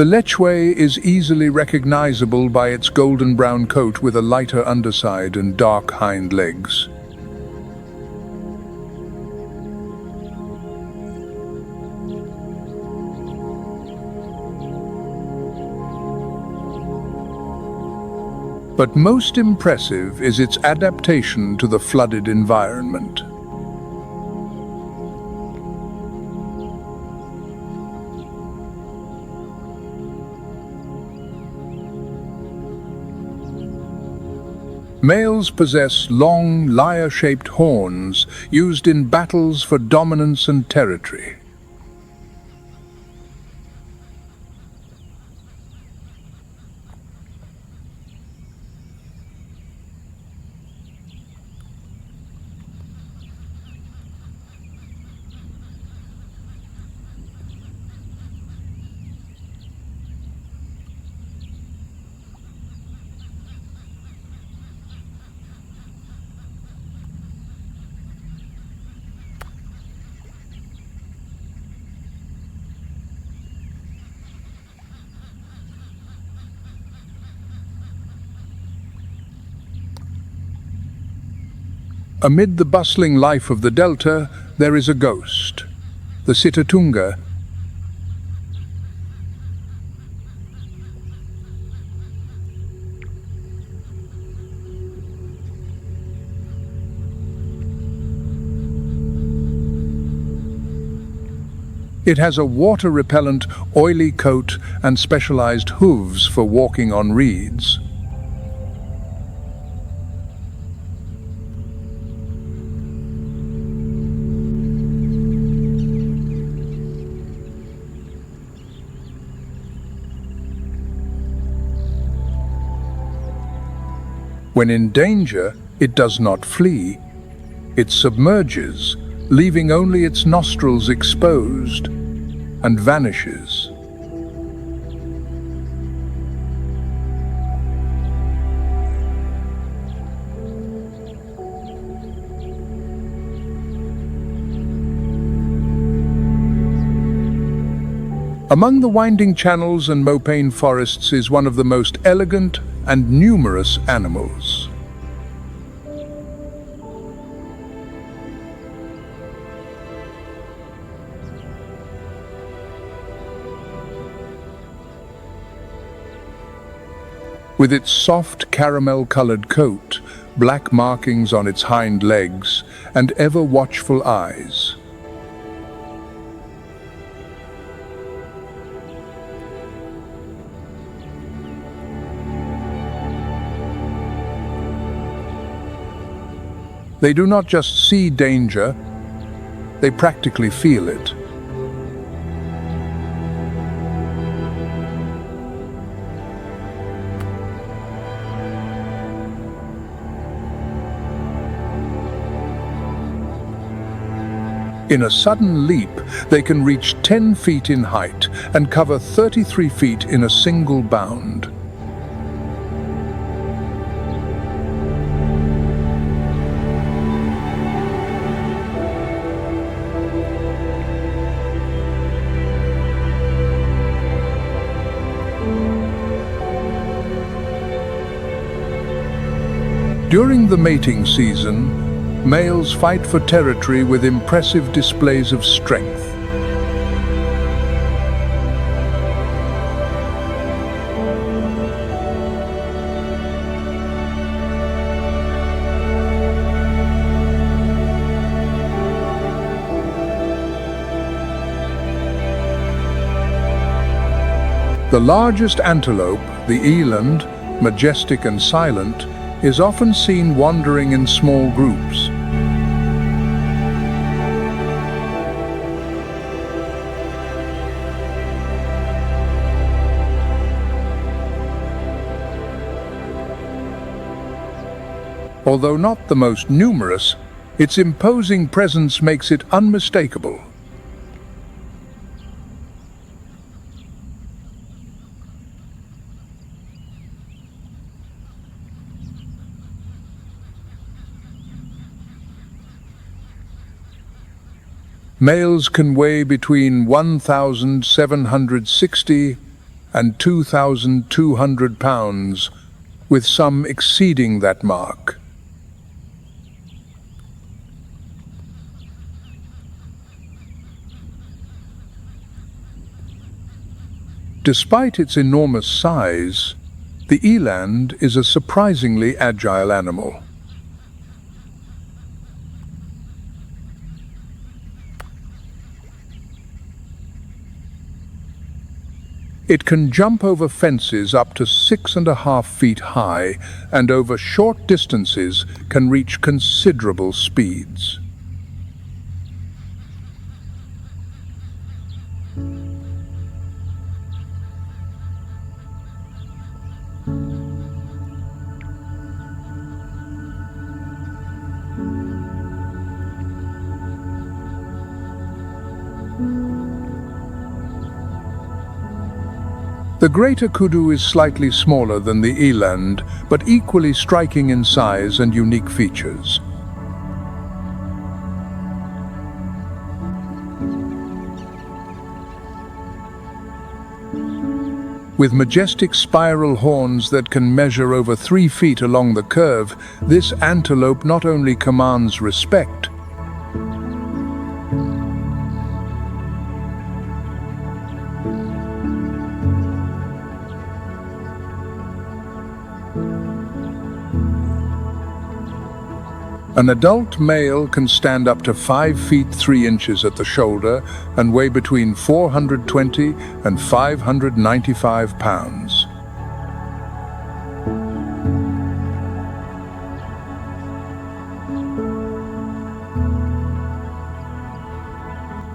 The lechwe is easily recognizable by its golden brown coat with a lighter underside and dark hind legs. But most impressive is its adaptation to the flooded environment. Males possess long, lyre-shaped horns used in battles for dominance and territory. Amid the bustling life of the delta, there is a ghost, the Sitatunga. It has a water-repellent, oily coat and specialized hooves for walking on reeds. When in danger, it does not flee. It submerges, leaving only its nostrils exposed, and vanishes. Among the winding channels and mopane forests is one of the most elegant and numerous animals. With its soft caramel-colored coat, black markings on its hind legs, and ever-watchful eyes. They do not just see danger, they practically feel it. In a sudden leap, they can reach 10 feet in height and cover 33 feet in a single bound. During the mating season, males fight for territory with impressive displays of strength. The largest antelope, the eland, majestic and silent, is often seen wandering in small groups. Although not the most numerous, its imposing presence makes it unmistakable. Males can weigh between 1,760 and 2,200 pounds, with some exceeding that mark. Despite its enormous size, The eland is a surprisingly agile animal. It can jump over fences up to 6.5 feet high and over short distances can reach considerable speeds. The greater kudu is slightly smaller than the eland, but equally striking in size and unique features. With majestic spiral horns that can measure over 3 feet along the curve, this antelope not only commands respect, an adult male can stand up to 5 feet 3 inches at the shoulder and weigh between 420 and 595 pounds.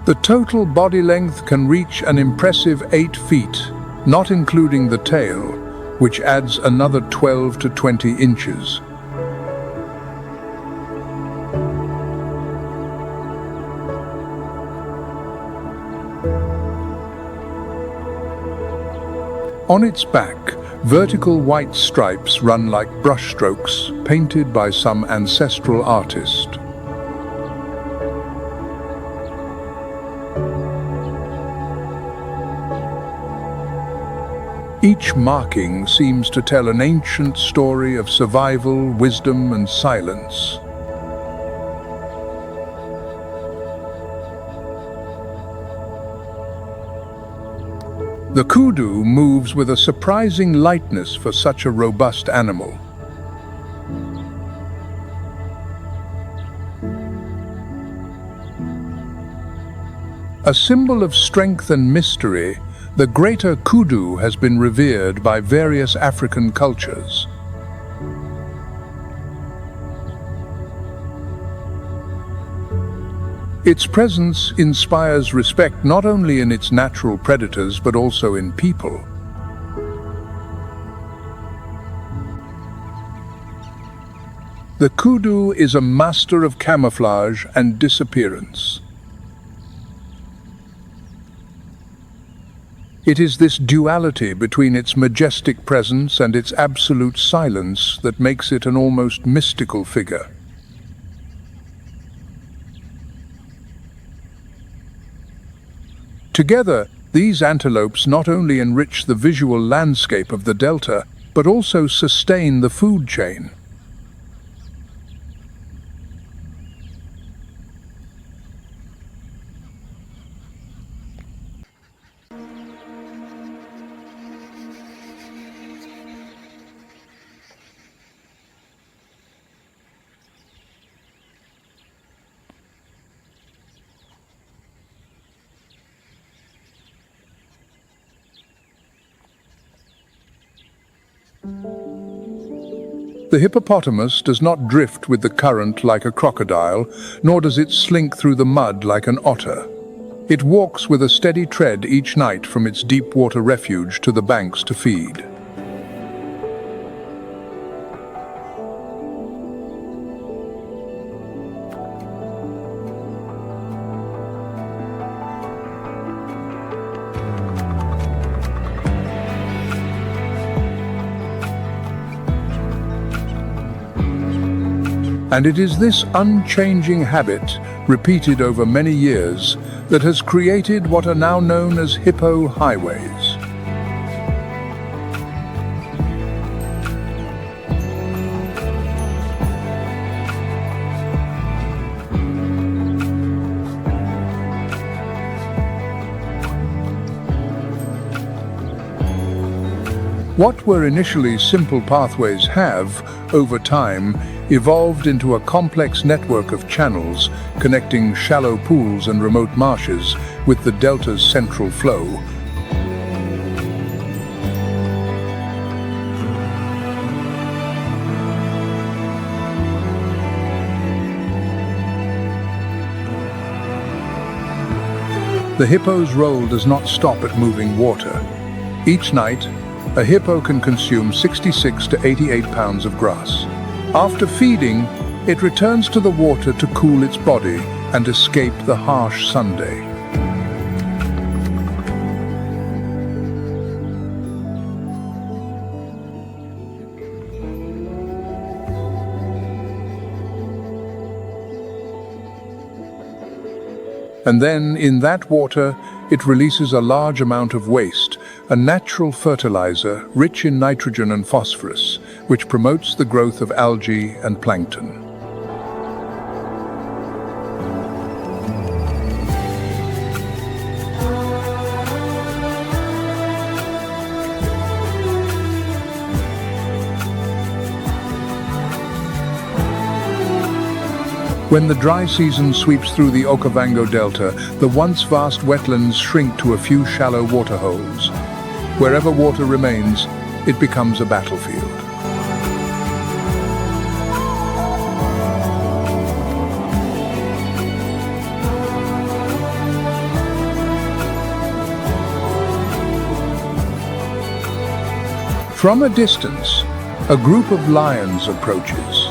The total body length can reach an impressive 8 feet, not including the tail, which adds another 12 to 20 inches. On its back, vertical white stripes run like brushstrokes painted by some ancestral artist. Each marking seems to tell an ancient story of survival, wisdom, and silence. The kudu moves with a surprising lightness for such a robust animal. A symbol of strength and mystery, the greater kudu has been revered by various African cultures. Its presence inspires respect not only in its natural predators but also in people. The kudu is a master of camouflage and disappearance. It is this duality between its majestic presence and its absolute silence that makes it an almost mystical figure. Together, these antelopes not only enrich the visual landscape of the delta, but also sustain the food chain. The hippopotamus does not drift with the current like a crocodile, nor does it slink through the mud like an otter. It walks with a steady tread each night from its deep water refuge to the banks to feed. And it is this unchanging habit, repeated over many years, that has created what are now known as hippo highways. What were initially simple pathways have, over time, evolved into a complex network of channels connecting shallow pools and remote marshes with the delta's central flow. The hippo's role does not stop at moving water. Each night, a hippo can consume 66 to 88 pounds of grass. After feeding, it returns to the water to cool its body and escape the harsh sun day. And then, in that water, it releases a large amount of waste, a natural fertilizer rich in nitrogen and phosphorus, which promotes the growth of algae and plankton. When the dry season sweeps through the Okavango Delta, the once vast wetlands shrink to a few shallow waterholes. Wherever water remains, it becomes a battlefield. From a distance, a group of lions approaches.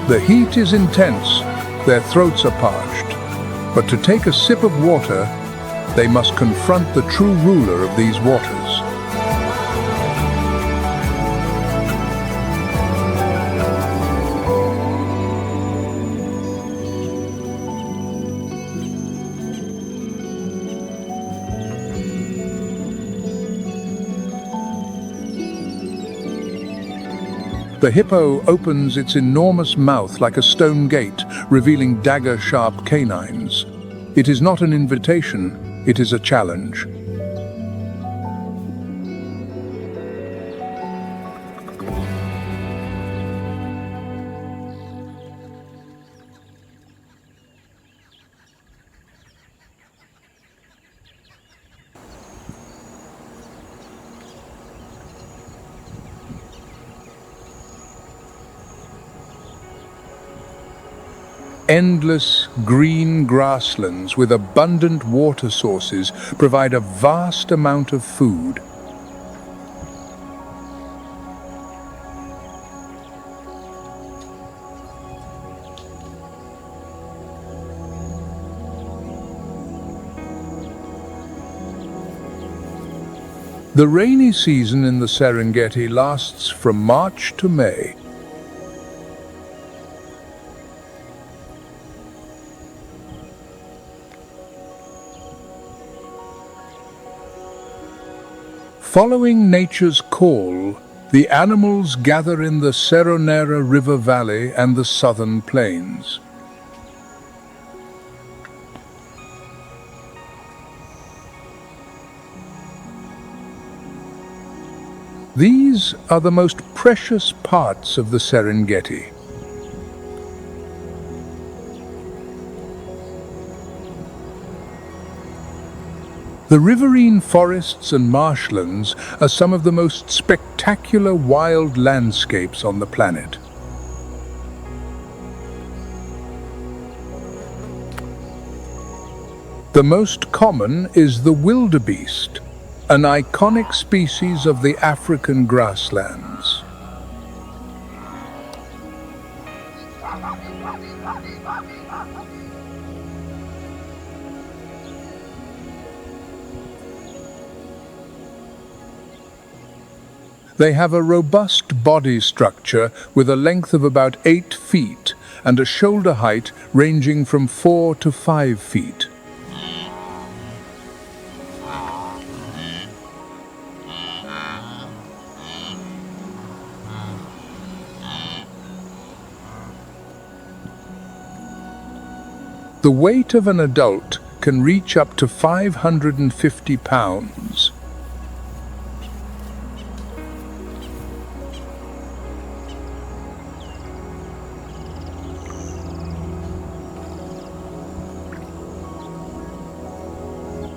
The heat is intense. Their throats are parched, but to take a sip of water, they must confront the true ruler of these waters. The hippo opens its enormous mouth like a stone gate, revealing dagger-sharp canines. It is not an invitation, it is a challenge. Endless green grasslands with abundant water sources provide a vast amount of food. The rainy season in the Serengeti lasts from March to May. Following nature's call, the animals gather in the Seronera River Valley and the southern plains. These are the most precious parts of the Serengeti. The riverine forests and marshlands are some of the most spectacular wild landscapes on the planet. The most common is the wildebeest, an iconic species of the African grasslands. They have a robust body structure with a length of about 8 feet and a shoulder height ranging from 4 to 5 feet. The weight of an adult can reach up to 550 pounds.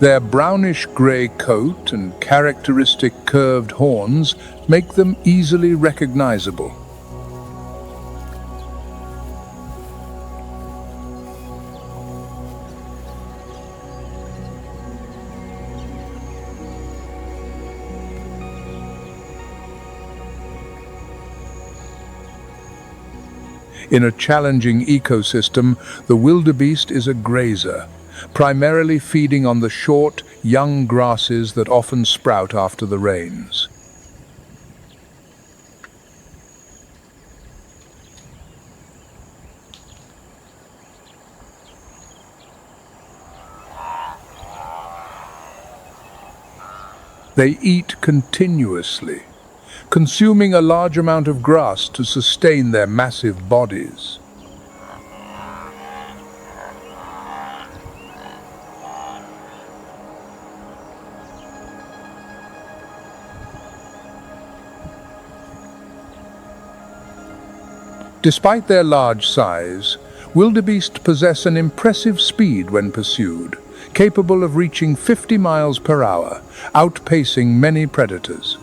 Their brownish-gray coat and characteristic curved horns make them easily recognizable. In a challenging ecosystem, the wildebeest is a grazer, primarily feeding on the short, young grasses that often sprout after the rains. They eat continuously, consuming a large amount of grass to sustain their massive bodies. Despite their large size, wildebeest possess an impressive speed when pursued, capable of reaching 50 miles per hour, outpacing many predators.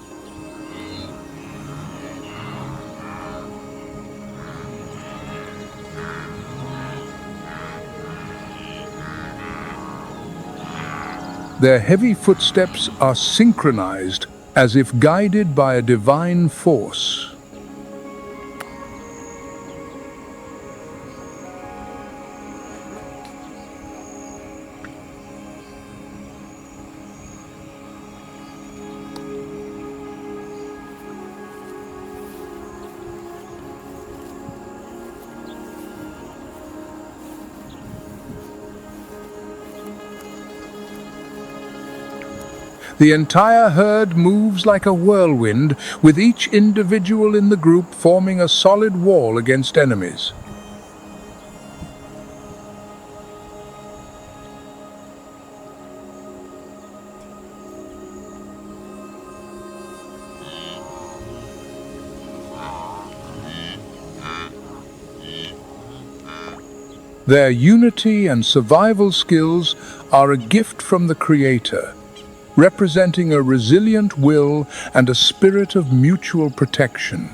Their heavy footsteps are synchronized as if guided by a divine force. The entire herd moves like a whirlwind, with each individual in the group forming a solid wall against enemies. Their unity and survival skills are a gift from the Creator, representing a resilient will and a spirit of mutual protection.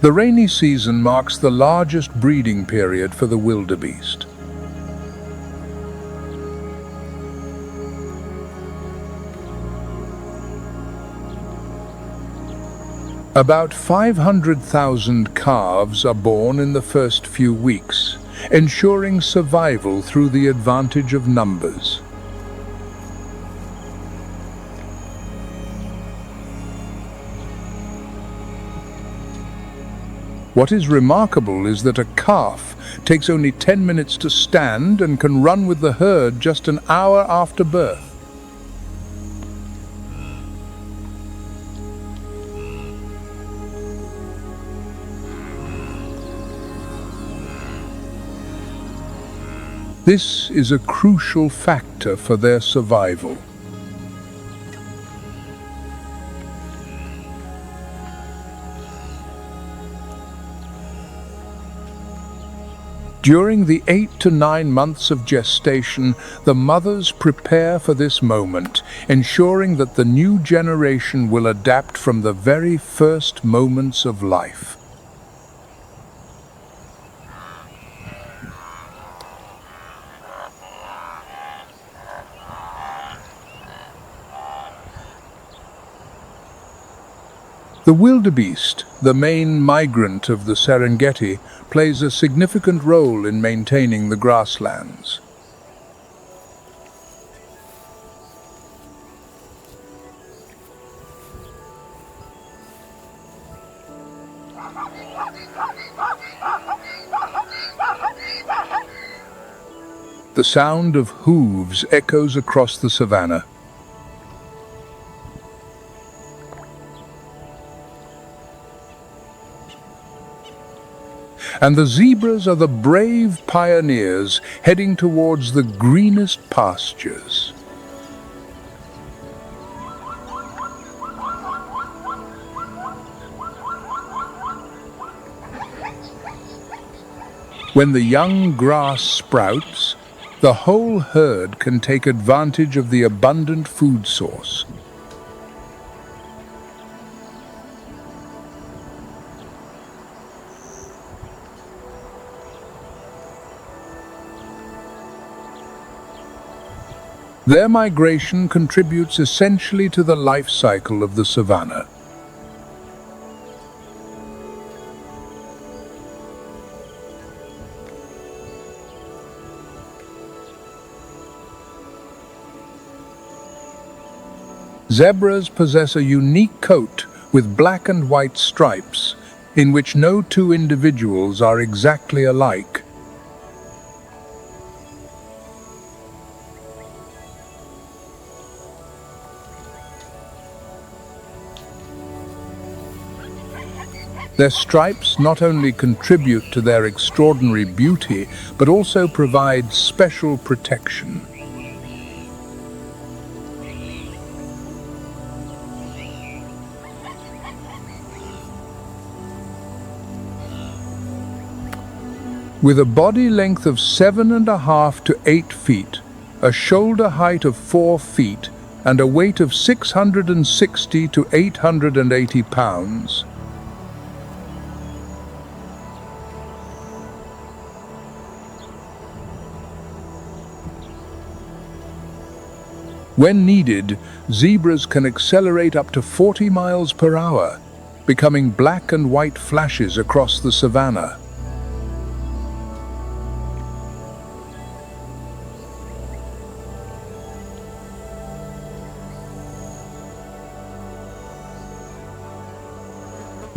The rainy season marks the largest breeding period for the wildebeest. About 500,000 calves are born in the first few weeks, ensuring survival through the advantage of numbers. What is remarkable is that a calf takes only 10 minutes to stand and can run with the herd just an hour after birth. This is a crucial factor for their survival. During the 8 to 9 months of gestation, the mothers prepare for this moment, ensuring that the new generation will adapt from the very first moments of life. The wildebeest, the main migrant of the Serengeti, plays a significant role in maintaining the grasslands. The sound of hooves echoes across the savanna. And the zebras are the brave pioneers heading towards the greenest pastures. When the young grass sprouts, the whole herd can take advantage of the abundant food source. Their migration contributes essentially to the life cycle of the savanna. Zebras possess a unique coat with black and white stripes, in which no two individuals are exactly alike. Their stripes not only contribute to their extraordinary beauty, but also provide special protection. With a body length of 7.5 to 8 feet, a shoulder height of 4 feet, and a weight of 660 to 880 pounds, when needed, zebras can accelerate up to 40 miles per hour, becoming black and white flashes across the savanna.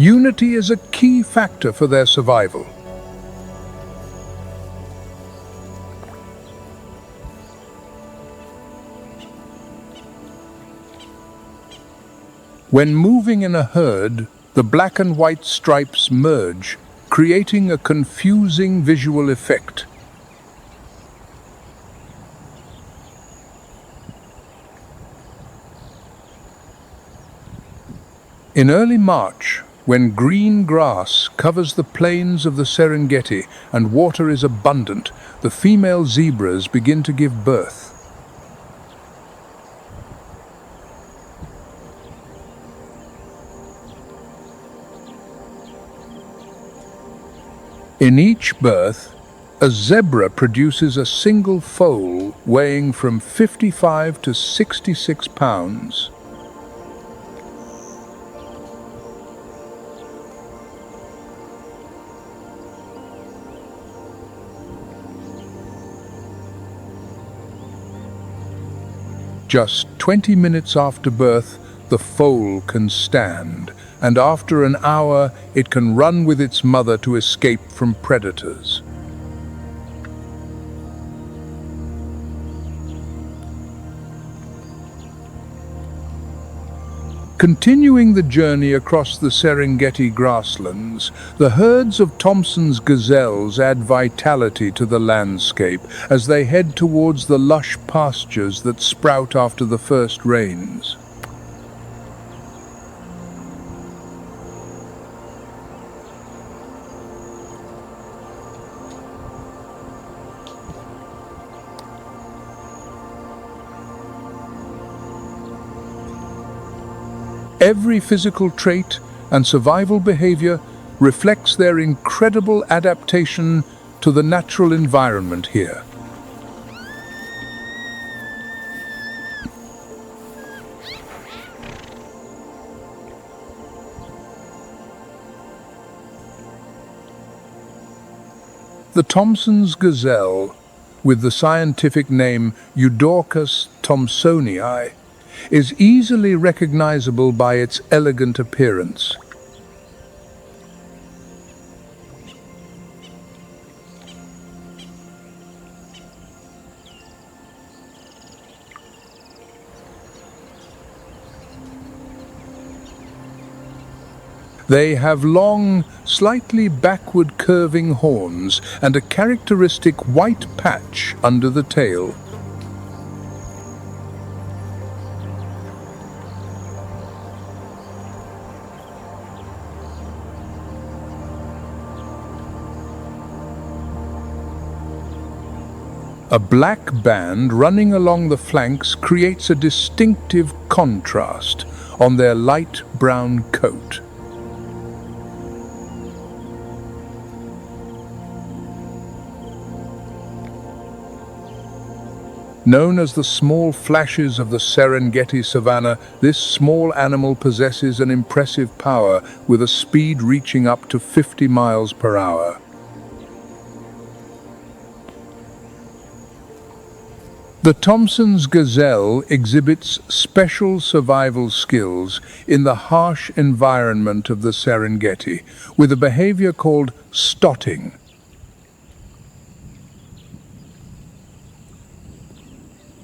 Unity is a key factor for their survival. When moving in a herd, the black and white stripes merge, creating a confusing visual effect. In early March, when green grass covers the plains of the Serengeti and water is abundant, the female zebras begin to give birth. In each birth, a zebra produces a single foal weighing from 55 to 66 pounds. Just 20 minutes after birth, the foal can stand, and after an hour, it can run with its mother to escape from predators. Continuing the journey across the Serengeti grasslands, the herds of Thompson's gazelles add vitality to the landscape as they head towards the lush pastures that sprout after the first rains. Every physical trait and survival behavior reflects their incredible adaptation to the natural environment here. The Thompson's gazelle, with the scientific name Eudorcus thomsonii, is easily recognizable by its elegant appearance. They have long, slightly backward curving horns and a characteristic white patch under the tail. A black band running along the flanks creates a distinctive contrast on their light brown coat. Known as the small flashes of the Serengeti savanna, this small animal possesses an impressive power with a speed reaching up to 50 miles per hour. The Thomson's gazelle exhibits special survival skills in the harsh environment of the Serengeti, with a behavior called stotting.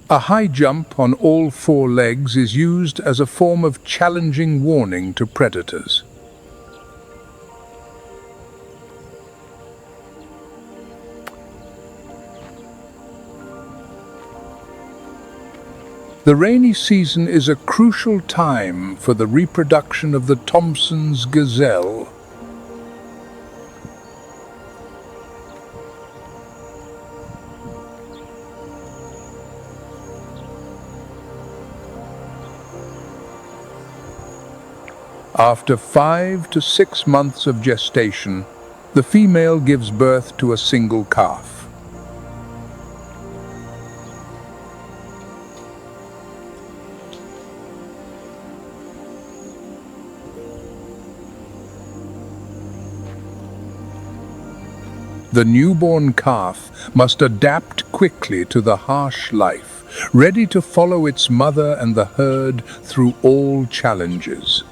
A high jump on all four legs is used as a form of challenging warning to predators. The rainy season is a crucial time for the reproduction of the Thomson's gazelle. After 5 to 6 months of gestation, the female gives birth to a single calf. The newborn calf must adapt quickly to the harsh life, ready to follow its mother and the herd through all challenges.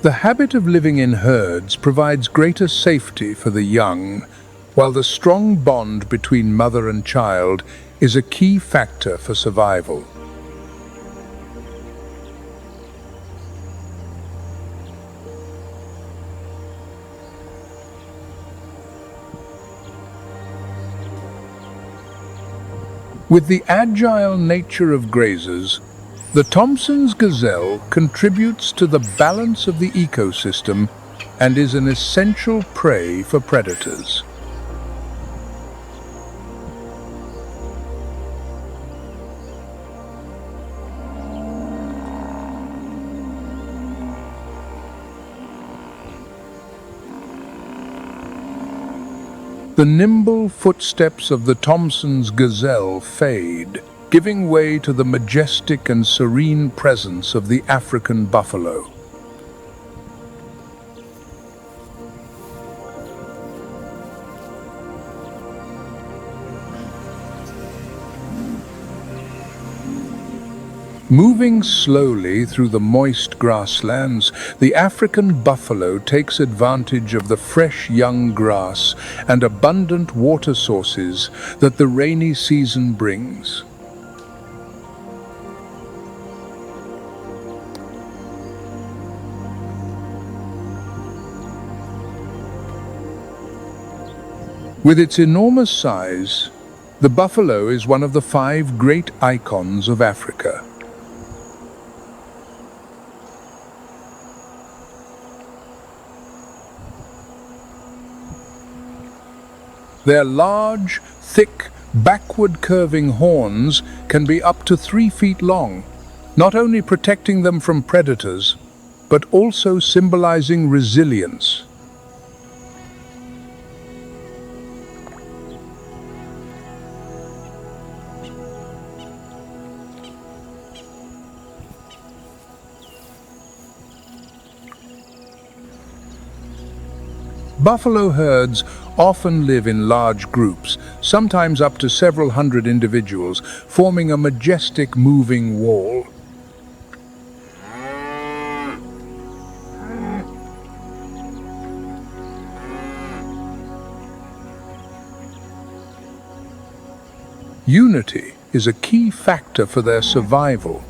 The habit of living in herds provides greater safety for the young, while the strong bond between mother and child is a key factor for survival. With the agile nature of grazers, the Thomson's gazelle contributes to the balance of the ecosystem and is an essential prey for predators. The nimble footsteps of the Thomson's gazelle fade, giving way to the majestic and serene presence of the African buffalo. Moving slowly through the moist grasslands, the African buffalo takes advantage of the fresh young grass and abundant water sources that the rainy season brings. With its enormous size, the buffalo is one of the 5 great icons of Africa. Their large, thick, backward-curving horns can be up to 3 feet long, not only protecting them from predators, but also symbolizing resilience. Buffalo herds often live in large groups, sometimes up to several hundred individuals, forming a majestic moving wall. Unity is a key factor for their survival.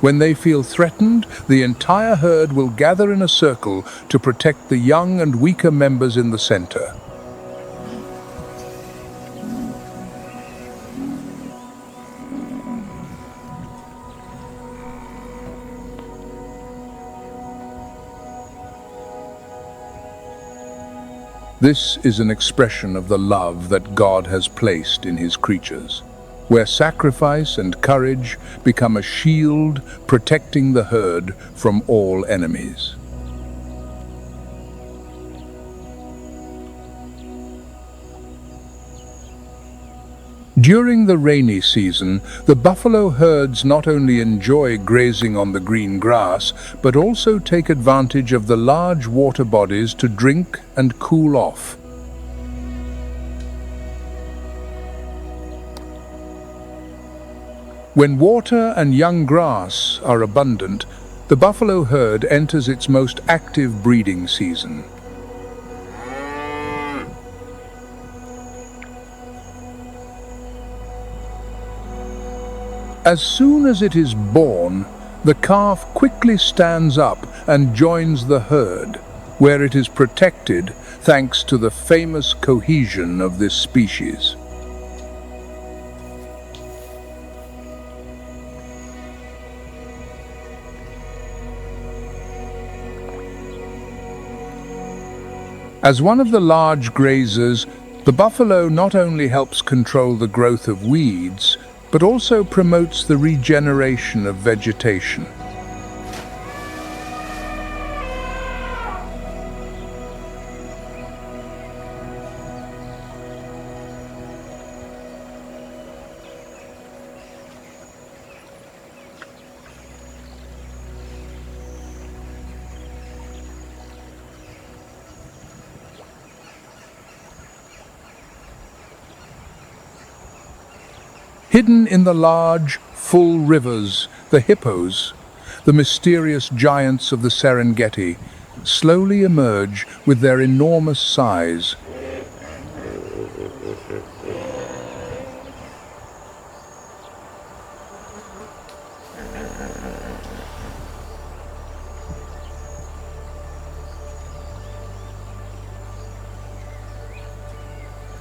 When they feel threatened, the entire herd will gather in a circle to protect the young and weaker members in the center. This is an expression of the love that God has placed in his creatures, where sacrifice and courage become a shield protecting the herd from all enemies. During the rainy season, the buffalo herds not only enjoy grazing on the green grass, but also take advantage of the large water bodies to drink and cool off. When water and young grass are abundant, the buffalo herd enters its most active breeding season. As soon as it is born, the calf quickly stands up and joins the herd, where it is protected thanks to the famous cohesion of this species. As one of the large grazers, the buffalo not only helps control the growth of weeds, but also promotes the regeneration of vegetation. Hidden in the large, full rivers, the hippos, the mysterious giants of the Serengeti, slowly emerge with their enormous size.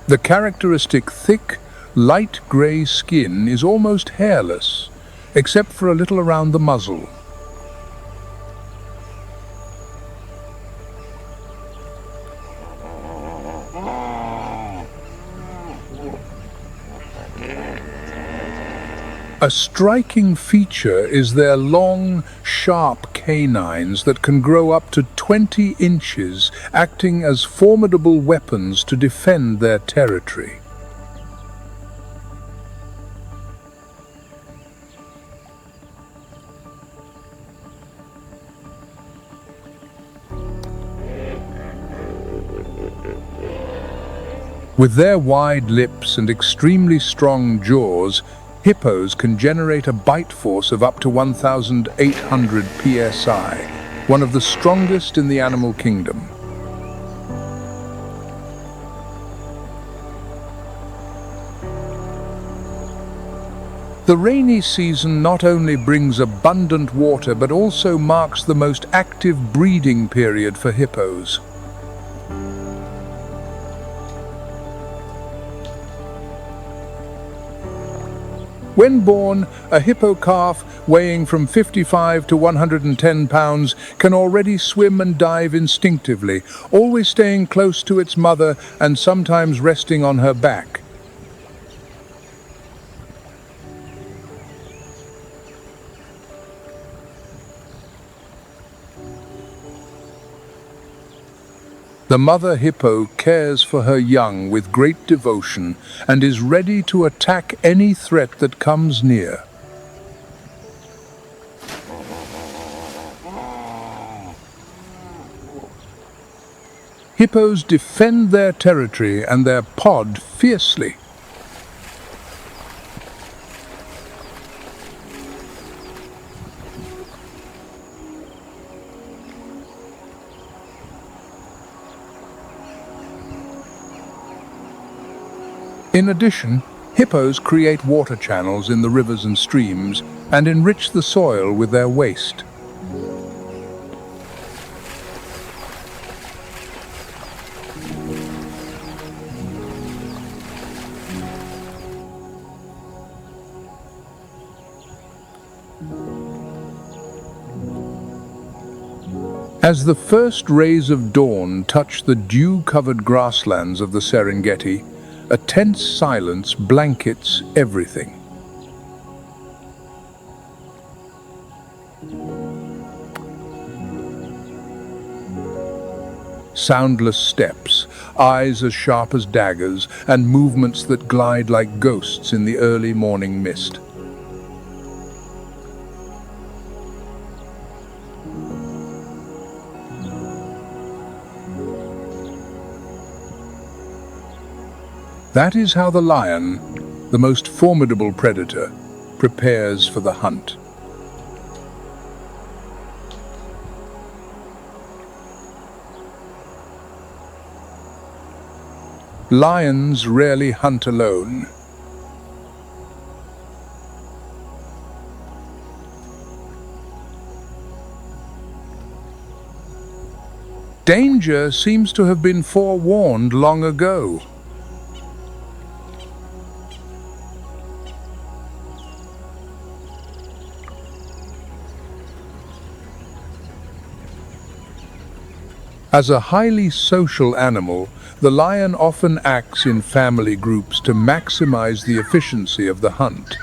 The characteristic thick, light grey skin is almost hairless, except for a little around the muzzle. A striking feature is their long, sharp canines that can grow up to 20 inches, acting as formidable weapons to defend their territory. With their wide lips and extremely strong jaws, hippos can generate a bite force of up to 1,800 psi, one of the strongest in the animal kingdom. The rainy season not only brings abundant water but also marks the most active breeding period for hippos. When born, a hippo calf weighing from 55 to 110 pounds can already swim and dive instinctively, always staying close to its mother and sometimes resting on her back. The mother hippo cares for her young with great devotion and is ready to attack any threat that comes near. Hippos defend their territory and their pod fiercely. In addition, Hippos create water channels in the rivers and streams and enrich the soil with their waste. As the first rays of dawn touch the dew-covered grasslands of the Serengeti, a tense silence blankets everything. Soundless steps, eyes as sharp as daggers, and movements that glide like ghosts in the early morning mist. That is how the lion, the most formidable predator, prepares for the hunt. Lions rarely hunt alone. Danger seems to have been forewarned long ago. As a highly social animal, the lion often acts in family groups to maximize the efficiency of the hunt.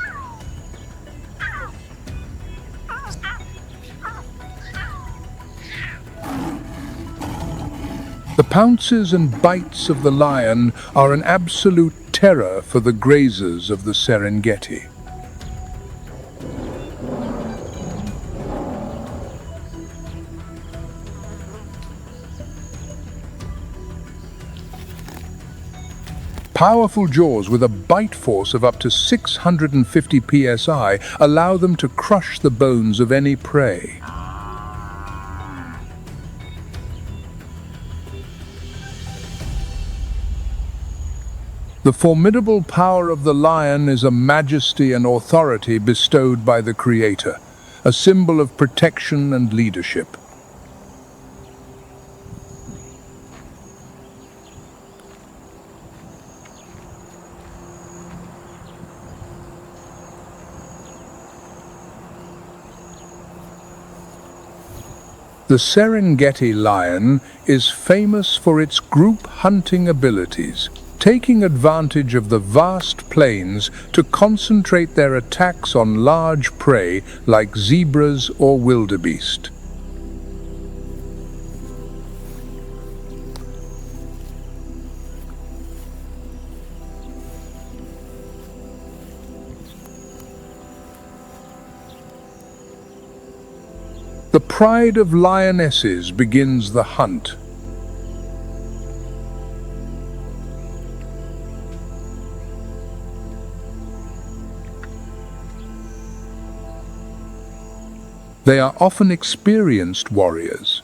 The pounces and bites of the lion are an absolute terror for the grazers of the Serengeti. Powerful jaws with a bite force of up to 650 psi allow them to crush the bones of any prey. The formidable power of the lion is a majesty and authority bestowed by the Creator, a symbol of protection and leadership. The Serengeti lion is famous for its group hunting abilities, taking advantage of the vast plains to concentrate their attacks on large prey like zebras or wildebeest. The pride of lionesses begins the hunt. They are often experienced warriors.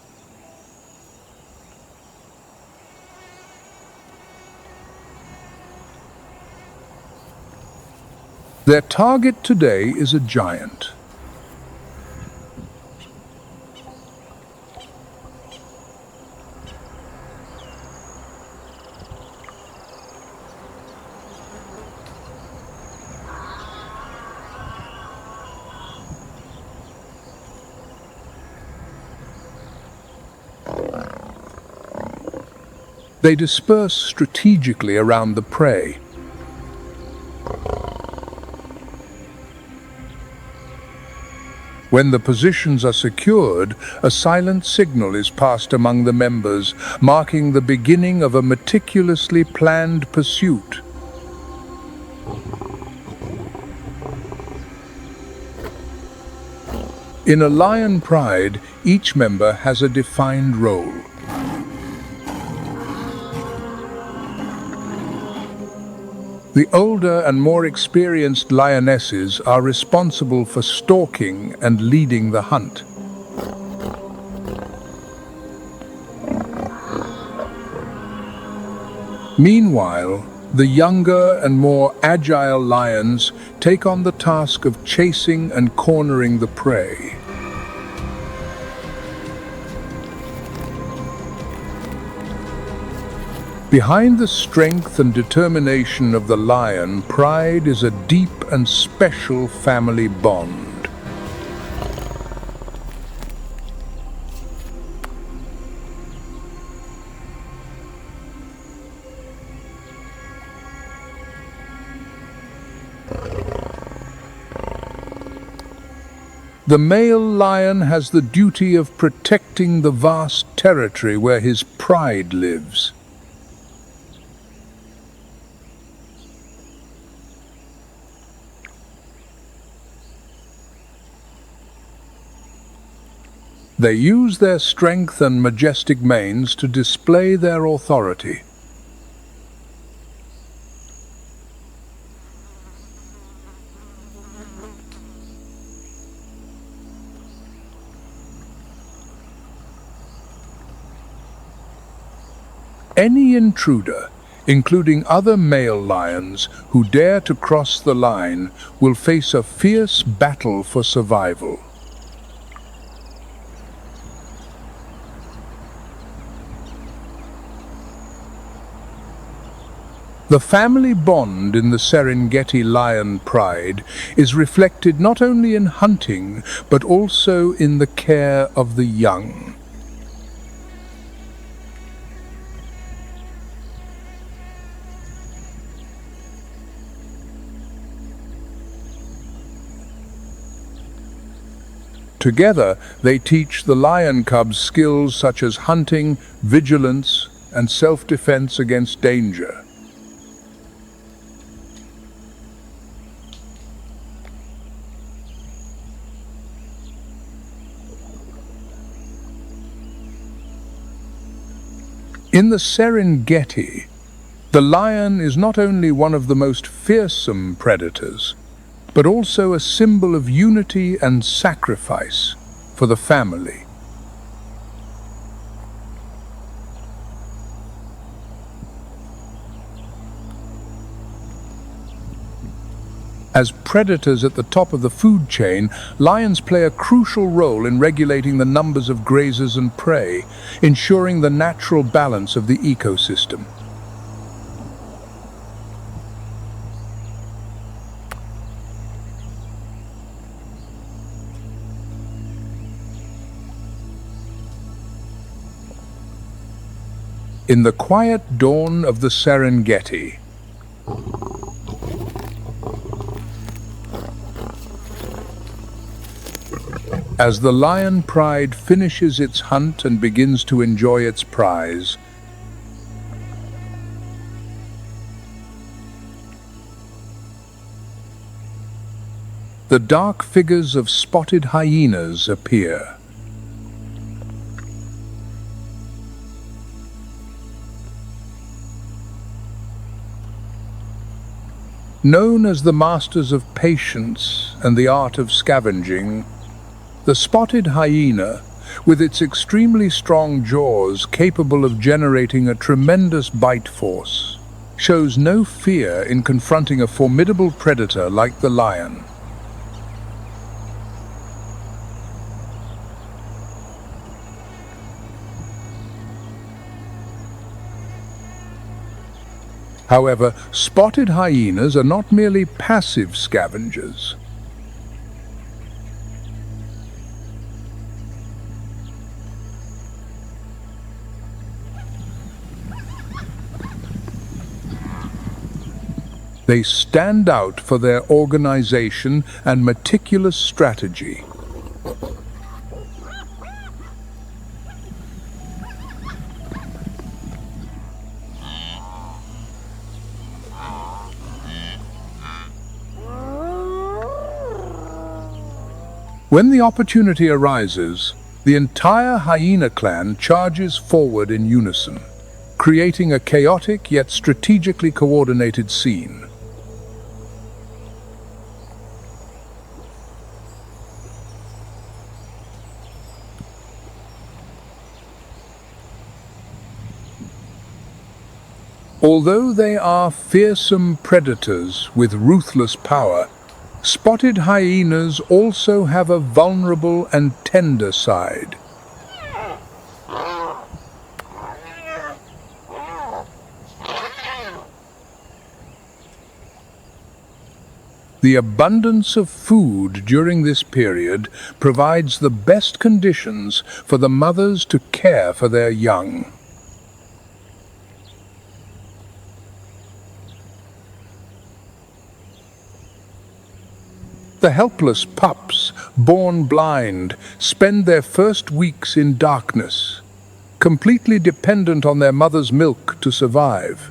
Their target today is a giant. They disperse strategically around the prey. When the positions are secured, a silent signal is passed among the members, marking the beginning of a meticulously planned pursuit. In a lion pride, each member has a defined role. The older and more experienced lionesses are responsible for stalking and leading the hunt. Meanwhile, The younger and more agile lions take on the task of chasing and cornering the prey. Behind the strength and determination of the lion pride is a deep and special family bond. The male lion has the duty of protecting the vast territory where his pride lives. They use their strength and majestic manes to display their authority. Any intruder, including other male lions who dare to cross the line, will face a fierce battle for survival. The family bond in the Serengeti lion pride is reflected not only in hunting, but also in the care of the young. Together, they teach the lion cubs skills such as hunting, vigilance, and self-defense against danger. In the Serengeti, the lion is not only one of the most fearsome predators, but also a symbol of unity and sacrifice for the family. As predators at the top of the food chain, lions play a crucial role in regulating the numbers of grazers and prey, ensuring the natural balance of the ecosystem. In the quiet dawn of the Serengeti, as the lion pride finishes its hunt and begins to enjoy its prize, the dark figures of spotted hyenas appear. Known as the masters of patience and the art of scavenging, the spotted hyena, with its extremely strong jaws capable of generating a tremendous bite force, shows no fear in confronting a formidable predator like the lion. However, spotted hyenas are not merely passive scavengers. They stand out for their organization and meticulous strategy. When the opportunity arises, the entire hyena clan charges forward in unison, creating a chaotic yet strategically coordinated scene. Although they are fearsome predators with ruthless power, spotted hyenas also have a vulnerable and tender side. The abundance of food during this period provides the best conditions for the mothers to care for their young. The helpless pups, born blind, spend their first weeks in darkness, completely dependent on their mother's milk to survive.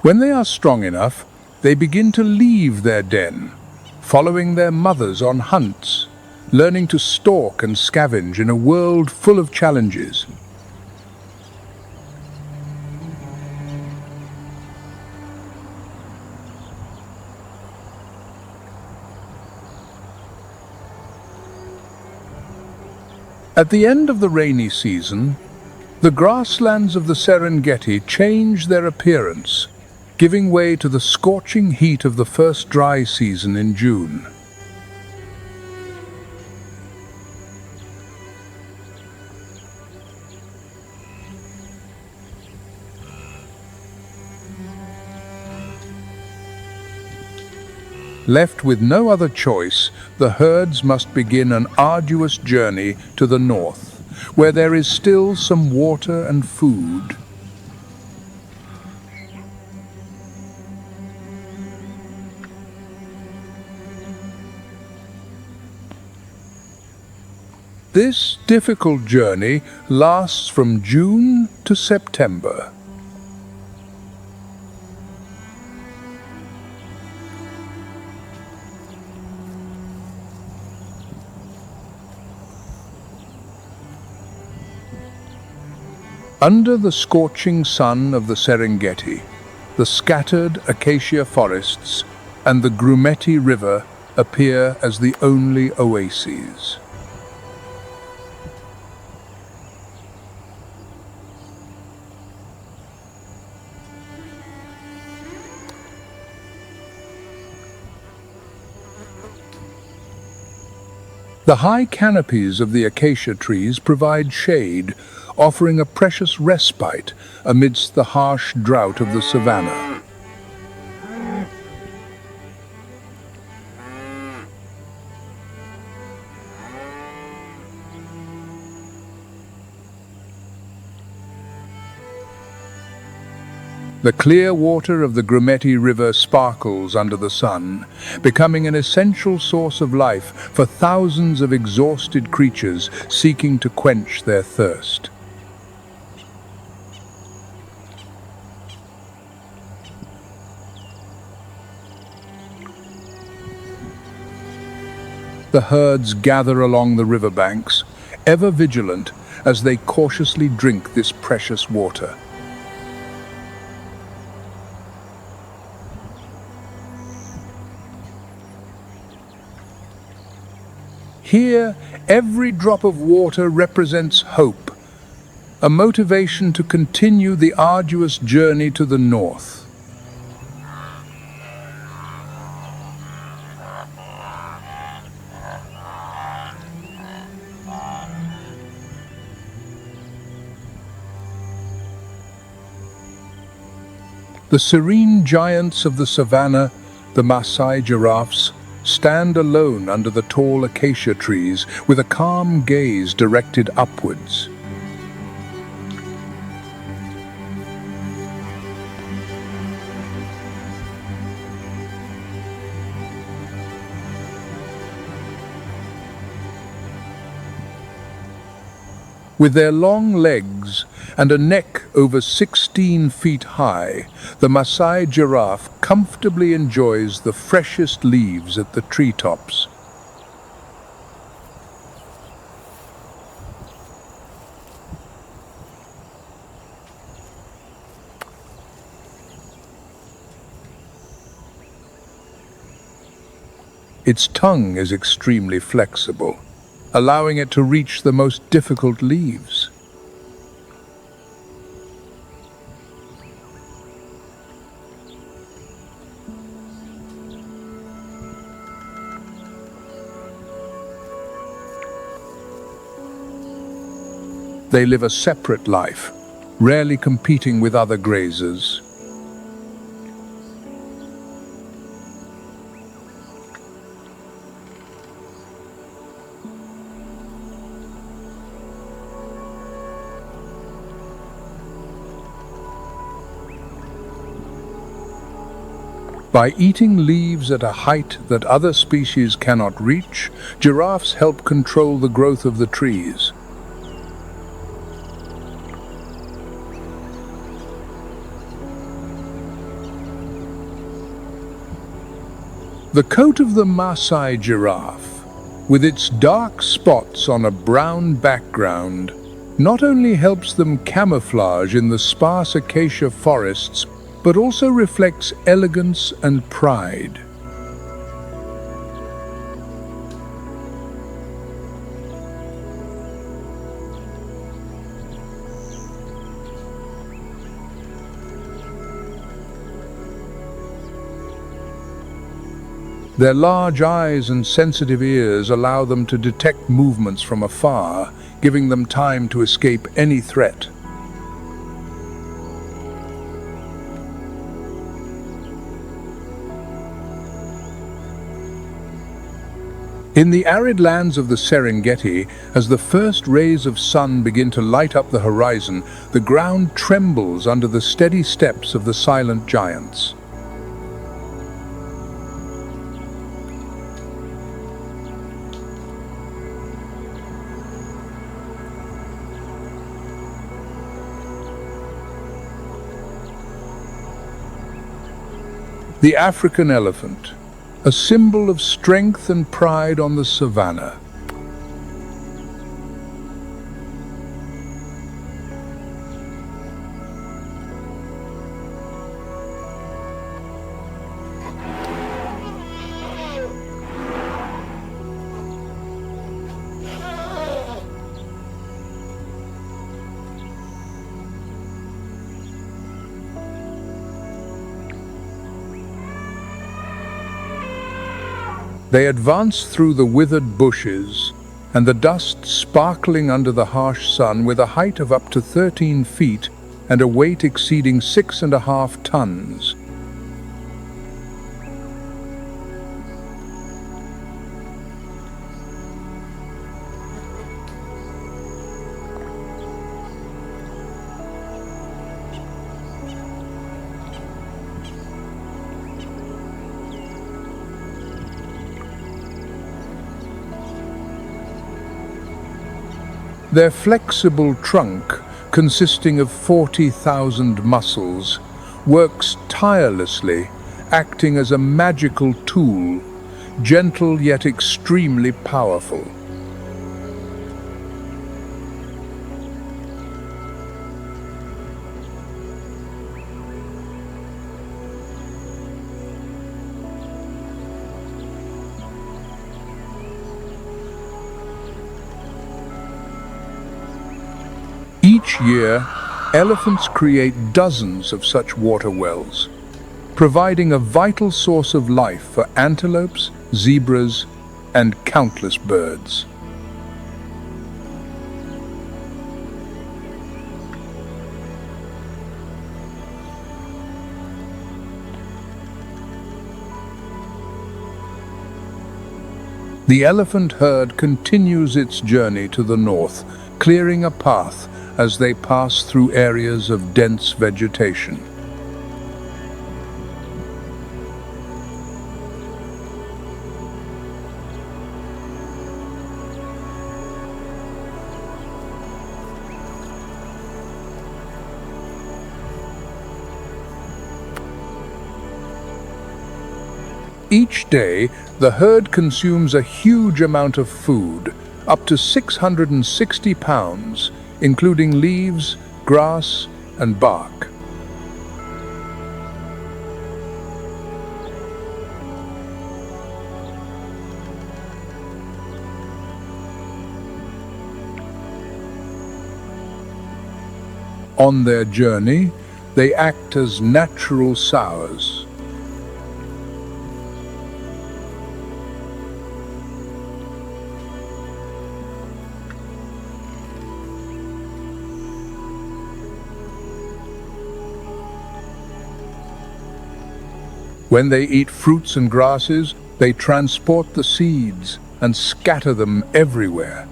When they are strong enough, they begin to leave their den, following their mothers on hunts, learning to stalk and scavenge in a world full of challenges. At the end of the rainy season, the grasslands of the Serengeti change their appearance, giving way to the scorching heat of the first dry season in June. Left with no other choice, the herds must begin an arduous journey to the north, where there is still some water and food. This difficult journey lasts from June to September. Under the scorching sun of the Serengeti, the scattered acacia forests and the Grumeti River appear as the only oases. The high canopies of the acacia trees provide shade, offering a precious respite amidst the harsh drought of the savanna. The clear water of the Grumeti River sparkles under the sun, becoming an essential source of life for thousands of exhausted creatures seeking to quench their thirst. The herds gather along the riverbanks, ever vigilant as they cautiously drink this precious water. Here, every drop of water represents hope, a motivation to continue the arduous journey to the north. The serene giants of the savanna, the Maasai giraffes, stand alone under the tall acacia trees with a calm gaze directed upwards. With their long legs and a neck over 16 feet high, the Maasai giraffe comfortably enjoys the freshest leaves at the treetops. Its tongue is extremely flexible, allowing it to reach the most difficult leaves. They live a separate life, rarely competing with other grazers. By eating leaves at a height that other species cannot reach, giraffes help control the growth of the trees. The coat of the Maasai giraffe, with its dark spots on a brown background, not only helps them camouflage in the sparse acacia forests, but also reflects elegance and pride. Their large eyes and sensitive ears allow them to detect movements from afar, giving them time to escape any threat. In the arid lands of the Serengeti, as the first rays of sun begin to light up the horizon, the ground trembles under the steady steps of the silent giants. The African elephant, a symbol of strength and pride on the savannah. They advance through the withered bushes and the dust sparkling under the harsh sun with a height of up to 13 feet and a weight exceeding 6.5 tons. Their flexible trunk, consisting of 40,000 muscles, works tirelessly, acting as a magical tool, gentle yet extremely powerful. Each year, elephants create dozens of such water wells, providing a vital source of life for antelopes, zebras, and countless birds. The elephant herd continues its journey to the north, clearing a path as they pass through areas of dense vegetation. Each day, the herd consumes a huge amount of food, up to 660 pounds, including leaves, grass, and bark. On their journey, they act as natural sows. When they eat fruits and grasses, they transport the seeds and scatter them everywhere.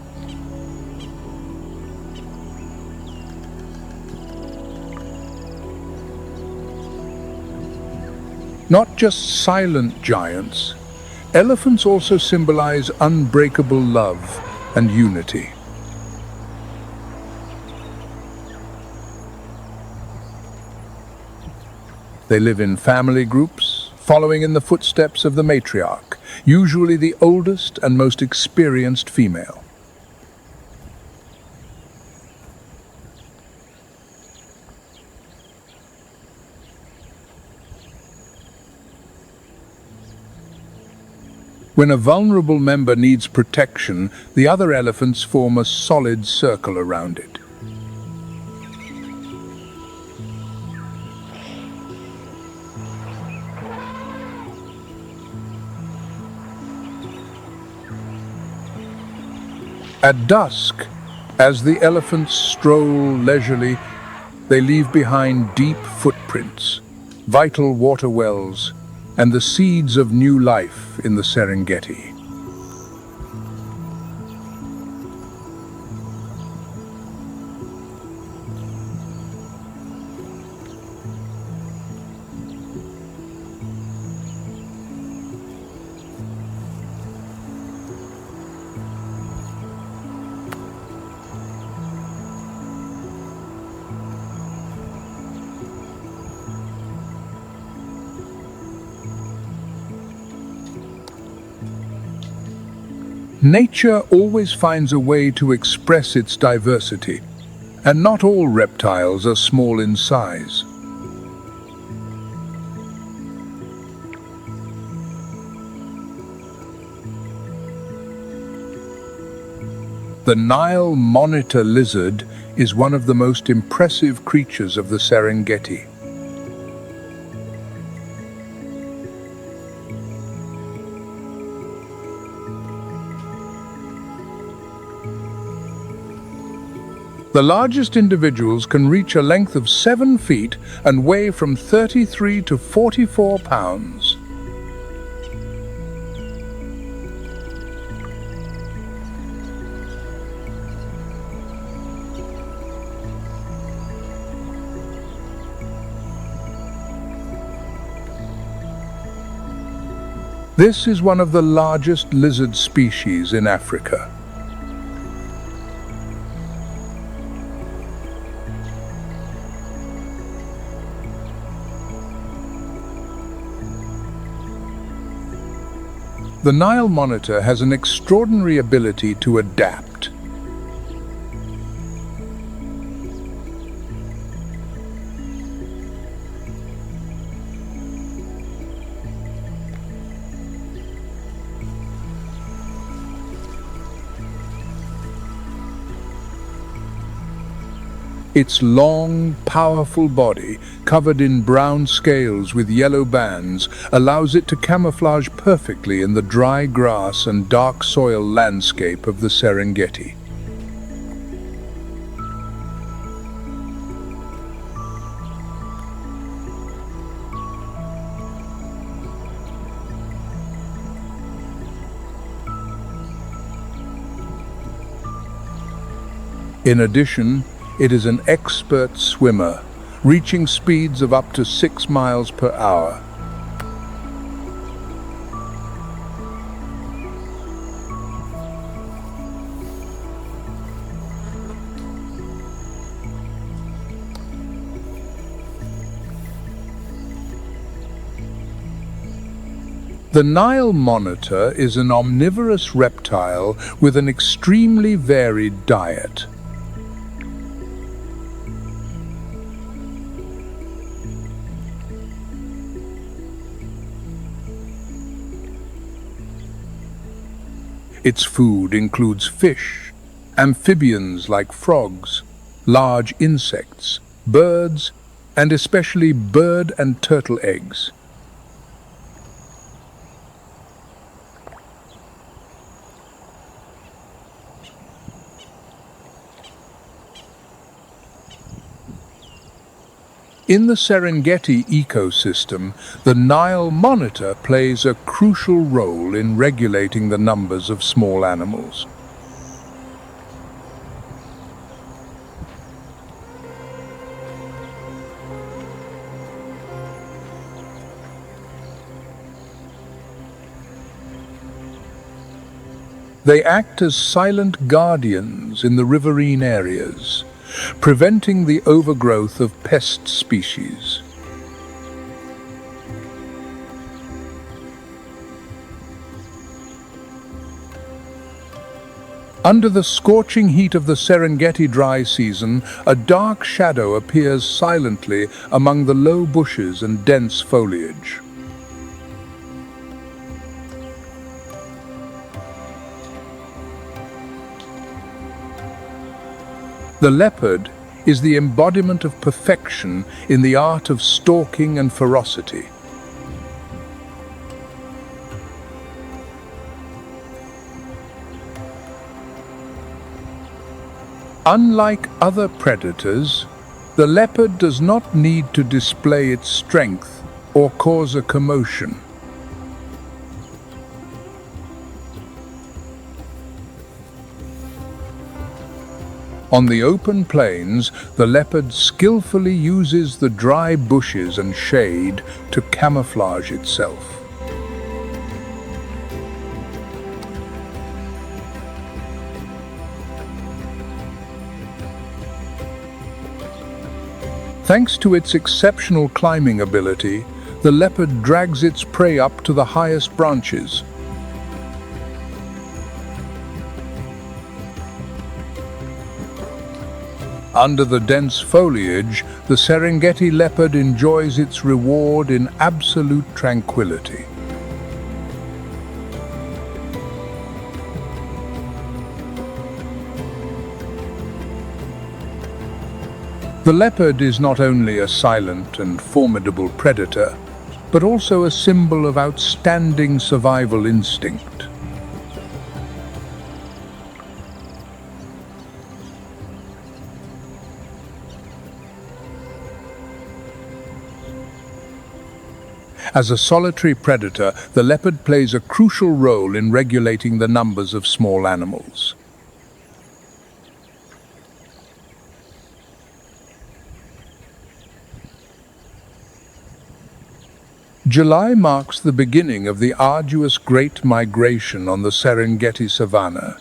Not just silent giants, elephants also symbolize unbreakable love and unity. They live in family groups, following in the footsteps of the matriarch, usually the oldest and most experienced female. When a vulnerable member needs protection, the other elephants form a solid circle around it. At dusk, as the elephants stroll leisurely, they leave behind deep footprints, vital water wells, and the seeds of new life in the Serengeti. Nature always finds a way to express its diversity, and not all reptiles are small in size. The Nile monitor lizard is one of the most impressive creatures of the Serengeti. The largest individuals can reach a length of 7 feet and weigh from 33 to 44 pounds. This is one of the largest lizard species in Africa. The Nile monitor has an extraordinary ability to adapt. Its long, powerful body, covered in brown scales with yellow bands, allows it to camouflage perfectly in the dry grass and dark soil landscape of the Serengeti. In addition, it is an expert swimmer, reaching speeds of up to 6 miles per hour. The Nile monitor is an omnivorous reptile with an extremely varied diet. Its food includes fish, amphibians like frogs, large insects, birds, and especially bird and turtle eggs. In the Serengeti ecosystem, the Nile monitor plays a crucial role in regulating the numbers of small animals. They act as silent guardians in the riverine areas, preventing the overgrowth of pest species. Under the scorching heat of the Serengeti dry season, a dark shadow appears silently among the low bushes and dense foliage. The leopard is the embodiment of perfection in the art of stalking and ferocity. Unlike other predators, the leopard does not need to display its strength or cause a commotion. On the open plains, the leopard skillfully uses the dry bushes and shade to camouflage itself. Thanks to its exceptional climbing ability, the leopard drags its prey up to the highest branches. Under the dense foliage, the Serengeti leopard enjoys its reward in absolute tranquility. The leopard is not only a silent and formidable predator, but also a symbol of outstanding survival instinct. As a solitary predator, the leopard plays a crucial role in regulating the numbers of small animals. July marks the beginning of the arduous Great Migration on the Serengeti savanna.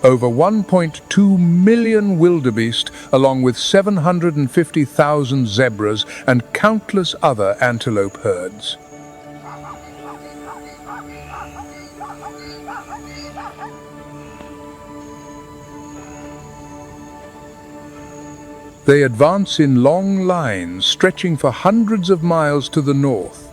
Over 1.2 million wildebeest, along with 750,000 zebras and countless other antelope herds. They advance in long lines stretching for hundreds of miles to the north.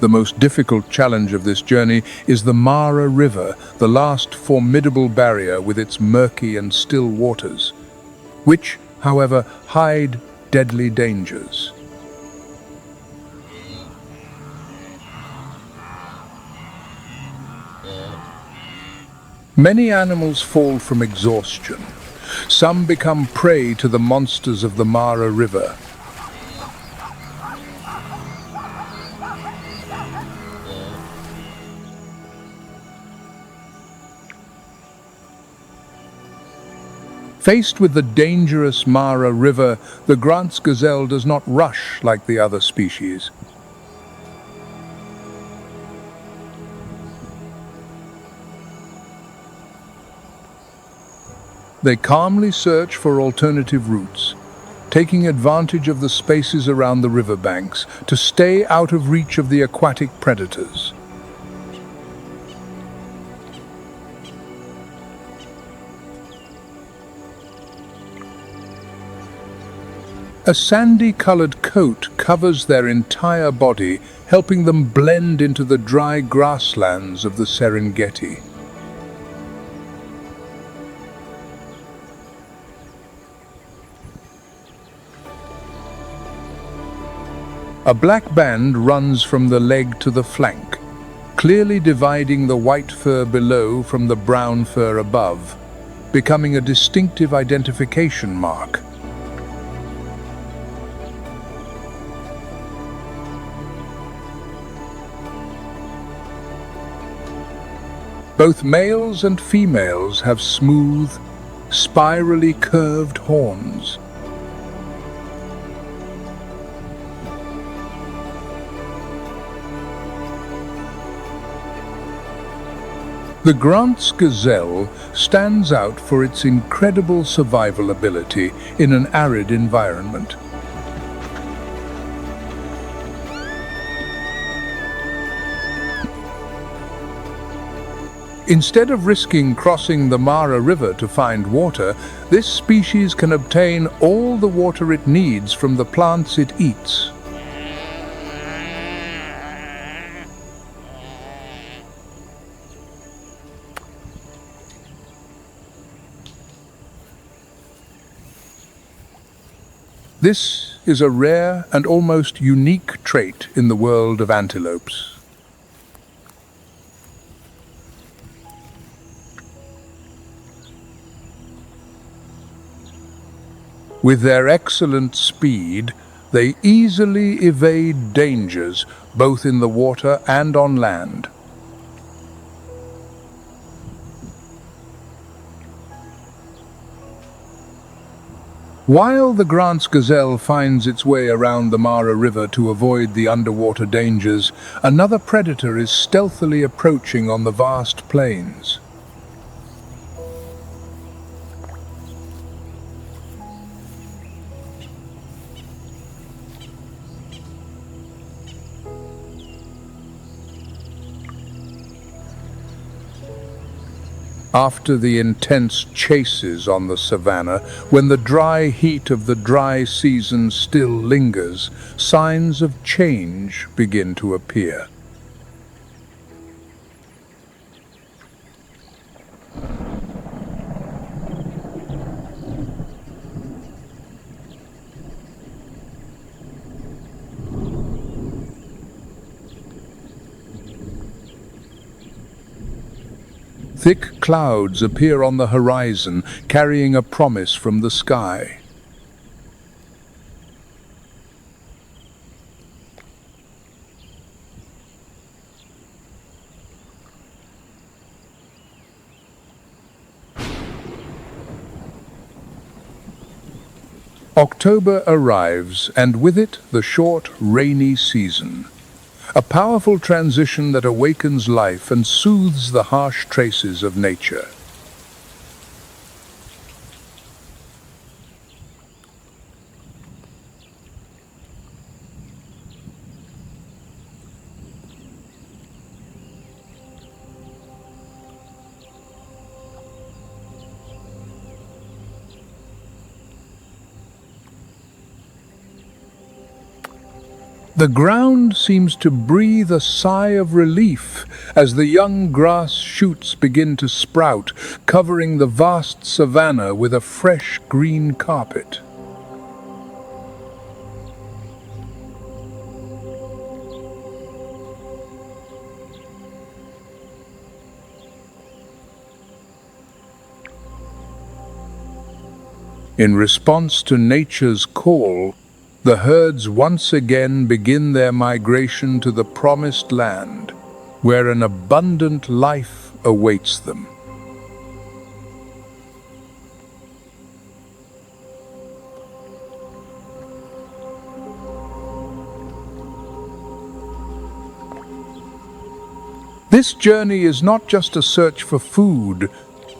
The most difficult challenge of this journey is the Mara River, the last formidable barrier with its murky and still waters, which, however, hide deadly dangers. Many animals fall from exhaustion. Some become prey to the monsters of the Mara River. Faced with the dangerous Mara River, the Grant's gazelle does not rush like the other species. They calmly search for alternative routes, taking advantage of the spaces around the riverbanks to stay out of reach of the aquatic predators. A sandy-colored coat covers their entire body, helping them blend into the dry grasslands of the Serengeti. A black band runs from the leg to the flank, clearly dividing the white fur below from the brown fur above, becoming a distinctive identification mark. Both males and females have smooth, spirally curved horns. The Grant's gazelle stands out for its incredible survival ability in an arid environment. Instead of risking crossing the Mara River to find water, this species can obtain all the water it needs from the plants it eats. This is a rare and almost unique trait in the world of antelopes. With their excellent speed, they easily evade dangers both in the water and on land. While the Grant's gazelle finds its way around the Mara River to avoid the underwater dangers, another predator is stealthily approaching on the vast plains. After the intense chases on the savannah, when the dry heat of the dry season still lingers, signs of change begin to appear. Thick clouds appear on the horizon, carrying a promise from the sky. October arrives, and with it the short, rainy season. A powerful transition that awakens life and soothes the harsh traces of nature. The ground seems to breathe a sigh of relief as the young grass shoots begin to sprout, covering the vast savanna with a fresh green carpet. In response to nature's call, the herds once again begin their migration to the promised land, where an abundant life awaits them. This journey is not just a search for food,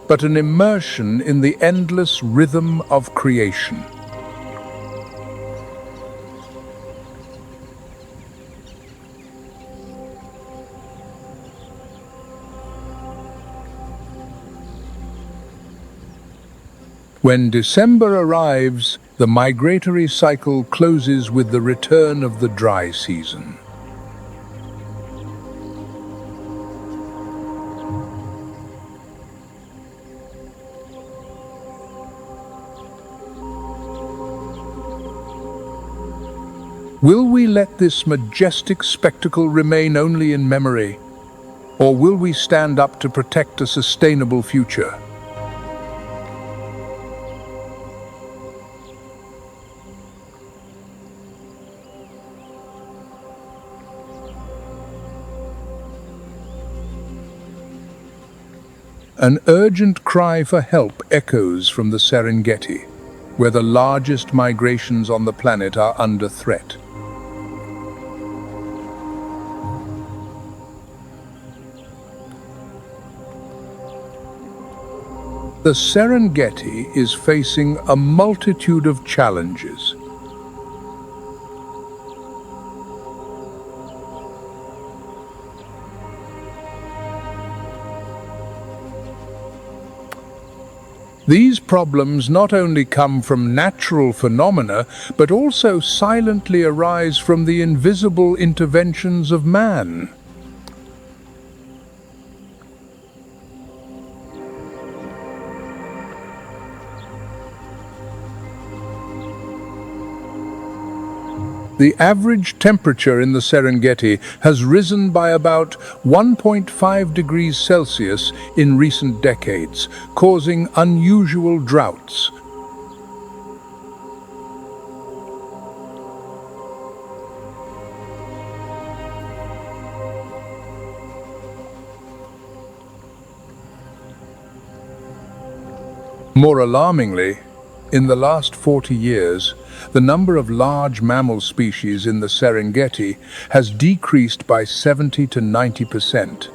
but an immersion in the endless rhythm of creation. When December arrives, The migratory cycle closes with the return of the dry season. Will we let this majestic spectacle remain only in memory, or will we stand up to protect a sustainable future? An urgent cry for help echoes from the Serengeti, where the largest migrations on the planet are under threat. The Serengeti is facing a multitude of challenges. These problems not only come from natural phenomena, but also silently arise from the invisible interventions of man. The average temperature in the Serengeti has risen by about 1.5 degrees Celsius in recent decades, causing unusual droughts. More alarmingly, in the last 40 years, the number of large mammal species in the Serengeti has decreased by 70 to 90%.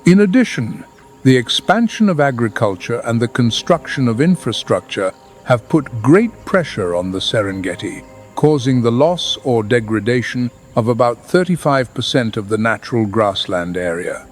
In addition, the expansion of agriculture and the construction of infrastructure have put great pressure on the Serengeti, causing the loss or degradation of about 35% of the natural grassland area.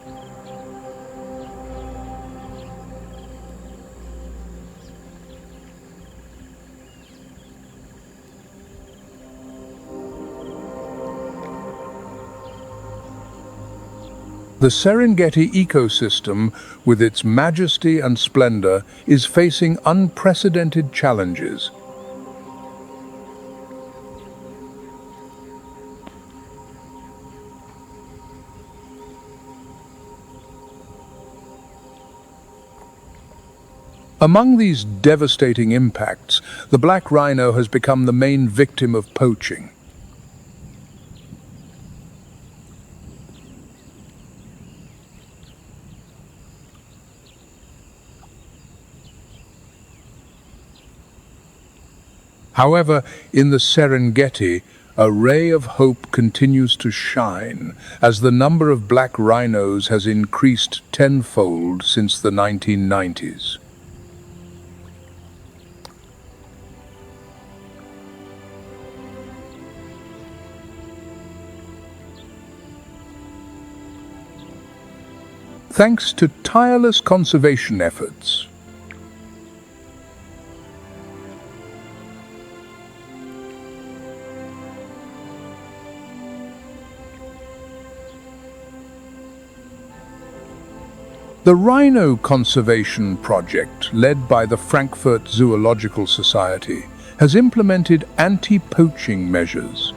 The Serengeti ecosystem, with its majesty and splendor, is facing unprecedented challenges. Among these devastating impacts, the black rhino has become the main victim of poaching. However, in the Serengeti, a ray of hope continues to shine as the number of black rhinos has increased tenfold since the 1990s. Thanks to tireless conservation efforts, the Rhino Conservation Project, led by the Frankfurt Zoological Society, has implemented anti-poaching measures.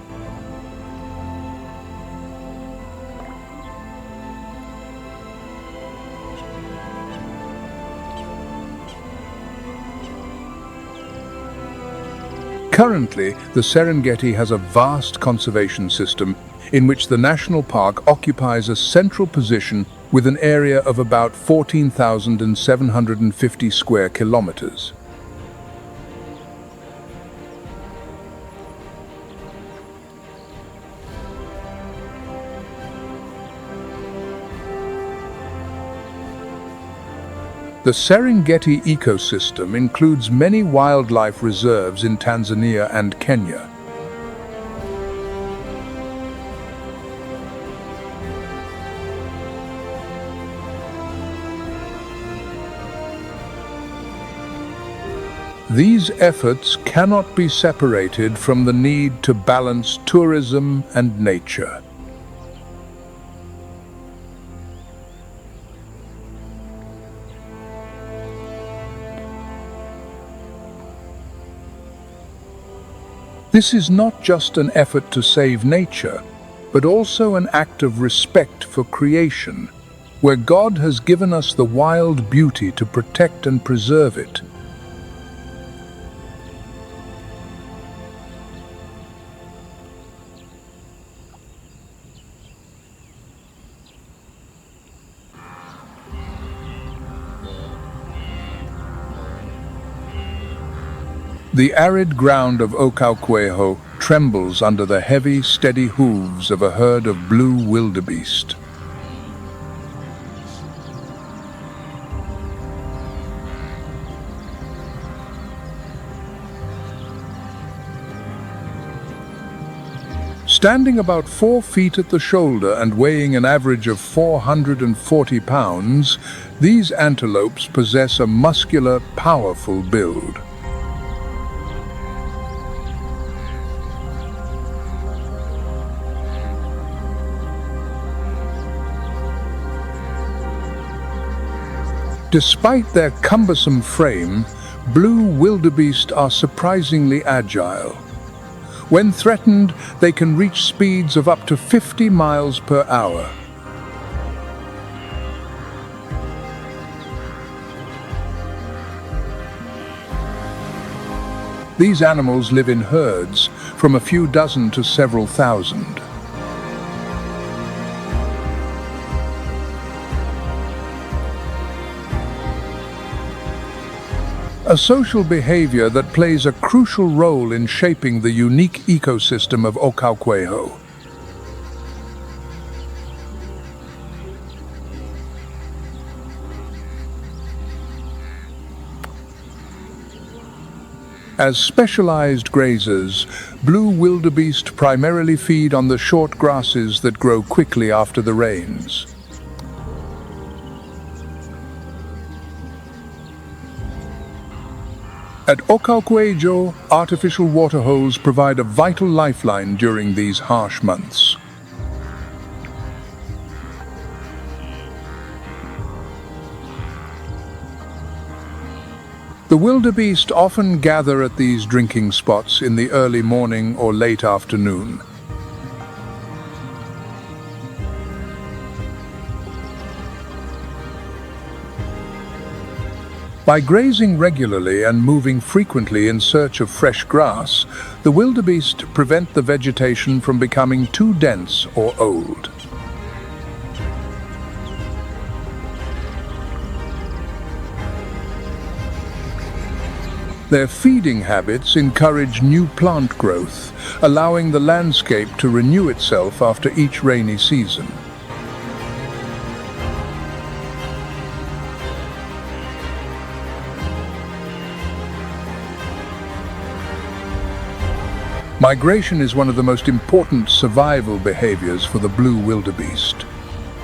Currently, the Serengeti has a vast conservation system in which the national park occupies a central position with an area of about 14,750 square kilometers. The Serengeti ecosystem includes many wildlife reserves in Tanzania and Kenya. These efforts cannot be separated from the need to balance tourism and nature. This is not just an effort to save nature, but also an act of respect for creation, where God has given us the wild beauty to protect and preserve it. The arid ground of Okaukuejo trembles under the heavy, steady hooves of a herd of blue wildebeest. Standing about 4 feet at the shoulder and weighing an average of 440 pounds, these antelopes possess a muscular, powerful build. Despite their cumbersome frame, blue wildebeest are surprisingly agile. When threatened, they can reach speeds of up to 50 miles per hour. These animals live in herds, from a few dozen to several thousand. A social behavior that plays a crucial role in shaping the unique ecosystem of Okaukuejo. As specialized grazers, blue wildebeest primarily feed on the short grasses that grow quickly after the rains. At Okaukuejo, artificial waterholes provide a vital lifeline during these harsh months. The wildebeest often gather at these drinking spots in the early morning or late afternoon. By grazing regularly and moving frequently in search of fresh grass, the wildebeest prevent the vegetation from becoming too dense or old. Their feeding habits encourage new plant growth, allowing the landscape to renew itself after each rainy season. Migration is one of the most important survival behaviors for the blue wildebeest.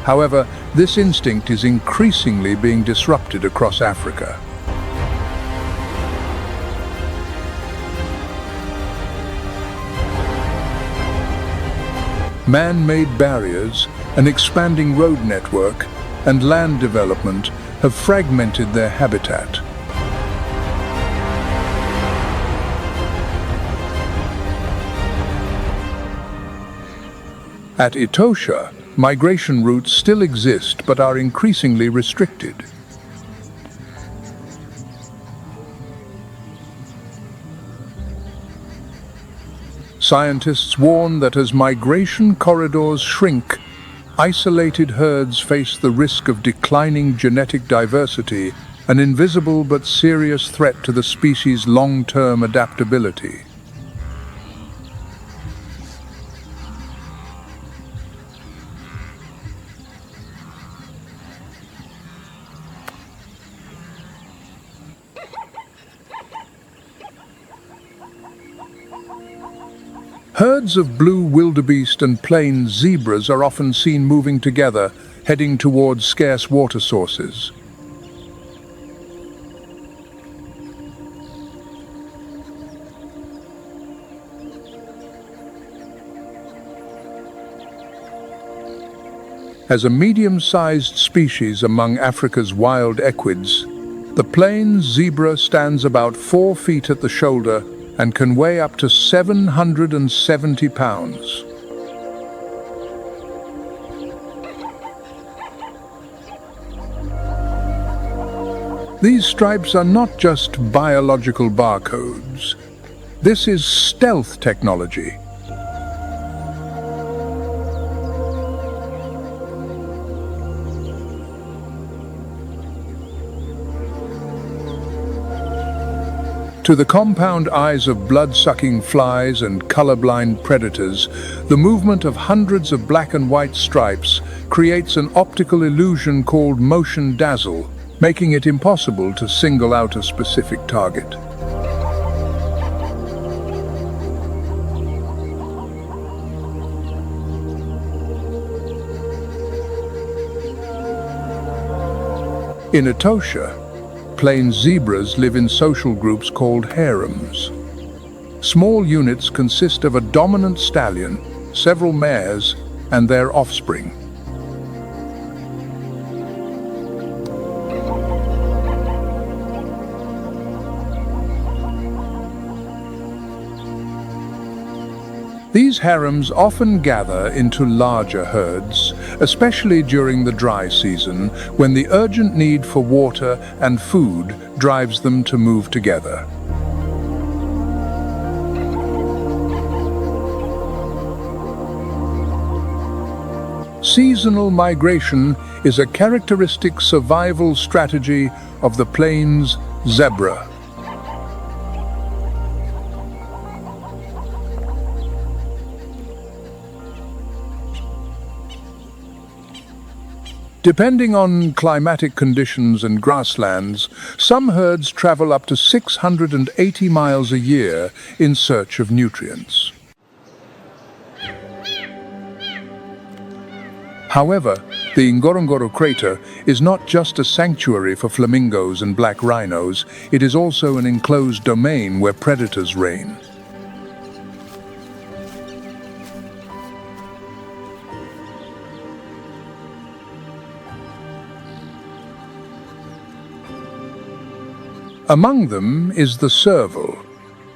However, this instinct is increasingly being disrupted across Africa. Man-made barriers, an expanding road network, and land development have fragmented their habitat. At Etosha, migration routes still exist but are increasingly restricted. Scientists warn that as migration corridors shrink, isolated herds face the risk of declining genetic diversity, an invisible but serious threat to the species' long-term adaptability. Herds of blue wildebeest and plain zebras are often seen moving together, heading towards scarce water sources. As a medium-sized species among Africa's wild equids, the plain zebra stands about 4 feet at the shoulder and can weigh up to 770 pounds. These stripes are not just biological barcodes. This is stealth technology. To the compound eyes of blood-sucking flies and colorblind predators, the movement of hundreds of black and white stripes creates an optical illusion called motion dazzle, making it impossible to single out a specific target. In Etosha, plain zebras live in social groups called harems. Small units consist of a dominant stallion, several mares, and their offspring. These harems often gather into larger herds, especially during the dry season, when the urgent need for water and food drives them to move together. Seasonal migration is a characteristic survival strategy of the plains zebra. Depending on climatic conditions and grasslands, some herds travel up to 680 miles a year in search of nutrients. However, the Ngorongoro crater is not just a sanctuary for flamingos and black rhinos, it is also an enclosed domain where predators reign. Among them is the serval,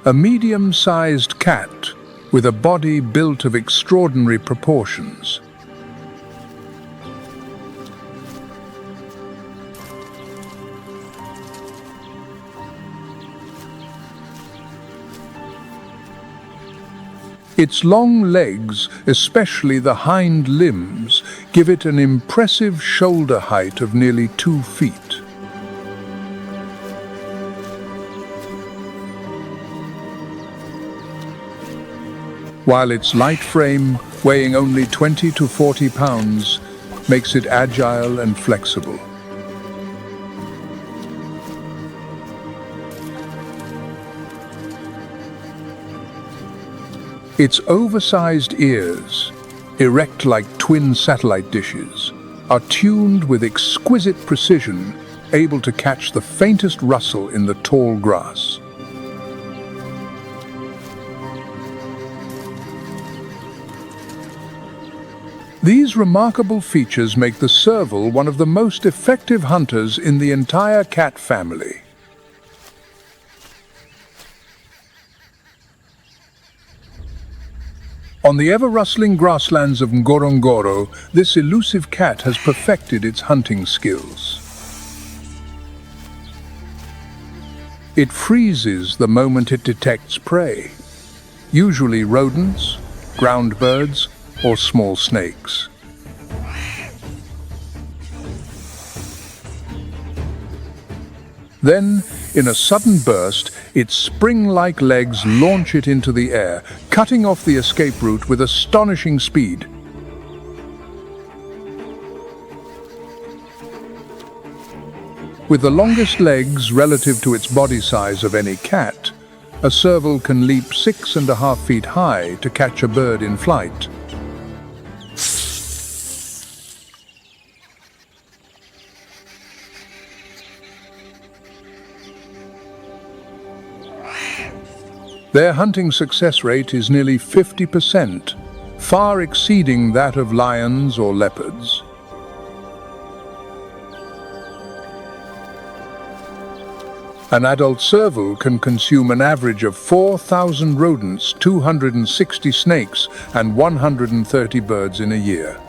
a medium-sized cat with a body built of extraordinary proportions. Its long legs, especially the hind limbs, give it an impressive shoulder height of nearly 2 feet. While its light frame, weighing only 20 to 40 pounds, makes it agile and flexible. Its oversized ears, erect like twin satellite dishes, are tuned with exquisite precision, able to catch the faintest rustle in the tall grass. These remarkable features make the serval one of the most effective hunters in the entire cat family. On the ever-rustling grasslands of Ngorongoro, this elusive cat has perfected its hunting skills. It freezes the moment it detects prey, usually rodents, ground birds, or small snakes. Then, in a sudden burst, its spring-like legs launch it into the air, cutting off the escape route with astonishing speed. With the longest legs relative to its body size of any cat, A serval can leap 6.5 feet high to catch a bird in flight. Their hunting success rate is nearly 50%, far exceeding that of lions or leopards. An adult serval can consume an average of 4,000 rodents, 260 snakes, and 130 birds in a year.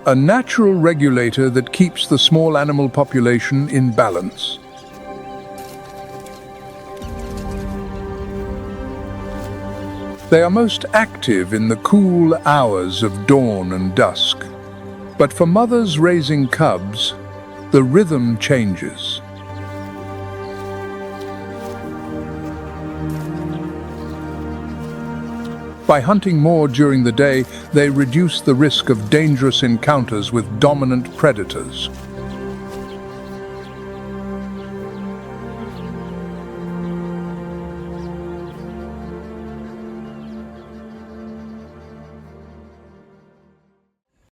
A natural regulator that keeps the small animal population in balance. They are most active in the cool hours of dawn and dusk. But for mothers raising cubs, the rhythm changes. By hunting more during the day, they reduce the risk of dangerous encounters with dominant predators.